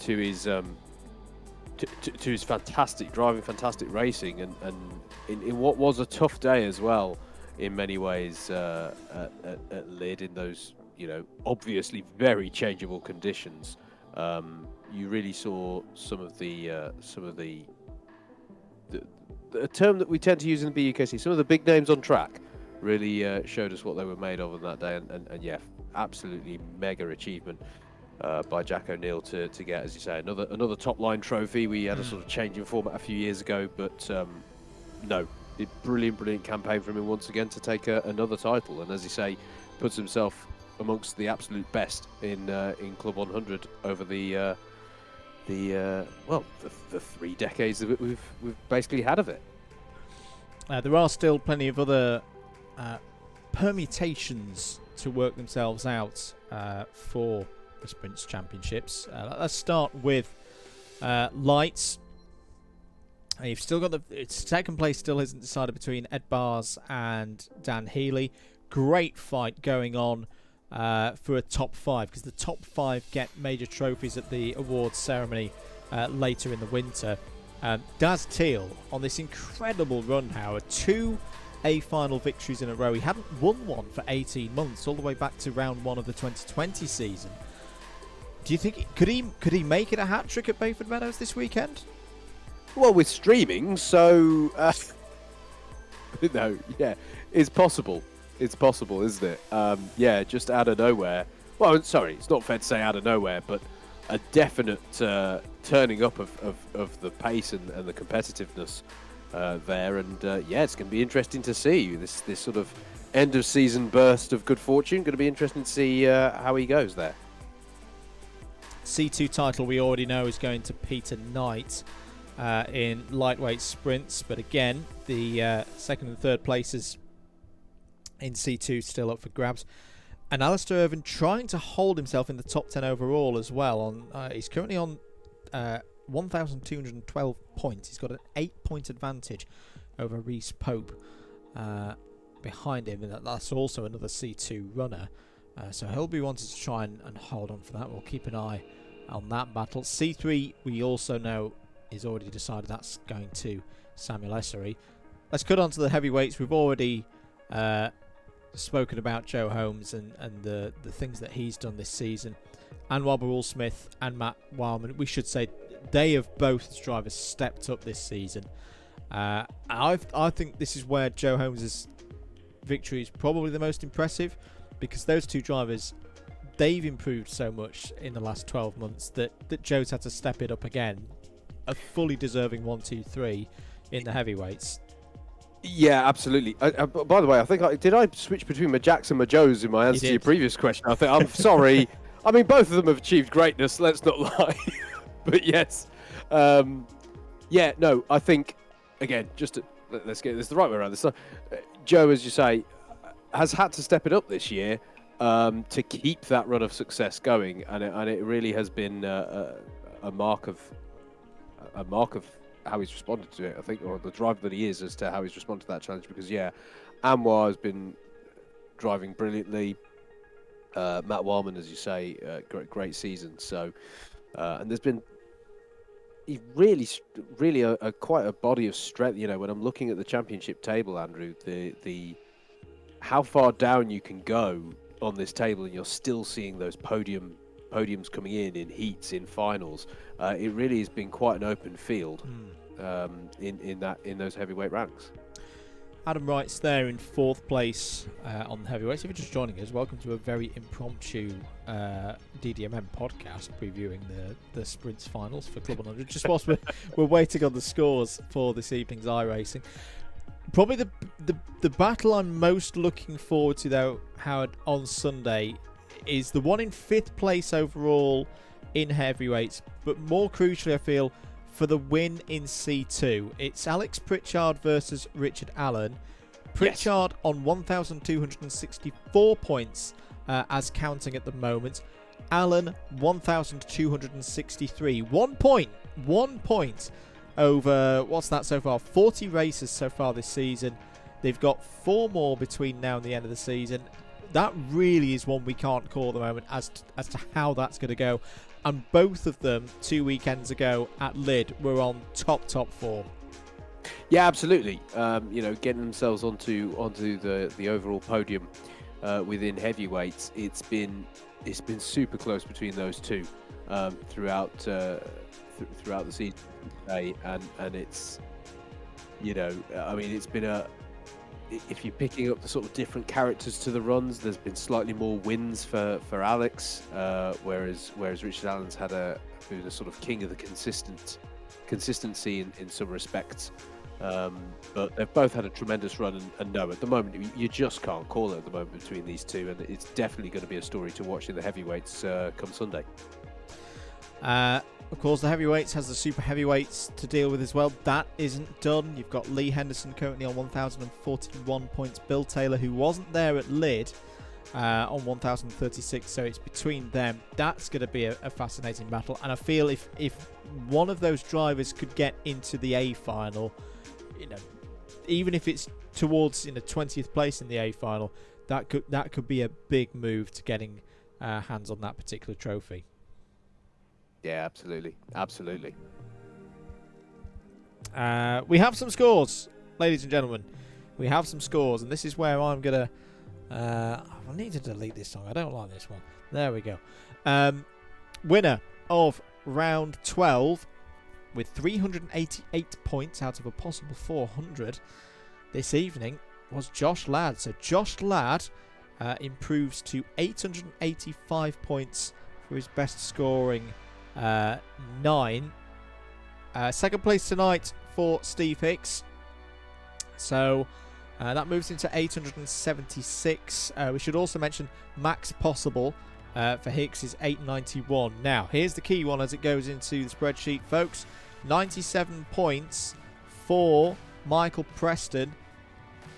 his fantastic driving, fantastic racing, and in what was a tough day as well in many ways at Lid in those obviously very changeable conditions. You really saw some of the a term that we tend to use in the BUKC, some of the big names on track really showed us what they were made of on that day, and yeah, absolutely mega achievement by Jack O'Neill to get, as you say, another top line trophy. We had a sort of change in format a few years ago, but no, brilliant campaign from him once again to take another title, and as you say, puts himself amongst the absolute best in Club 100 over the 3 decades that we've basically had of it. There are still plenty of other permutations to work themselves out for the Sprints Championships. Let's start with lights. You've still got second place still isn't decided between Ed Bars and Dan Healy. Great fight going on for a top 5, because the top 5 get major trophies at the awards ceremony later in the winter. Daz Teal on this incredible run, Howard, 2 A-final victories in a row. He hadn't won one for 18 months, all the way back to round 1 of the 2020 season. Do you think could he make it a hat trick at Bayford Meadows this weekend? Well, with streaming, so no, yeah, it's possible. It's possible, isn't it? Yeah, just out of nowhere. Well, sorry, it's not fair to say out of nowhere, but a definite turning up of the pace and the competitiveness there. And yeah, it's going to be interesting to see this sort of end of season burst of good fortune. Going to be interesting to see how he goes there. C2 title we already know is going to Peter Knight in lightweight sprints, but again, the second and third places in C2 still up for grabs. And Alistair Irvine trying to hold himself in the top 10 overall as well. He's currently on 1,212 points. He's got an 8-point advantage over Reese Pope behind him, and that's also another C2 runner. So he'll be wanting to try and hold on for that. We'll keep an eye on that battle. C3 we also know is already decided that's going to Samuel Essery. Let's cut on to the heavyweights. We've already spoken about Joe Holmes and the things that he's done this season. Anwar Barul-Smith and Matt Wildman, we should say they have both drivers stepped up this season. I think this is where Joe Holmes' victory is probably the most impressive, because those two drivers, they've improved so much in the last 12 months that Joe's had to step it up again. A fully deserving 1, 2, 3 in the heavyweights. Yeah, absolutely. By the way, I think did I switch between my Jacks and my Joes in my answer to your previous question? I think I'm sorry. I mean, both of them have achieved greatness. Let's not lie. But yes, yeah, no. I think again, let's get this the right way around. This Joe, as you say, has had to step it up this year to keep that run of success going, and it really has been a mark of how he's responded to it, I think, or the driver that he is as to how he's responded to that challenge. Because yeah, Anwar has been driving brilliantly. Matt Wildman, as you say, great season. So, and there's been really quite a body of strength. You know, when I'm looking at the championship table, Andrew, the how far down you can go on this table, and you're still seeing those podiums coming in heats, in finals. It really has been quite an open field in those heavyweight ranks. Adam Wright's there in 4th place on the heavyweights. If you're just joining us, welcome to a very impromptu DDMM podcast previewing the sprints finals for Club 100. Just whilst we're waiting on the scores for this evening's iRacing. Probably the battle I'm most looking forward to, though, Howard, on Sunday is the one in 5th place overall in heavyweights, but more crucially, I feel, for the win in C2. It's Alex Pritchard versus Richard Allen. Pritchard on 1,264 points as counting at the moment. Alan, 1,263. 1 point. 1 point over, what's that so far? 40 races so far this season. They've got 4 more between now and the end of the season. That really is one we can't call at the moment as to how that's going to go. And both of them 2 weekends ago at Lid were on top form. Yeah, absolutely. Getting themselves onto the overall podium within heavyweights, it's been super close between those two throughout the season today, and it's it's been if you're picking up the sort of different characters to the runs, there's been slightly more wins for Alex, whereas Richard Allen's had been a sort of king of the consistency in some respects. But they've both had a tremendous run, and no, at the moment you just can't call it at the moment between these two, and it's definitely going to be a story to watch in the heavyweights come Sunday. Of course, the heavyweights has the super heavyweights to deal with as well. That isn't done. You've got Lee Henderson currently on 1,041 points. Bill Taylor, who wasn't there at Lid, on 1,036. So it's between them. That's going to be a fascinating battle. And I feel if one of those drivers could get into the A final, even if it's towards 20th place in the A final, that could be a big move to getting hands on that particular trophy. Yeah, absolutely. We have some scores, ladies and gentlemen. We have some scores, and this is where I'm gonna. I need to delete this song. I don't like this one. There we go. Winner of round 12 with 388 points out of a possible 400 this evening was Josh Ladd. So Josh Ladd improves to 885 points for his best scoring 9. Second place tonight for Steve Hicks. So that moves into 876. We should also mention max possible for Hicks is 891. Now, here's the key one as it goes into the spreadsheet, folks. 97 points for Michael Preston.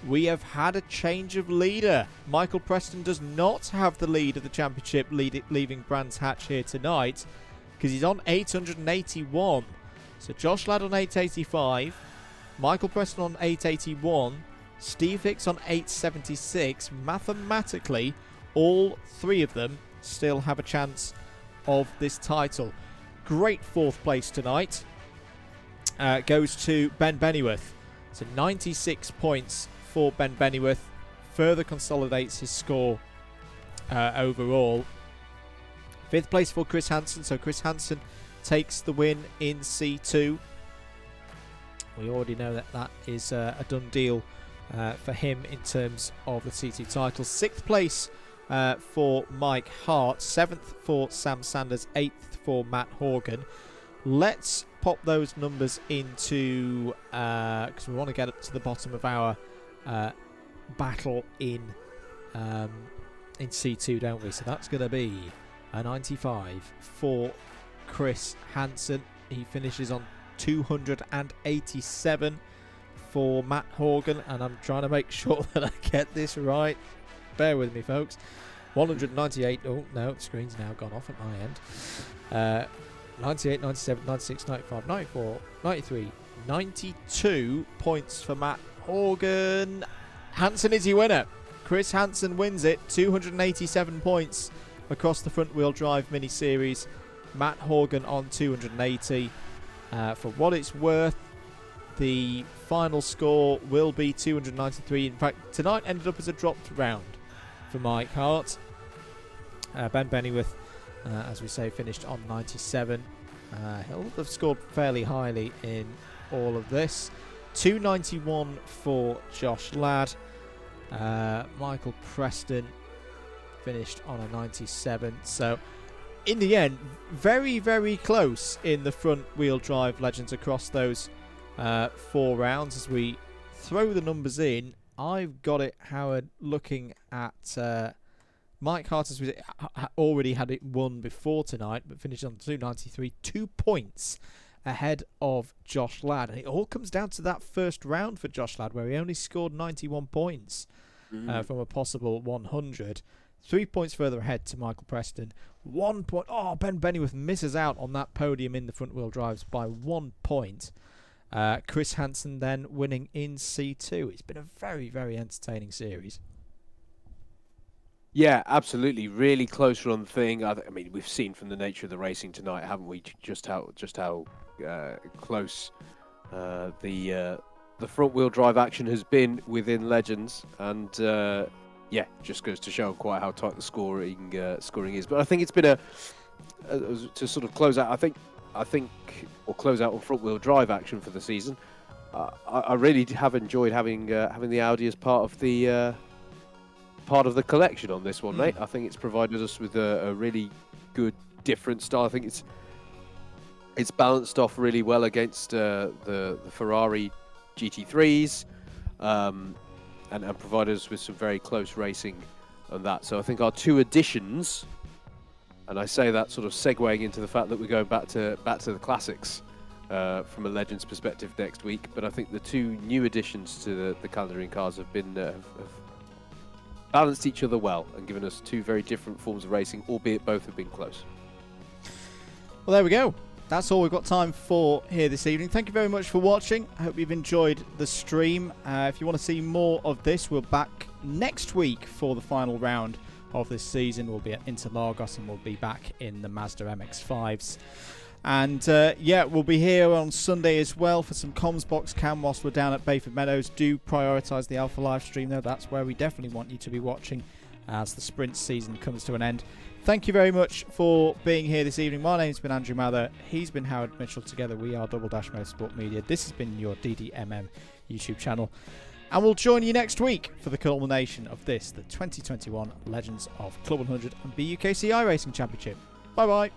We have had a change of leader. Michael Preston does not have the lead of the championship, leaving Brands Hatch here tonight, because he's on 881. So Josh Ladd on 885, Michael Preston on 881, Steve Hicks on 876. Mathematically, all 3 of them still have a chance of this title. Great 4th place tonight goes to Ben Bennyworth. So 96 points for Ben Bennyworth. Further consolidates his score overall. 5th place for Chris Hansen. So Chris Hansen takes the win in C2. We already know that is a done deal for him in terms of the C2 title. 6th place for Mike Hart. 7th for Sam Sanders. 8th for Matt Horgan. Let's pop those numbers into, because we want to get up to the bottom of our battle in C2, don't we? So that's going to be a 95 for Chris Hansen. He finishes on 287 for Matt Horgan, and I'm trying to make sure that I get this right. Bear with me, folks. 198. Oh no, the screen's now gone off at my end. 98, 97, 96, 95, 94, 93, 92 points for Matt Horgan. Hansen is your winner. Chris Hansen wins it. 287 points across the front wheel drive mini series. Matt Horgan on 280. For what it's worth, the final score will be 293. In fact, tonight ended up as a dropped round for Mike Hart. Ben Bennyworth, as we say, finished on 97. He'll have scored fairly highly in all of this. 291 for Josh Ladd. Michael Preston finished on a 97. So in the end, very, very close in the front wheel drive legends across those 4 rounds. As we throw the numbers in, I've got it, Howard, looking at Mike Hart has already had it won before tonight, but finished on 293, 2 points ahead of Josh Ladd. And it all comes down to that first round for Josh Ladd, where he only scored 91 points from a possible 100. 3 points further ahead to Michael Preston. 1 point. Oh, Ben Bennyworth misses out on that podium in the front wheel drives by 1 point. Chris Hansen then winning in C2. It's been a very, very entertaining series. Yeah, absolutely. Really close run thing. I mean, we've seen from the nature of the racing tonight, haven't we? Just how close the front wheel drive action has been within Legends, and yeah, just goes to show quite how tight the scoring is. But I think it's been to sort of close out. I think or close out on front wheel drive action for the season. I really have enjoyed having the Audi as part of the collection on this one, mate. I think it's provided us with a really good, different style. I think it's balanced off really well against the Ferrari GT3s, and provided us with some very close racing on that. So I think our 2 additions, and I say that sort of segueing into the fact that we're going back to the classics from a Legends perspective next week. But I think the 2 new additions to the calendaring cars have been have balanced each other well and given us 2 very different forms of racing, albeit both have been close. Well, there we go. That's all we've got time for here this evening. Thank you very much for watching. I hope you've enjoyed the stream. If you want to see more of this, we're back next week for the final round of this season. We'll be at Interlagos and we'll be back in the Mazda MX-5s. And yeah, we'll be here on Sunday as well for some comms box cam whilst we're down at Bayford Meadows. Do prioritise the Alpha live stream though. That's where we definitely want you to be watching as the sprint season comes to an end. Thank you very much for being here this evening. My name's been Andrew Mather. He's been Howard Mitchell. Together we are Double Dash Motorsport Media. This has been your DDMM YouTube channel. And we'll join you next week for the culmination of this, the 2021 Legends of Club 100 and BUKC iRacing Championship. Bye bye.